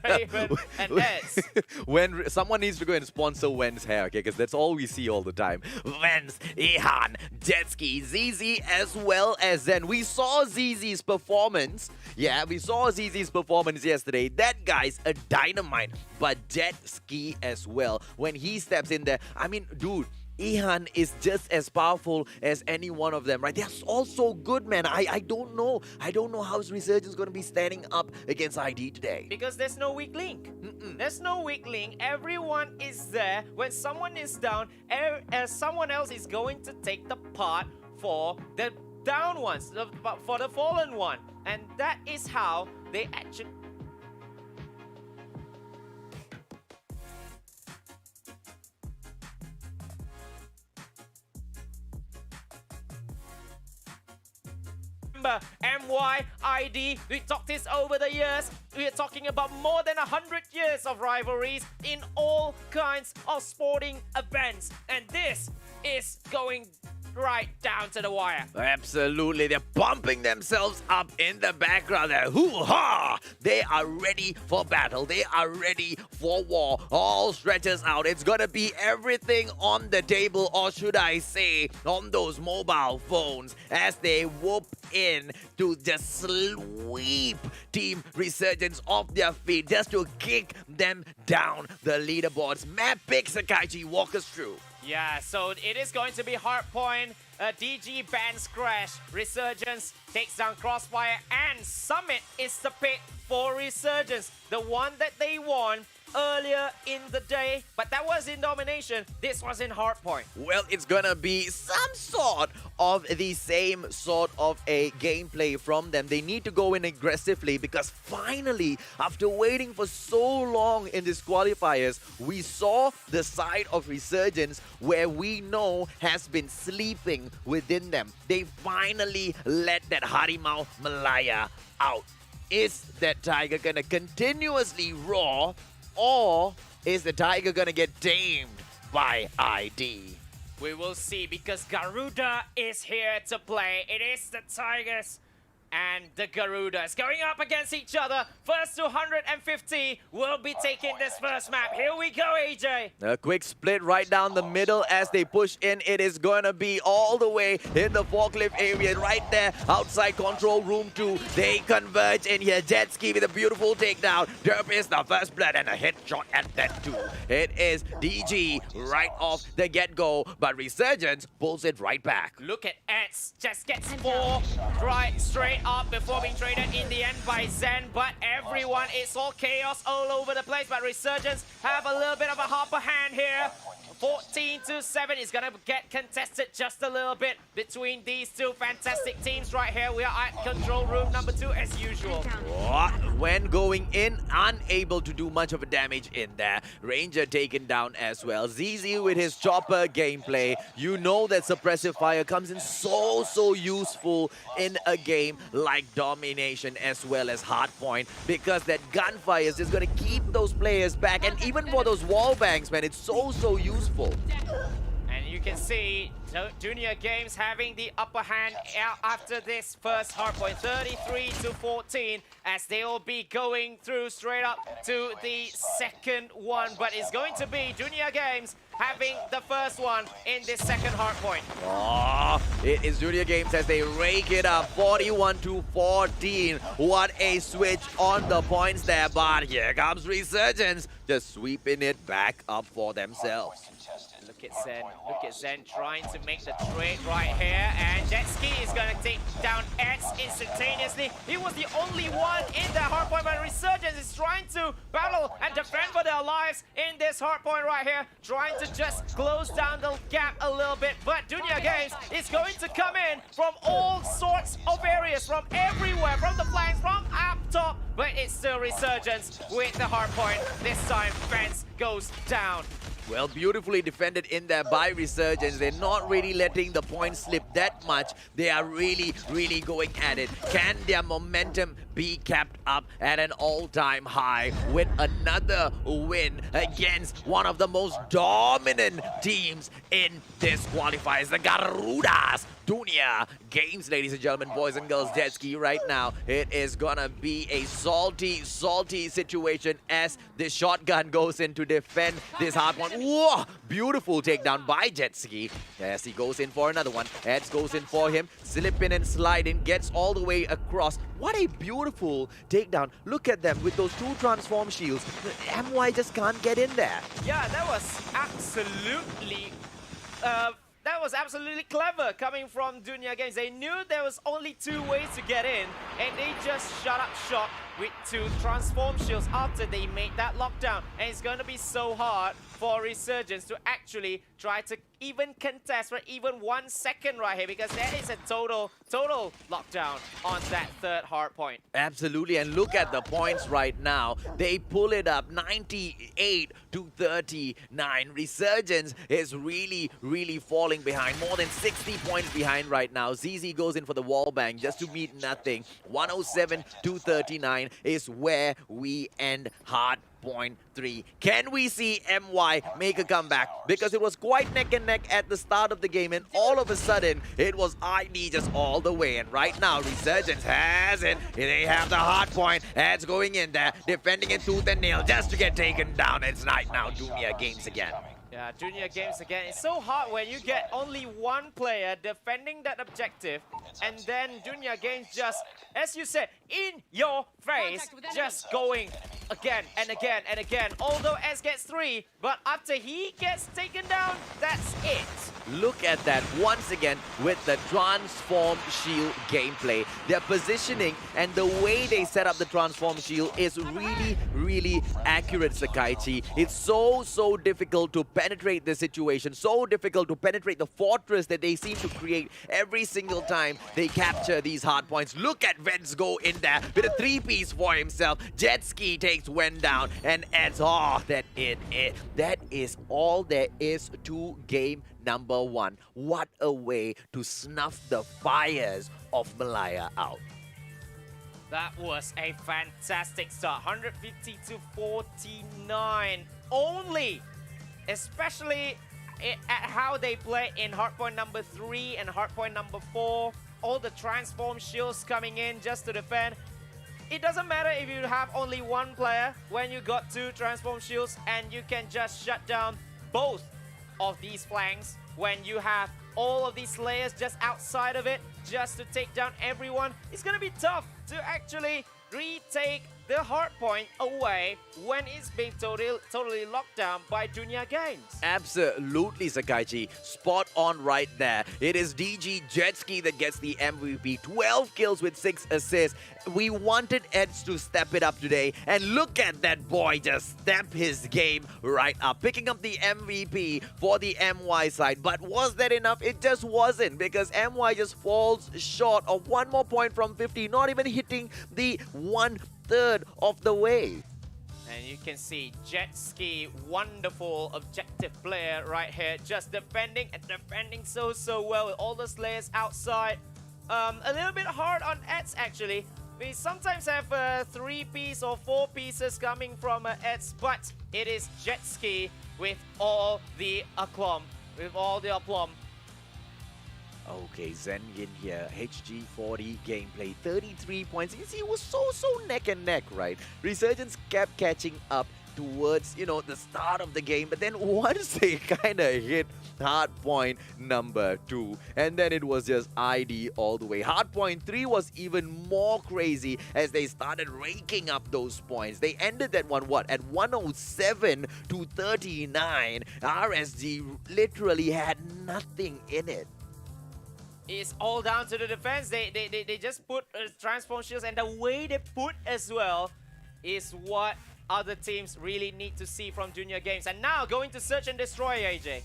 Raven and Eds. When someone needs to go and sponsor Wen's hair, okay, because that's all we see all the time. Wen's, Ihan, Jetski, ZZ, as well as Zen. We saw ZZ's performance. Yeah, we saw ZZ's performance yesterday. That guy's a dynamite. But Jetski as well, when he steps in there, I mean, dude, Ihan is just as powerful as any one of them, right? They're all so good, man. I don't know. I don't know how Resurgence going to be standing up against ID today. Because there's no weak link. There's no weak link. Everyone is there. When someone is down, someone else is going to take the part for the down ones, for the fallen one. And that is how they actually... MY-ID, we talked this over the years. We are talking about more than 100 years of rivalries in all kinds of sporting events. And this is going right down to the wire. Absolutely. They're pumping themselves up in the background. They're hoo-ha! They are ready for battle. They are ready for war. All stretches out. It's gonna be everything on the table, or should I say, on those mobile phones, as they whoop in to just sweep Team Resurgence off their feet, just to kick them down the leaderboards. Map pick, Sakaichi, walk us through. Yeah, so it is going to be Hardpoint, DG bans Crash, Resurgence takes down Crossfire, and Summit is the pick for Resurgence. The one that they won earlier in the day, but that was in domination. This was in Hardpoint. Well, it's gonna be some sort of the same sort of a gameplay from them. They need to go in aggressively, because finally, after waiting for so long in these qualifiers, we saw the side of Resurgence where we know has been sleeping within them. They finally let that Harimau Malaya out Is that Tiger gonna continuously roar, or is the Tiger gonna get tamed by ID? We will see, because Garuda is here to play. It is the Tigers and the Garudas going up against each other. First 250 will be taking this first map. Here we go, AJ. A quick split right down the middle as they push in. It is going to be all the way in the forklift area right there outside control room 2. They converge in here. Jetski with a beautiful takedown. Derp is the first blood and a headshot at that too. It is DG right off the get-go, but Resurgence pulls it right back. Look at Eds, just gets 4 right straight up before being traded in the end by Zen, but everyone, it's all chaos all over the place, but Resurgence have a little bit of a upper hand here. 14-7 is gonna get contested just a little bit between these two fantastic teams right here. We are at control room number 2 as usual. When going in, unable to do much of a damage in there. Ranger taken down as well. ZZ with his chopper gameplay. You know that suppressive fire comes in so useful in a game like Domination as well as Hardpoint, because that gunfire is just going to keep those players back, and even for those wall bangs, man, it's so useful. And you can see Dunia Games having the upper hand out after this first hardpoint, 33-14, as they will be going through straight up to the second one. But it's going to be Dunia Games having the first one in this second hardpoint. Oh, it is Dunia Games as they rake it up, 41-14. What a switch on the points there, but here comes Resurgence, just sweeping it back up for themselves. Look at Zen trying to make the trade right here, and Jetski is going to take down Eds instantaneously. He was the only one in that hardpoint, but Resurgence is trying to battle and defend for their lives in this hardpoint right here, trying to just close down the gap a little bit. But Dunia Games is going to come in from all sorts of areas, from everywhere, from the flanks, from up top, but it's still Resurgence with the hardpoint. This time, fence goes down. Well, beautifully defended in there by Resurgence. They're not really letting the points slip that much. They are really going at it. Can their momentum be kept up at an all-time high with another win against one of the most dominant teams in this qualifiers, the Garudas? Dunia Games, ladies and gentlemen, boys and girls, Jetski right now. It is gonna be a salty situation as the shotgun goes in to defend this hard one. Whoa! Beautiful takedown by Jetski. Yes, he goes in for another one. Eds goes in for him. Slipping and sliding, gets all the way across. What a beautiful takedown. Look at them with those 2 transform shields. MY just can't get in there. Yeah, that was absolutely clever coming from Dunia Games. They knew there was only 2 ways to get in, and they just shut up shop with 2 transform shields after they made that lockdown. And it's going to be so hard for Resurgence to actually try to even contest for even 1 second right here, because that is a total lockdown on that third hard point. Absolutely, and look at the points right now. They pull it up 98-39. Resurgence is really falling behind. More than 60 points behind right now. ZZ goes in for the wall bang just to meet nothing. 107-39 is where we end hard. Point 3. Can we see MY make a comeback? Because it was quite neck and neck at the start of the game, and all of a sudden it was ID just all the way. And right now Resurgence has it. They have the hard point. Ads going in there, defending it tooth and nail just to get taken down. It's right now Dunia Games again. Yeah, Dunia Games again. It's so hard when you get only 1 player defending that objective, and then Dunia Games just, as you said, in your face, just going again and again and again. Although S gets 3, but after he gets taken down, that's it. Look at that once again with the transform shield gameplay. Their positioning and the way they set up the transform shield is really accurate, Sakaichi. It's so difficult to penetrate the situation, so difficult to penetrate the fortress that they seem to create every single time they capture these hard points. Look at Vents go in there with a 3-piece for himself. Jetski takes Wen down, and Eds, that is all there is to game number 1. What a way to snuff the fires of Malaya out. That was a fantastic start. 150 to 49 only, especially at how they play in hardpoint number 3 and hardpoint number 4. All the transform shields coming in just to defend. It doesn't matter if you have only one player when you got 2 transform shields and you can just shut down both of these flanks when you have all of these layers just outside of it just to take down everyone. It's gonna be tough to actually retake the hard point away when it's being totally locked down by Dunia Games. Absolutely, Sakaichi. Spot on right there. It is DG Jetski that gets the MVP. 12 kills with 6 assists. We wanted Eds to step it up today. And look at that boy just step his game right up. Picking up the MVP for the MY side. But was that enough? It just wasn't. Because MY just falls short of 1 more point from 50. Not even hitting the 1/3 of the way. And you can see Jetski, wonderful objective player right here, just defending and defending so well with all the slayers outside. A little bit hard on Eds actually. We sometimes have 3 pieces or 4 pieces coming from Eds, but it is Jetski with all the aplomb. Okay, Zenyin here, HG40 gameplay, 33 points. You can see it was so neck and neck, right? Resurgence kept catching up towards, you know, the start of the game, but then once they kind of hit hardpoint number 2, and then it was just ID all the way. Hardpoint 3 was even more crazy as they started raking up those points. They ended that one, what, at 107 to 39. RSG literally had nothing in it. It's all down to the defense. They just put transform shields, and the way they put as well is what other teams really need to see from Dunia Games. And now going to search and destroy, AJ.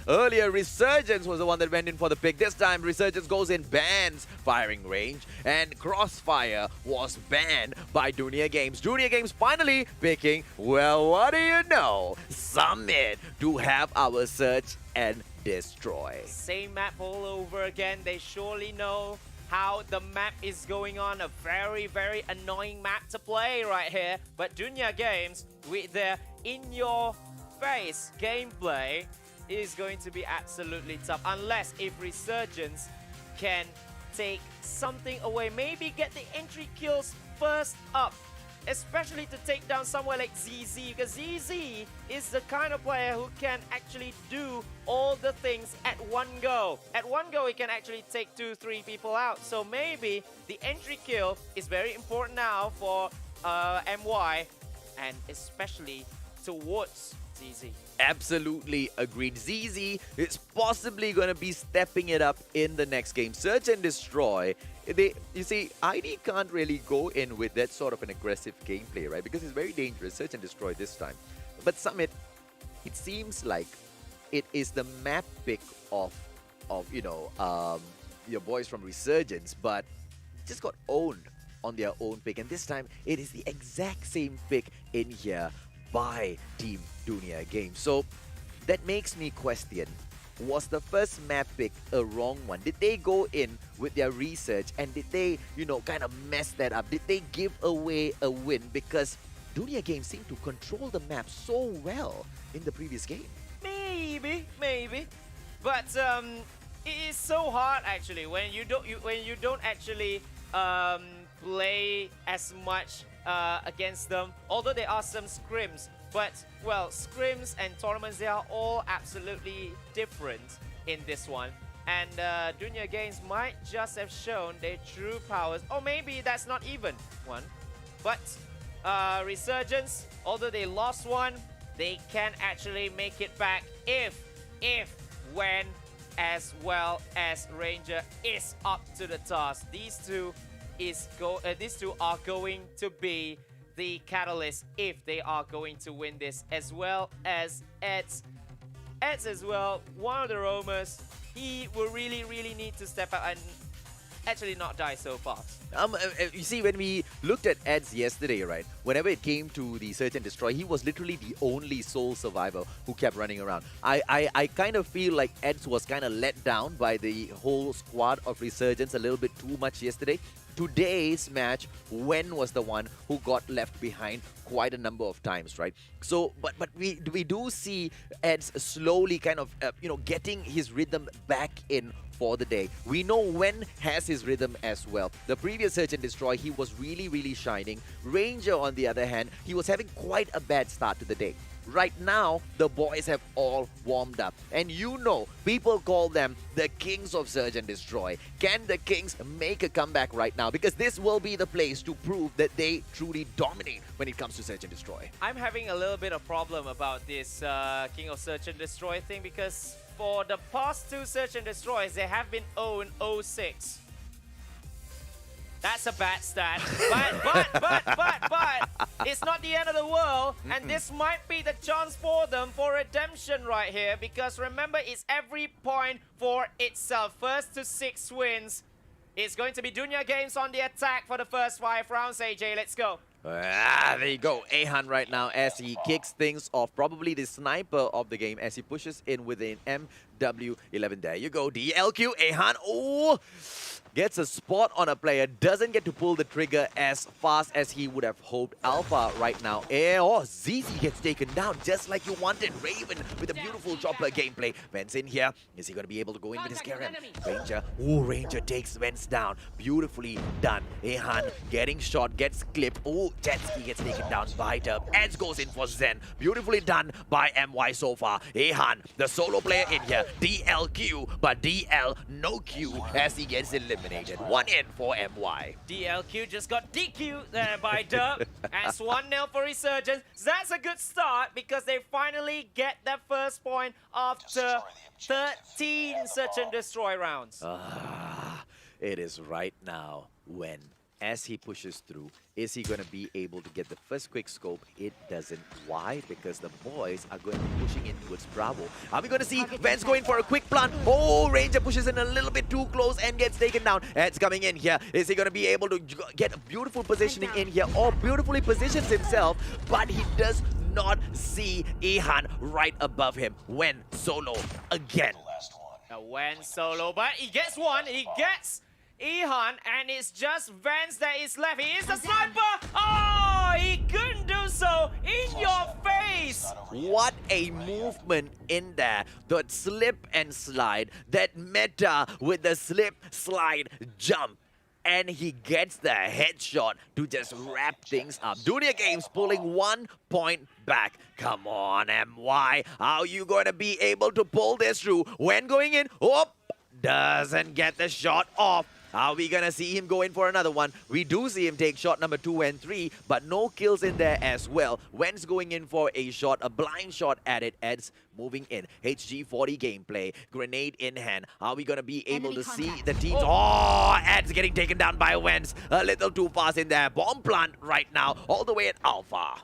Earlier, Resurgence was the one that went in for the pick. This time, Resurgence goes in, bans firing range, and Crossfire was banned by Dunia Games. Dunia Games finally picking, well, what do you know? Summit to have our search and destroy. Same map all over again. They surely know how the map is going on. A very annoying map to play right here. But Dunia Games, with their in-your-face gameplay, is going to be absolutely tough. Unless if Resurgence can take something away. Maybe get the entry kills first up. Especially to take down somewhere like ZZ, because ZZ is the kind of player who can actually do all the things at one go. At one go, he can actually take 2-3 people out. So maybe the entry kill is very important now for MY, and especially towards ZZ. Absolutely agreed. ZZ is possibly going to be stepping it up in the next game. Search and destroy. You see, ID can't really go in with that sort of an aggressive gameplay, right? Because it's very dangerous. Search and destroy this time. But Summit, it seems like it is the map pick of you know, your boys from Resurgence, but just got owned on their own pick. And this time, it is the exact same pick in here by Team Dunia Games. So that makes me question, was the first map pick a wrong one? Did they go in with their research and did they, you know, kind of mess that up? Did they give away a win? Because Dunia Games seemed to control the map so well in the previous game. Maybe. But it is so hard actually when you don't actually play as much against them. Although there are some scrims, but well, scrims and tournaments, they are all absolutely different in this one. And Dunia Games might just have shown their true powers, or maybe that's not even one. But Resurgence, although they lost one, they can actually make it back if, when, as well as Ranger is up to the task. These two are going to be the catalyst if they are going to win this, as well as Eds. Eds as well, one of the roamers. He will really need to step up and actually not die so fast. You see, when we looked at Eds yesterday, right, whenever it came to the Search and Destroy, he was literally the only sole survivor who kept running around. I kind of feel like Eds was kind of let down by the whole squad of Resurgence a little bit too much yesterday. today's match, Wen was the one who got left behind quite a number of times, right? So, but we do see Eds slowly kind of, getting his rhythm back in for the day. We know Wen has his rhythm as well. The previous Search and Destroy, he was really, really shining. Ranger, on the other hand, he was having quite a bad start to the day. Right now, the boys have all warmed up. And people call them the kings of Search and Destroy. Can the kings make a comeback right now? Because this will be the place to prove that they truly dominate when it comes to Search and Destroy. I'm having a little bit of problem about this King of Search and Destroy thing because for the past 2 Search and Destroys, they have been 0-6. That's a bad stat. But it's not the end of the world. And this might be the chance for them for redemption right here. Because remember, it's every point for itself. First to 6 wins. It's going to be Dunia Games on the attack for the first 5 rounds. AJ, let's go. There you go. Ahan right now as he kicks things off. Probably the sniper of the game as he pushes in with an MW11. There you go. DLQ. Ahan. Oh! Gets a spot on a player, doesn't get to pull the trigger as fast as he would have hoped. Alpha right now. ZZ gets taken down just like you wanted. Raven with a beautiful chopper gameplay. Vence in here. Is he going to be able to go in with his Karen? Ranger. Oh, Ranger takes Vence down. Beautifully done. Ehan getting shot, gets clipped. Oh, Jetski gets taken down by Dub. Edge goes in for Zen. Beautifully done by MY so far. Ehan, the solo player in here. DLQ, but DL no Q as he gets eliminated. 1 in for MY. DLQ just got DQ there by Dub. As 1-0 for Resurgence. That's a good start because they finally get their first point after 13 Search and Destroy rounds. It is right now when, as he pushes through, is he going to be able to get the first quick scope? It doesn't. Why? Because the boys are going to be pushing in towards Bravo. Are we going to see Vance going for a quick plant? Oh, Ranger pushes in a little bit too close and gets taken down. Ed's coming in here. Is he going to be able to get a beautiful positioning in here? Or beautifully positions himself, but he does not see Ehan right above him. When solo again. When solo, but he gets one. He gets Ehan, and it's just Vance that is left. He is the sniper! Oh, he couldn't do so! In your face! What a movement in there. That slip and slide. That meta with the slip, slide, jump. And he gets the headshot to just wrap things up. Dunia Games pulling 1 point back. Come on, MY. How are you going to be able to pull this through? When going in, doesn't get the shot off. Are we going to see him go in for another one? We do see him take shot number 2 and 3, but no kills in there as well. Wen's going in for a shot, a blind shot at it. Ed's moving in. HG40 gameplay. Grenade in hand. Are we going to be able to see the teams? Oh, Ed's getting taken down by Wen's. A little too fast in there. Bomb plant right now, all the way at Alpha.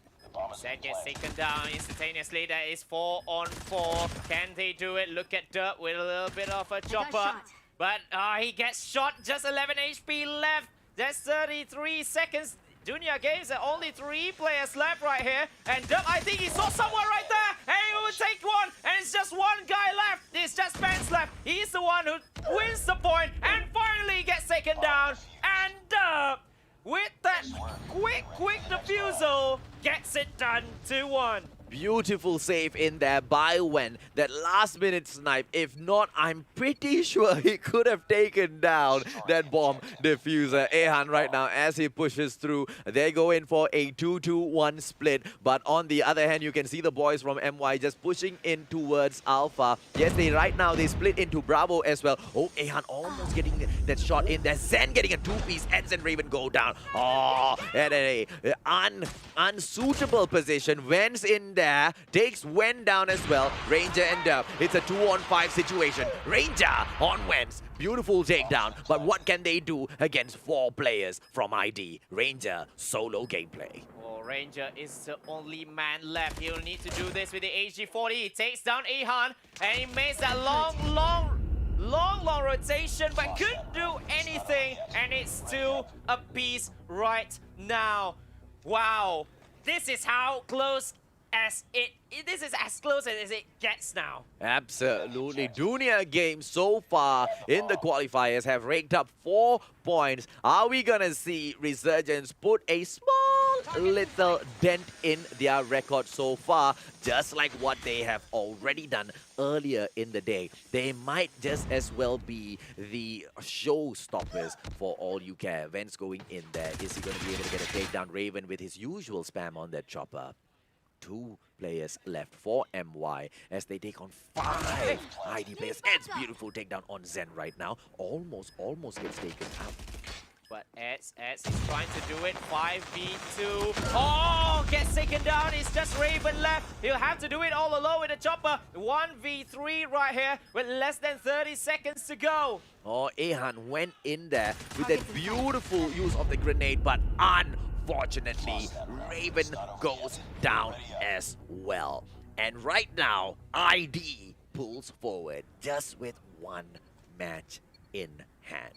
Zed gets taken down instantaneously. That is 4 on 4. Can they do it? Look at Dirt with a little bit of a chopper. But he gets shot, just 11 HP left. That's 33 seconds. Dunia Games are only 3 players left right here. And Dub, I think he saw someone right there. And he will take one. And it's just one guy left. It's just Vance left. He's the one who wins the point and finally gets taken down. And Dub, with that quick defusal, gets it done 2-1. Beautiful save in there by Wen. That last minute snipe. If not, I'm pretty sure he could have taken down that bomb diffuser. Ehan right now as he pushes through. They go in for a 2-2-1 split. But on the other hand, you can see the boys from MY just pushing in towards Alpha. Yes, right now they split into Bravo as well. Oh, Ehan almost getting that shot in there. Zen getting a 2-piece. Eds and Raven go down. Oh, and a unsuitable position. Wen's in there, takes Wen down as well. Ranger and Dub. It's a 2-on-5 situation. Ranger on Wen's. Beautiful takedown. But what can they do against 4 players from ID? Ranger solo gameplay. Oh, Ranger is the only man left. He'll need to do this with the HG40. He takes down Ehan and he makes that long rotation, but couldn't do anything. And it's still a piece right now. Wow. This is how close this is as close as it gets now. Absolutely. Dunia games so far in the qualifiers have raked up 4 points. Are we gonna see Resurgence put a small little dent in their record so far, just like what they have already done earlier in the day? They might just as well be the showstoppers for all you care. Vence going in there. Is he going to be able to get a takedown? Raven with his usual spam on that chopper. 2 players left for MY as they take on 5 ID players. It's beautiful takedown on Zen right now. Almost gets taken out. But Eds is trying to do it. 5v2. Oh, gets taken down. It's just Raven left. He'll have to do it all alone with a chopper. 1v3 right here with less than 30 seconds to go. Oh, Ehan went in there with that beautiful use of the grenade, but unfortunately, Raven goes down as well. And right now, ID pulls forward just with 1 match in hand.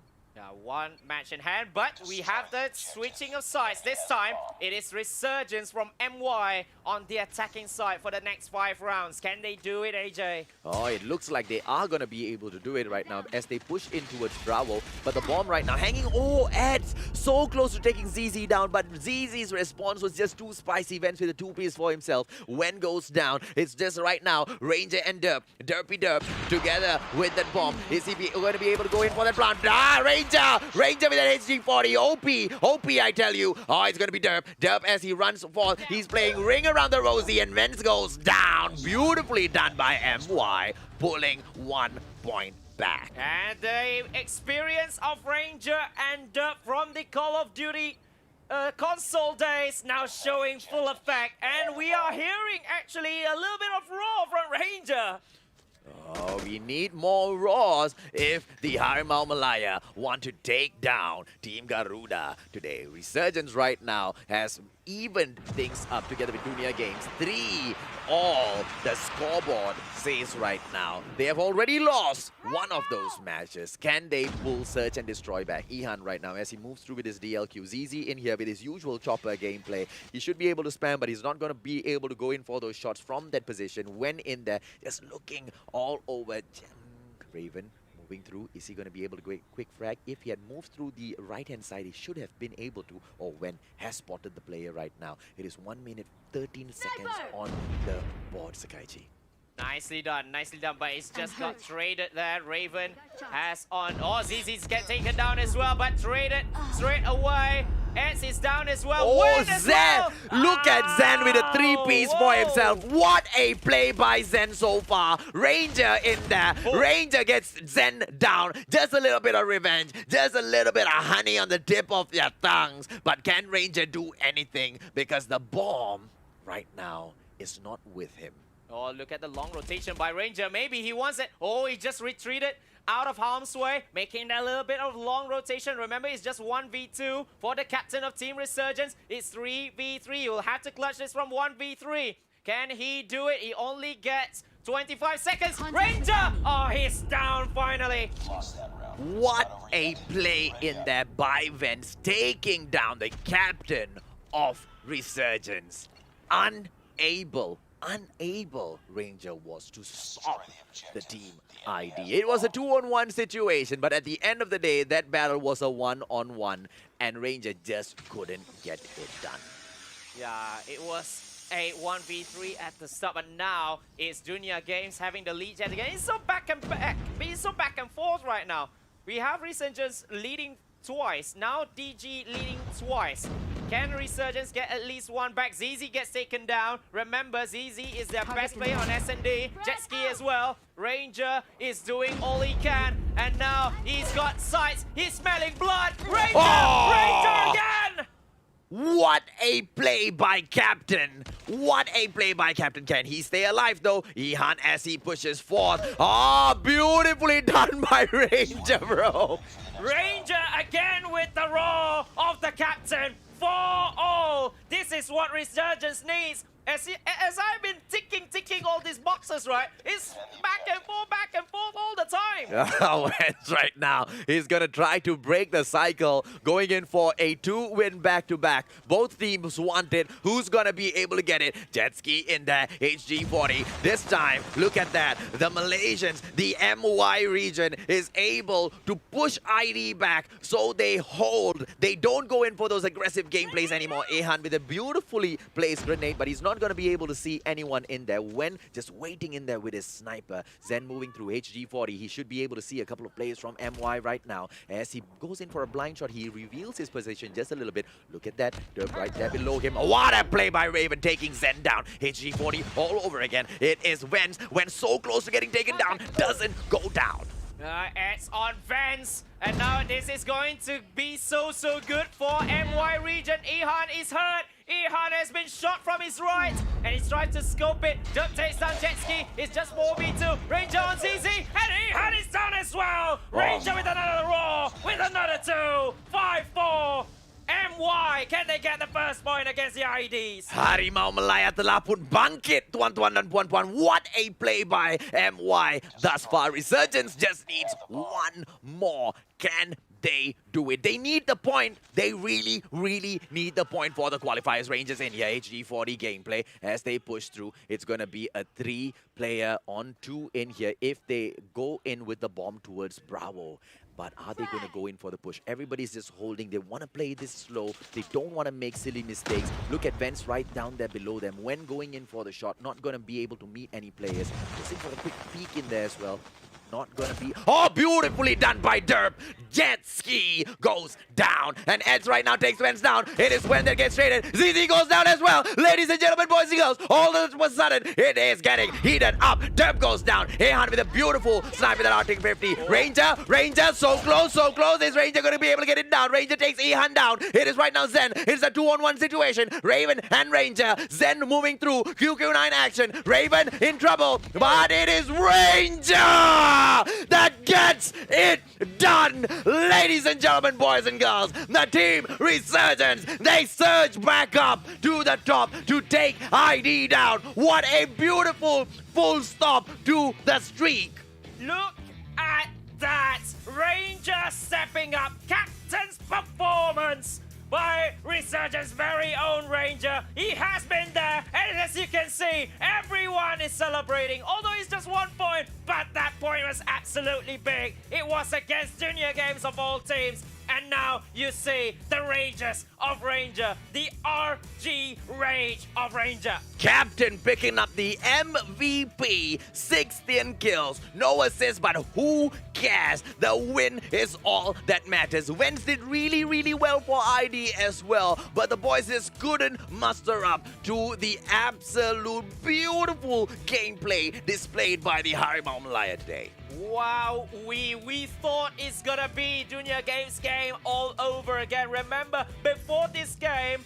1 match in hand, but we have the switching of sides. This time, it is Resurgence from MY on the attacking side for the next 5 rounds. Can they do it, AJ? Oh, it looks like they are going to be able to do it right now as they push in towards Bravo. But the bomb right now hanging. Oh, Eds so close to taking ZZ down, but ZZ's response was just too spicy. Vence with a 2-piece for himself. When goes down, it's just right now Ranger and Derp. Derpy Derp together with that bomb. Is he going to be able to go in for that plant? Ah, Ranger with an HG40. OP, I tell you. Oh, it's going to be Derp. Derp as he runs forth. He's playing ring around the Rosie and Vence goes down. Beautifully done by MY, pulling 1 point back. And the experience of Ranger and Derp from the Call of Duty console days now showing full effect. And we are hearing actually a little bit of raw from Ranger. Oh, we need more Raws if the Harimau Malaya want to take down Team Garuda today. Resurgence right now has evened things up together with Dunia Games. 3 all the scoreboard says right now. They have already lost one of those matches. Can they pull Search and Destroy back? Ihan right now as he moves through with his DLQ. ZZ in here with his usual chopper gameplay. He should be able to spam, but he's not going to be able to go in for those shots from that position. When in there, just looking all over. Raven moving through. Is he going to be able to go quick frag? If he had moved through the right-hand side, he should have been able to, or when has spotted the player right now. It is 1 minute, 13 seconds on the board, Sakaichi. Nicely done, but it's just got traded there. Raven has on. Oh, ZZ's get taken down as well, but traded straight away. Eds is down as well. Oh, Zen! Look at Zen with a 3-piece for himself. What a play by Zen so far. Ranger in there. Ranger gets Zen down. Just a little bit of revenge. Just a little bit of honey on the tip of their tongues. But can Ranger do anything? Because the bomb right now is not with him. Oh, look at the long rotation by Ranger. Maybe he wants it. Oh, he just retreated out of harm's way, making that little bit of long rotation. Remember, it's just 1v2 for the captain of Team Resurgence. It's 3v3. You'll have to clutch this from 1v3. Can he do it? He only gets 25 seconds. Ranger! Oh, he's down finally. Lost that round. What a play in there by Vence, taking down the captain of Resurgence. Unable Ranger was to stop the team ID. It was a 2-on-1 situation, but at the end of the day, that battle was a 1-on-1, and Ranger just couldn't get it done. Yeah, it was a 1v3 at the start, but now it's Dunia Games having the lead yet again. It's so back and back. It's so back and forth right now. We have Resurgence leading twice. Now DG leading twice. Can Resurgence get at least 1 back? ZZ gets taken down. Remember, ZZ is their best player on S&D. Jetski as well. Ranger is doing all he can. And now he's got sights. He's smelling blood. Ranger! Oh! Ranger again! What a play by Captain. What a play by Captain. Can he stay alive though? Ihan as he pushes forth. Oh, beautifully done by Ranger, bro. Ranger again with the roar of the captain. 4-0. This is what Resurgence needs. As I've been ticking all these boxes, right? It's back and forth all the time. Vance right now, he's gonna try to break the cycle, going in for a 2-win back-to-back. Both teams want it. Who's gonna be able to get it? Jet Ski in there, HG40. This time, look at that. The Malaysians, the MY region, is able to push ID back, so they hold. They don't go in for those aggressive gameplays anymore. Ehan with a beautifully placed grenade, but he's not gonna be able to see anyone in there. When just waiting in there with his sniper. Zen moving through HG40. He should be able to see a couple of players from MY right now. As he goes in for a blind shot, he reveals his position just a little bit. Look at that. Derp right there below him. What a play by Raven, taking Zen down. HG40 all over again. It is Vance. Went so close to getting taken down. Doesn't go down. It's on Vance, and now this is going to be so good for MY region. Ehan is hurt. Ehan has been shot from his right, and he's trying to scope it. Duck takes down Jet Ski. It's just 4v2. Ranger on ZZ, and Ehan is down as well. Ranger with another roar, with another 2. 5-4. MY, can they get the first point against the IDs? Harimau Malaya telah pun bangkit, tuan-tuan dan puan-puan. What a play by MY. Thus far, Resurgence just needs one more. Can they do it? They need the point. They really need the point for the qualifiers. Rangers in here. HG40 gameplay as they push through. It's going to be a 3-player on 2 in here if they go in with the bomb towards Bravo. But are they going to go in for the push? Everybody's just holding. They want to play this slow. They don't want to make silly mistakes. Look at Vance right down there below them. When going in for the shot, not going to be able to meet any players. Just in for a quick peek in there as well. Not gonna be... Oh, beautifully done by Derp. Jet Ski goes down. And Eds right now takes Vance down. It is when they get traded. ZZ goes down as well. Ladies and gentlemen, boys and girls, all of a sudden, it is getting heated up. Derp goes down. Ehan with a beautiful snipe with an Arctic 50. Ranger, so close. Is Ranger gonna be able to get it down? Ranger takes Ehan down. It is right now Zen. It's a 2-on-1 situation. Raven and Ranger. Zen moving through. QQ9 action. Raven in trouble. But it is Ranger that gets it done. Ladies and gentlemen, boys and girls, the team Resurgence, they surge back up to the top to take ID down. What a beautiful full stop to the streak. Look at that. Ranger stepping up. Captain's performance by Resurgence's very own Ranger. He has been there, and as you can see, everyone is celebrating. Although it's just 1 point, but that point was absolutely big. It was against Dunia games of all teams. And now you see the Rangers of Ranger, the RG Rage of Ranger. Captain picking up the MVP, 16 kills, no assists, but who cares? The win is all that matters. Vance did really well for ID as well, but the boys just couldn't muster up to the absolute beautiful gameplay displayed by the Harimau Malaya today. Wow, we thought it's gonna be Dunia Games game all over again. Remember, before this game,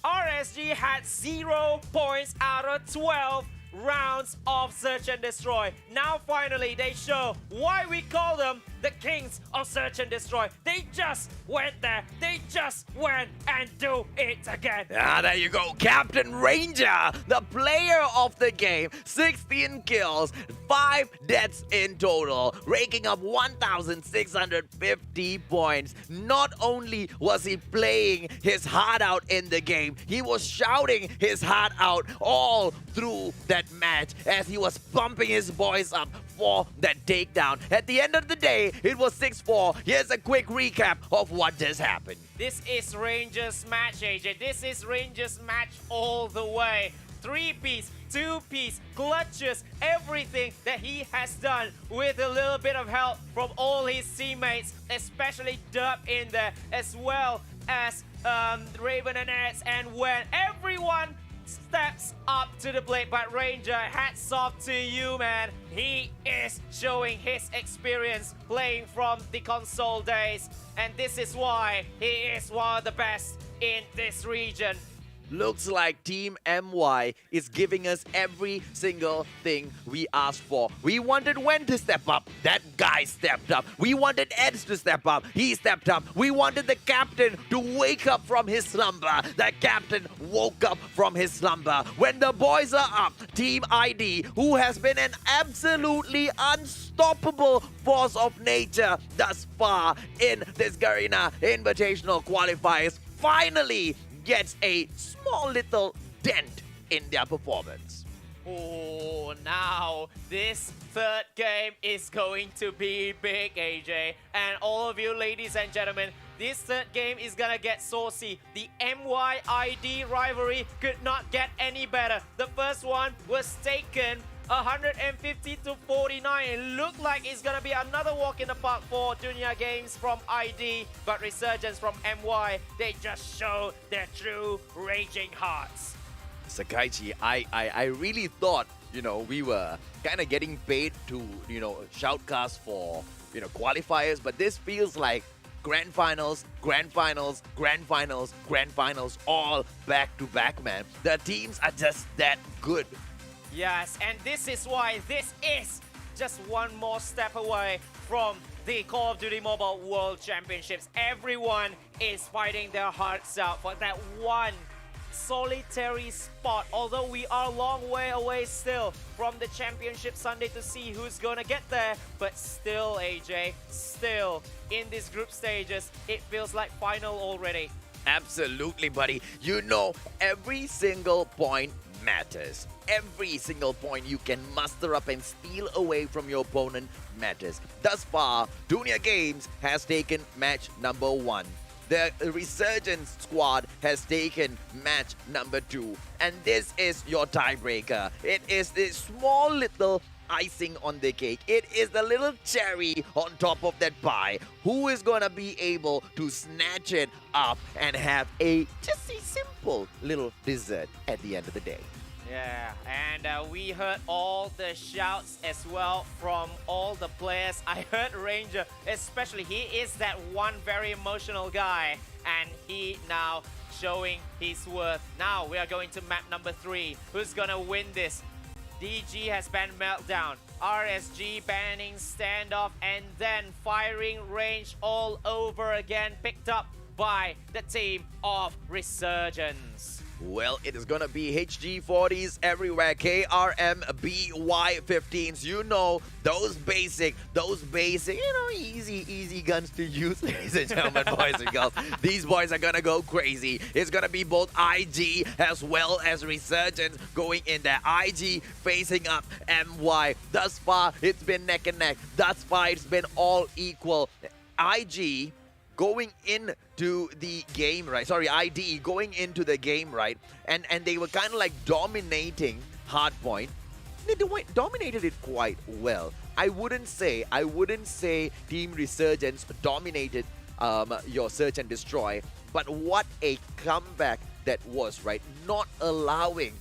RSG had 0 points out of 12 rounds of Search and Destroy. Now finally they show why we call them the kings of Search and Destroy. They just went there. They just went and do it again. Ah, there you go. Captain Ranger, the player of the game. 16 kills, 5 deaths in total, raking up 1,650 points. Not only was he playing his heart out in the game, he was shouting his heart out all through that match as he was pumping his boys up for that takedown. At the end of the day, it was 6-4. Here's a quick recap of what just happened. This is Rangers match, AJ. This is Rangers match all the way. 3-piece, 2-piece, clutches, everything that he has done with a little bit of help from all his teammates, especially Dub in there, as well as Raven and Eds, and when everyone steps up to the plate. But Ranger, hats off to you, man. He is showing his experience playing from the console days, and this is why he is one of the best in this region. Looks like Team MY is giving us every single thing we asked for. We wanted Wen to step up. That guy stepped up. We wanted Eds to step up. He stepped up. We wanted the captain to wake up from his slumber. The captain woke up from his slumber. When the boys are up, Team ID, who has been an absolutely unstoppable force of nature thus far in this Garena Invitational qualifiers, finally gets a small little dent in their performance. Oh, now this third game is going to be big, AJ. And all of you ladies and gentlemen, this third game is gonna get saucy. The MYID rivalry could not get any better. The first one was taken 150 to 49. It looked like it's gonna be another walk in the park for Dunia Games from ID, but Resurgence from MY, they just show their true raging hearts. Sakaichi, I really thought, we were kind of getting paid to, shoutcast for, qualifiers, but this feels like grand finals, grand finals, grand finals, grand finals, all back to back, man. The teams are just that good. Yes, and this is why this is just one more step away from the Call of Duty Mobile World Championships. Everyone is fighting their hearts out for that one solitary spot. Although we are a long way away still from the championship Sunday to see who's gonna get there, but still, AJ, still in these group stages, it feels like final already. Absolutely, buddy. Every single point matters. Every single point you can muster up and steal away from your opponent matters. Thus far, Dunia Games has taken match number 1. The Resurgence squad has taken match number 2. And this is your tiebreaker. It is this small little icing on the cake. It is the little cherry on top of that pie. Who is gonna be able to snatch it up and have just a simple little dessert at the end of the day? Yeah, and we heard all the shouts as well from all the players. I heard Ranger, especially, he is that one very emotional guy, and he now showing his worth. Now we are going to map number 3. Who's gonna win this? DG has banned Meltdown, RSG banning Standoff, and then firing range all over again, picked up by the team of Resurgence. Well, it is gonna be HG40s everywhere, KRM BY15s. Those basic, easy guns to use, ladies and gentlemen, boys and girls. These boys are gonna go crazy. It's gonna be both IG as well as Resurgence going in there. IG facing up MY. Thus far, it's been neck and neck. Thus far, it's been all equal. IG going into the game, right? Sorry, ID going into the game, right? And they were kind of like dominating Hardpoint. They dominated it quite well. I wouldn't say Team Resurgence dominated your Search and Destroy, but what a comeback that was, right? Not allowing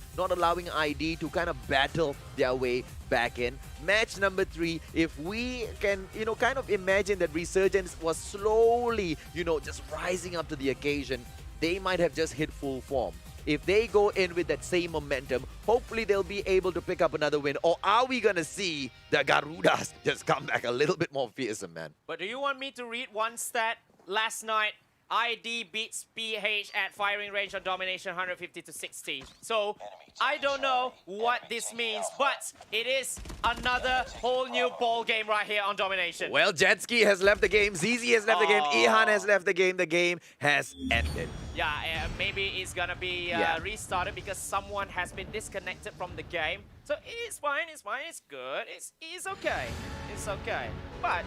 ID to kind of battle their way back in. Match number 3, if we can, kind of imagine that Resurgence was slowly, just rising up to the occasion, they might have just hit full form. If they go in with that same momentum, hopefully they'll be able to pick up another win. Or are we going to see the Garudas just come back a little bit more fearsome, man? But do you want me to read one stat? Last night, ID beats PH at firing range on domination 150 to 60. So I don't know what this means, but it is another whole new ball game right here on domination. Well, Jetski has left the game, ZZ has left the game, Ihan has left the game has ended. Yeah, maybe it's gonna be restarted because someone has been disconnected from the game. So it's fine, it's good, it's okay, it's okay. But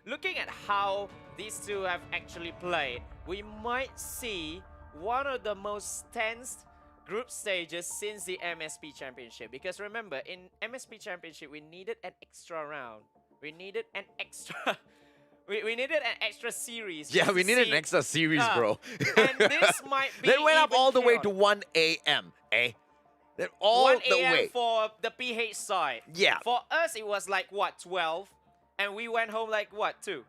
looking at how these two have actually played, we might see one of the most tense group stages since the MSP Championship. Because remember, in MSP Championship, we needed an extra round. We needed an extra... we needed an extra series. Yeah, we needed an extra series, bro. And this might be They went up all the way chaotic. to 1 a.m., eh? They're all 1 the a.m. way. for the PH side. Yeah. For us, it was like, what, 12? And we went home like, what, 2?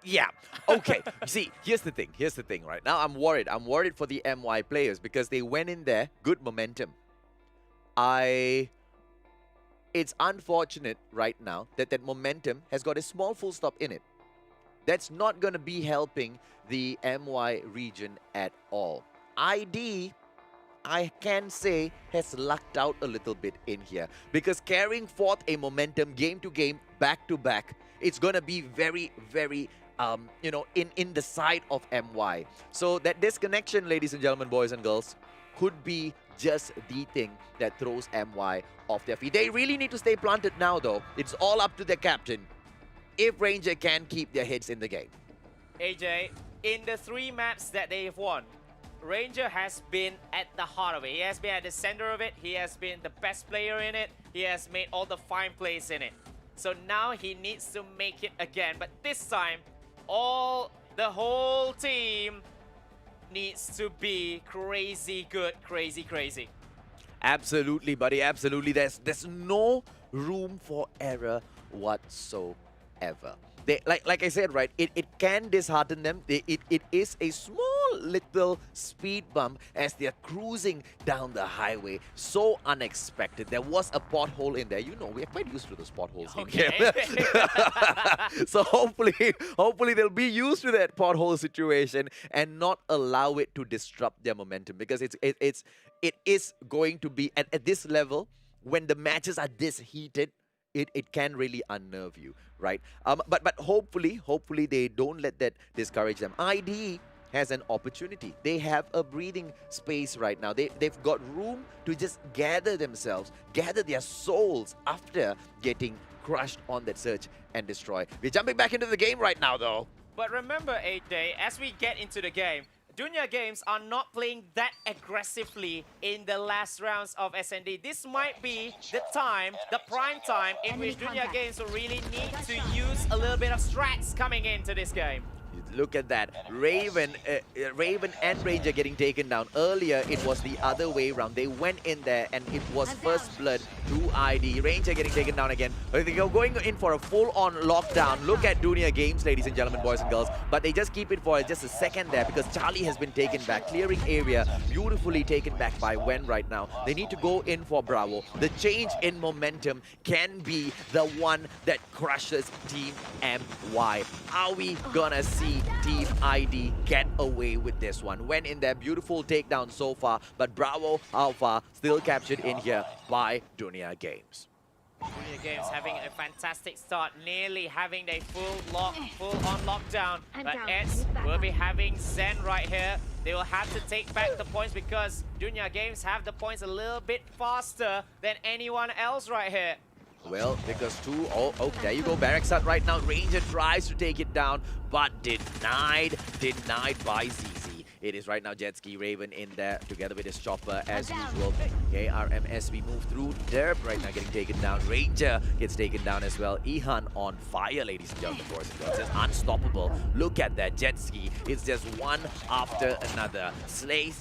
Yeah. Okay. See, here's the thing. Here's the thing, right? Now I'm worried. I'm worried for the MY players because they went in there, good momentum. It's unfortunate right now that that momentum has got a small full stop in it. That's not going to be helping the MY region at all. ID, I can say, has lucked out a little bit in here because carrying forth a momentum game to game, back to back, it's going to be very, very in the side of MY. So that disconnection, ladies and gentlemen, boys and girls, could be just the thing that throws MY off their feet. They really need to stay planted now, though. It's all up to the captain if Ranger can keep their heads in the game. AJ, in the 3 maps that they have won, Ranger has been at the heart of it. He has been at the center of it. He has been the best player in it. He has made all the fine plays in it. So now he needs to make it again. But this time, the whole team needs to be crazy good, crazy. Absolutely, buddy. Absolutely. There's no room for error whatsoever. Like I said, right, it can dishearten them. It is a small little speed bump as they're cruising down the highway. So unexpected. There was a pothole in there. You know, we're quite used to those potholes in here. So hopefully they'll be used to that pothole situation and not allow it to disrupt their momentum, because it is going to be at this level when the matches are this heated. It can really unnerve you, right? But hopefully they don't let that discourage them. ID has an opportunity. They have a breathing space right now. They've got room to just gather themselves, gather their souls after getting crushed on that search and destroy. We're jumping back into the game right now, though. But remember, AJ, as we get into the game, Dunia Games are not playing that aggressively in the last rounds of SND. This might be the time, the prime time, in which Dunia Games will really need to use a little bit of strats coming into this game. Look at that. Raven and Ranger getting taken down. Earlier, it was the other way around. They went in there and it was first blood to ID. Ranger getting taken down again. They're going in for a full-on lockdown. Look at Dunia Games, ladies and gentlemen, boys and girls. But they just keep it for just a second there because Charlie has been taken back. Clearing area, beautifully taken back by Wen right now. They need to go in for Bravo. The change in momentum can be the one that crushes Team MY. Are we gonna see Team ID get away with this one? Went in there, beautiful takedown so far, but Bravo Alpha still captured in here by Dunia Games. Dunia Games having a fantastic start, nearly having a full-on lockdown. But Eds will be having Zen right here. They will have to take back the points because Dunia Games have the points a little bit faster than anyone else right here. Well, because there you go, Barracksat right now. Ranger tries to take it down, but denied by ZZ. It is right now Jetski Raven in there together with his chopper as usual. KRMS, we move through. Derp right now getting taken down. Ranger gets taken down as well. Ihan on fire, ladies and gentlemen, boys and girls. Just unstoppable. Look at that Jetski. It's just one after another. Slay.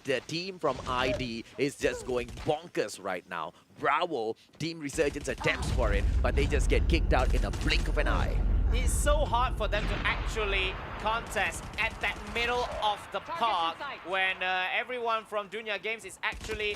The team from ID is just going bonkers right now. Bravo, Team Resurgence attempts for it, but they just get kicked out in a blink of an eye. It's so hard for them to actually contest at that middle of the park when everyone from Dunia Games is actually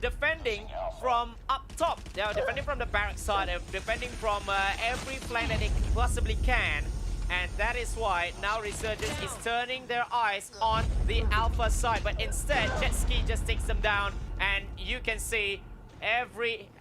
defending from up top. They are defending from the barrack side, defending from every flank that they possibly can. And that is why now Resurgence is turning their eyes on the Alpha side. But instead, Jetski just takes them down. And you can see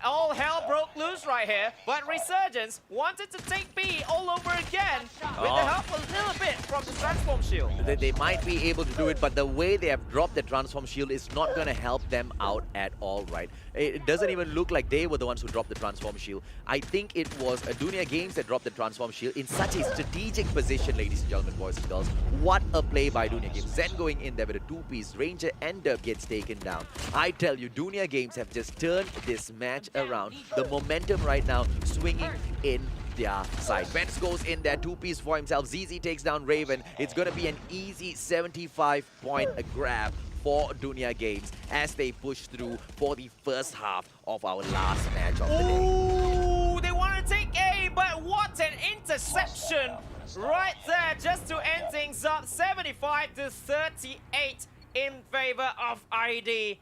all hell broke loose right here. But Resurgence wanted to take B all over again with the help a little bit from the Transform Shield. They might be able to do it, but the way they have dropped the Transform Shield is not going to help them out at all, right? It doesn't even look like they were the ones who dropped the Transform Shield. I think it was Dunia Games that dropped the Transform Shield in such a strategic position, ladies and gentlemen, boys and girls. What a play by Dunia Games. Zen going in there with a 2-piece. Ranger and Derp gets taken down. I tell you, Dunia Games have just turned this match around. The momentum right now swinging in their side. Vance goes in there, 2-piece for himself. ZZ takes down Raven. It's going to be an easy 75-point grab for Dunia Games as they push through for the first half of our last match of the day. Ooh, they want to take aim. but what an interception right there just to end things up. 75 to 38 in favor of ID.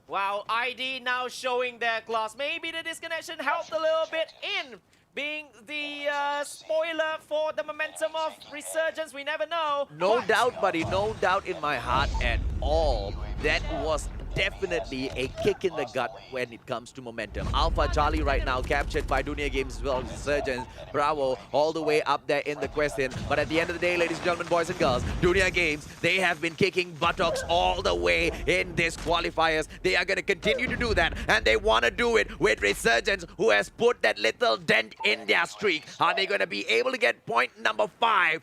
Wow, ID now showing their class. Maybe the disconnection helped a little bit in being the spoiler for the momentum of Resurgence. We never know. No doubt, buddy. No doubt in my heart at all. That was definitely a kick in the gut when it comes to momentum. Alpha Charlie right now captured by Dunia Games as well. Resurgence, Bravo, all the way up there in the question. But at the end of the day, ladies and gentlemen, boys and girls, Dunia Games, they have been kicking buttocks all the way in this qualifiers. They are going to continue to do that, and they want to do it with Resurgence, who has put that little dent in their streak. Are they going to be able to get point number 5?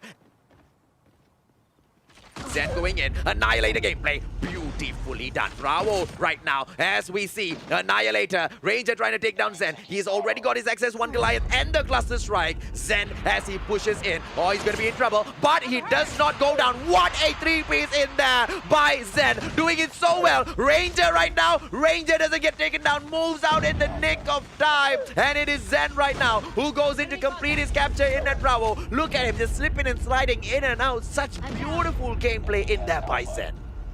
Zen going in, Annihilator gameplay, beautifully done. Bravo right now, as we see Annihilator, Ranger trying to take down Zen. He's already got his XS1 Goliath and the cluster strike. Zen as he pushes in, oh, he's gonna be in trouble, but he does not go down. What a 3-piece in there by Zen, doing it so well. Ranger right now, Ranger doesn't get taken down, moves out in the nick of time, and it is Zen right now who goes in to complete his capture in that Bravo. Look at him, just slipping and sliding in and out. Such beautiful gameplay in there by Zen.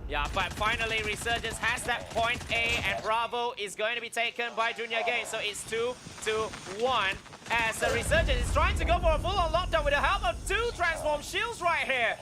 Yeah, but finally Resurgence has that point A, and Bravo is going to be taken by Dunia Games. So it's 2-1 as the Resurgence is trying to go for a full-on lockdown with the help of 2 transform shields right here.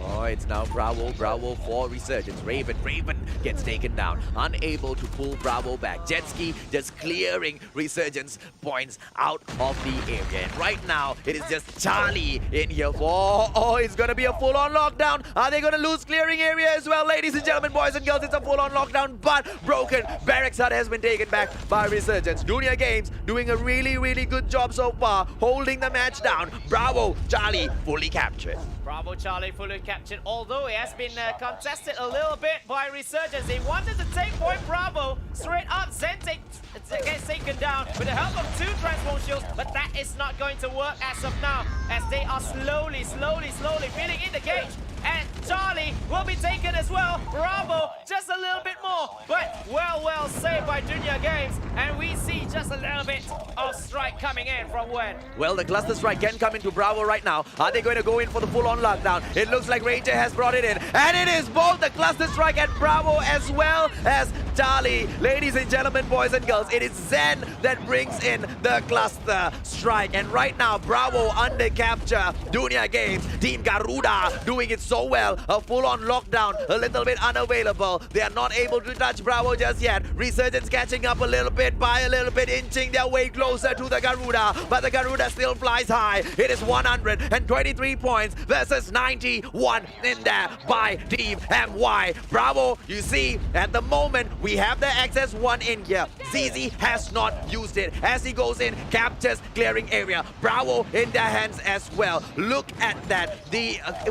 Oh, it's now Bravo for Resurgence. Raven gets taken down, unable to pull Bravo back. Jetski just clearing Resurgence points out of the area. And right now, it is just Charlie in here for, oh, it's gonna be a full-on lockdown. Are they gonna lose clearing area as well, ladies and gentlemen, boys and girls? It's a full-on lockdown, but broken. Barracks Hut has been taken back by Resurgence. Dunia Games doing a really good job so far, holding the match down. Bravo, Charlie, fully captured. Bravo Charlie fully captured, although it has been contested a little bit by Resurgence. They wanted to take point Bravo straight up. Zen gets taken down with the help of 2 transform shields, but that is not going to work as of now, as they are slowly filling in the gauge. And Charlie will be taken as well. Bravo, just a little bit more, but well saved by Dunia Games. And we see just a little bit of strike coming in from Wen. Well, the cluster strike can come into Bravo right now. Are they going to go in for the full-on lockdown? It looks like Ranger has brought it in. And it is both the cluster strike and Bravo as well as Charlie. Ladies and gentlemen, boys and girls, it is Zen that brings in the cluster strike. And right now, Bravo under capture. Dunia Games, Team Garuda doing it so well. A full-on lockdown, a little bit unavailable. They are not able to touch Bravo just yet. Resurgence catching up a little bit by a little bit, inching their way closer to the Garuda. But the Garuda still flies high. It is 123 points versus 91 in there by Team MY. Bravo, you see, at the moment, we have the XS1 in here. ZZ has not used it. As he goes in, captures clearing area. Bravo in their hands as well. Look at that.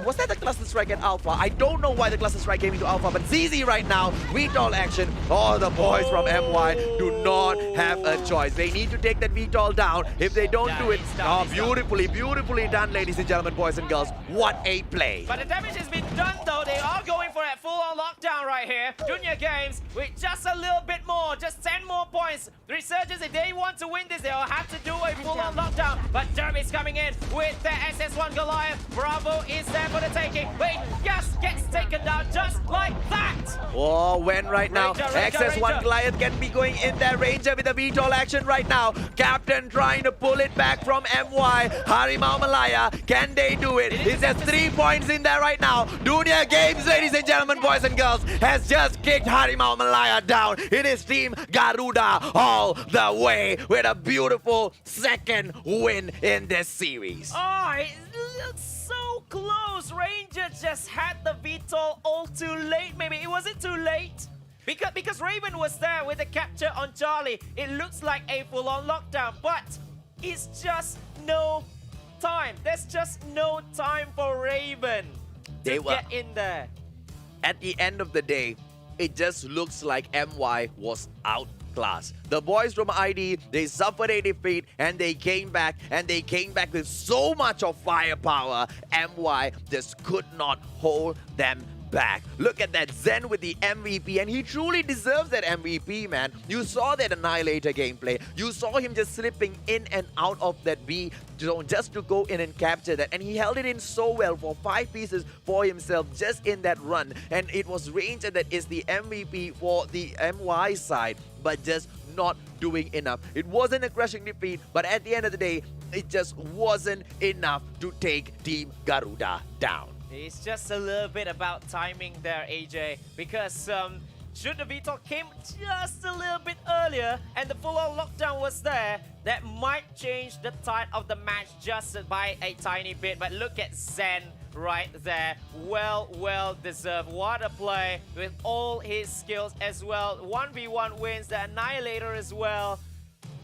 Was that the cluster strike at Alpha? I don't know why the cluster strike came into Alpha, but ZZ right now, VTOL action. Oh, the boys from MY do not have a choice. They need to take that VTOL down. If they don't do it, oh, beautifully done, ladies and gentlemen, boys and girls. What a play. But the damage has been done, though. They are going for a full-on lockdown right here. Dunia Games with just a little bit more, just 10 more points. Resurgence, if they want to win this, they'll have to do a full-on lockdown. But Derby's coming in with the SS1 Goliath. Bravo is there for the taking. Wait, Gus gets taken down just like that. Oh, when right now, Ranger, XS1 Goliath can be going in there. Ranger with the VTOL action right now. Captain trying to pull it back from MY. Harimau Malaya, can they do it? It's just 3 points in there right now. Dunia Games, ladies and gentlemen, boys and girls, has just kicked Harimau Malaya down. It is Team Garuda all the way with a beautiful second win in this series. Oh, it looks so close. Ranger just had the VTOL all too late. Maybe it wasn't too late. Because Raven was there with the capture on Charlie. It looks like a full-on lockdown, but it's just no time. There's just no time for Raven to get in there. At the end of the day, it just looks like MY was outclassed. The boys from ID, they suffered a defeat and they came back, with so much of firepower. MY just could not hold them back. Look at that, Zen with the MVP, and he truly deserves that MVP, man. You saw that Annihilator gameplay. You saw him just slipping in and out of that B zone just to go in and capture that, and he held it in so well for 5 pieces for himself just in that run, and it was Ranger that is the MVP for the MY side, but just not doing enough. It wasn't a crushing defeat, but at the end of the day, it just wasn't enough to take Team Garuda down. It's just a little bit about timing there, AJ, because should the VTOL came just a little bit earlier and the full-on lockdown was there, that might change the tide of the match just by a tiny bit. But look at Zen right there. Well deserved. What a play with all his skills as well. 1v1 wins, the Annihilator as well.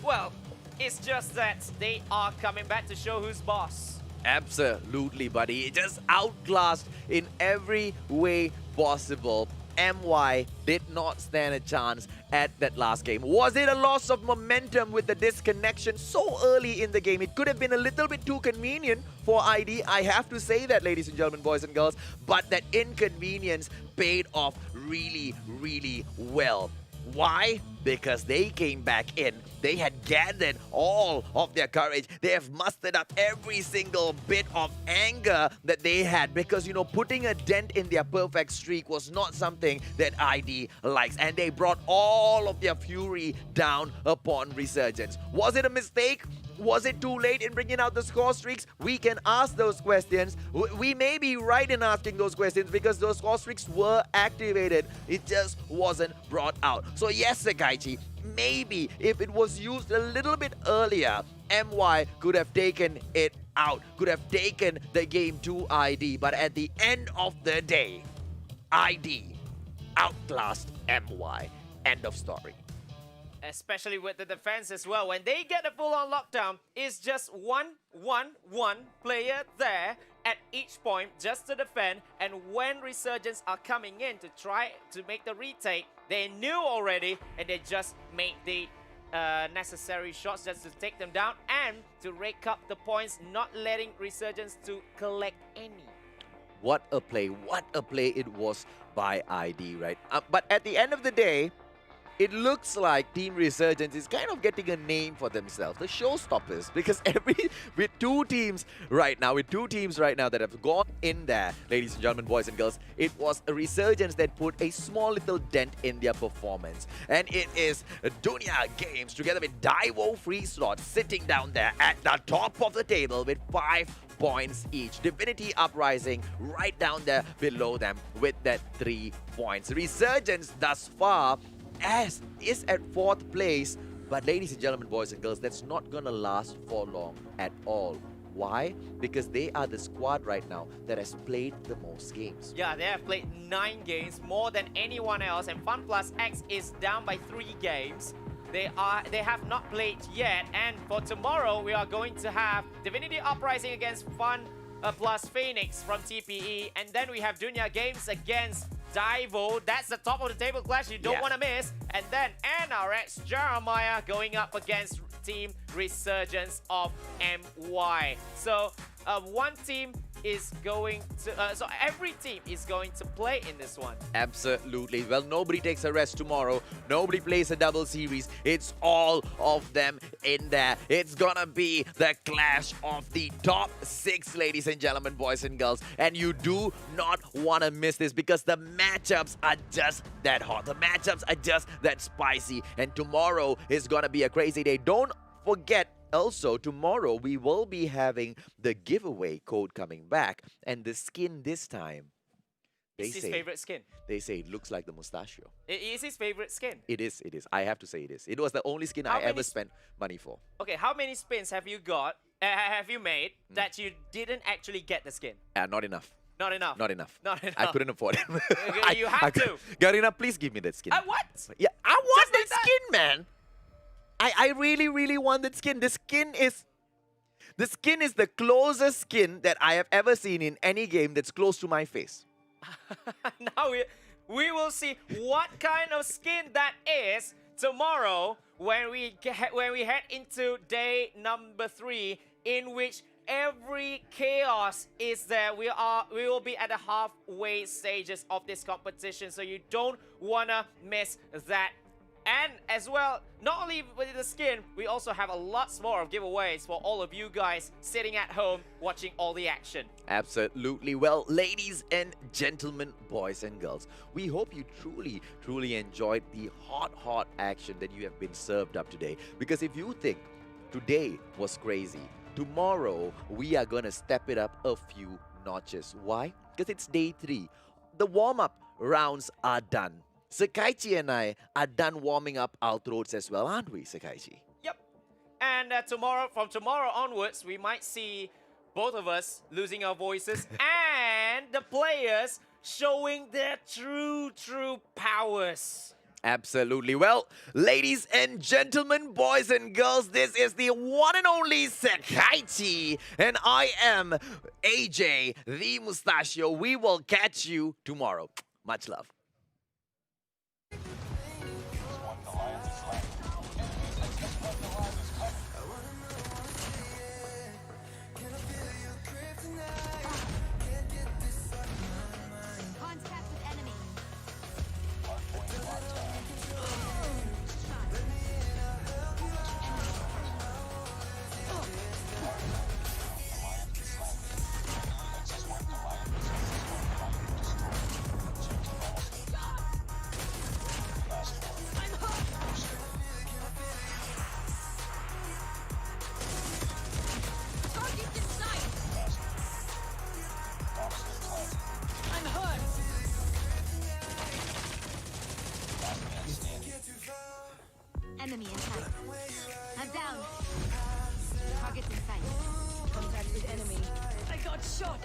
Well, it's just that they are coming back to show who's boss. Absolutely, buddy. Just outclassed in every way possible. MY did not stand a chance at that last game. Was it a loss of momentum with the disconnection so early in the game? It could have been a little bit too convenient for ID. I have to say that, ladies and gentlemen, boys and girls. But that inconvenience paid off really well. Why? Because they came back in. They had gathered all of their courage. They have mustered up every single bit of anger that they had, because, you know, putting a dent in their perfect streak was not something that ID likes. And they brought all of their fury down upon Resurgence. Was it a mistake? Was it too late in bringing out the score streaks? We can ask those questions. We may be right in asking those questions because those score streaks were activated. It just wasn't brought out. So yes, Sakaichi, maybe if it was used a little bit earlier, MY could have taken it out, could have taken the game to ID. But at the end of the day, ID outclassed MY. End of story. Especially with the defense as well. When they get a full-on lockdown, it's just one player there at each point just to defend. And when Resurgence are coming in to try to make the retake, they knew already, and they just made the necessary shots just to take them down and to rake up the points, not letting Resurgence to collect any. What a play it was by ID, right? But at the end of the day, it looks like Team Resurgence is kind of getting a name for themselves, the showstoppers, because with two teams right now that have gone in there, ladies and gentlemen, boys and girls, it was a Resurgence that put a small little dent in their performance. And it is Dunia Games together with Daivo.Freeslot sitting down there at the top of the table with 5 points each. Divinity Uprising right down there below them with that 3 points. Resurgence thus far is at 4th place, but ladies and gentlemen, boys and girls, that's not gonna last for long at all. Why? Because they are the squad right now that has played the most games. Yeah, they have played 9 games, more than anyone else, and Fun Plus X is down by 3 games. They have not played yet, and for tomorrow we are going to have Divinity Uprising against Fun Plus Phoenix from TPE, and then we have Dunia Games against Daivo. That's the top of the table clash you don't want to miss. And then NRX Jeremiah going up against Team Resurgence of MY. So one team is going to, so every team is going to play in this one. Absolutely. Well, nobody takes a rest tomorrow. Nobody plays a double series. It's all of them in there. It's gonna be the clash of the top 6, ladies and gentlemen, boys and girls. And you do not want to miss this because the matchups are just that hot. The matchups are just that spicy. And tomorrow is gonna be a crazy day. Don't forget, also, tomorrow we will be having the giveaway code coming back, and the skin this time, It's his favorite skin. They say it looks like the mustachio. It is his favorite skin. It is. I have to say it is. It was the only skin I ever spent money for. Okay, how many spins have you got, have you made that you didn't actually get the skin? Not enough. Not enough. Not enough. Not enough. I couldn't afford it. Okay, you have to. Garena, please give me that skin. What? Yeah, I want Just that like that? skin, man. I really want that skin. The skin is the closest skin that I have ever seen in any game that's close to my face. Now we will see what kind of skin that is tomorrow when we head into day number 3, in which every chaos is there. We will be at the halfway stages of this competition, so you don't wanna miss that. And as well, not only with the skin, we also have a lot more of giveaways for all of you guys sitting at home watching all the action. Absolutely. Well, ladies and gentlemen, boys and girls, we hope you truly enjoyed the hot action that you have been served up today. Because if you think today was crazy, tomorrow we are gonna step it up a few notches. Why? Because it's day 3. The warm-up rounds are done. Sakaichi and I are done warming up our throats as well, aren't we, Sakaichi? Yep. And from tomorrow onwards, we might see both of us losing our voices and the players showing their true powers. Absolutely. Well, ladies and gentlemen, boys and girls, this is the one and only Sakaichi, and I am AJ, the Mustachio. We will catch you tomorrow. Much love. Contact with enemy. Target in sight. I'm hurt. Enemy in sight. I'm down. Target in sight. Contact with enemy. I got shot.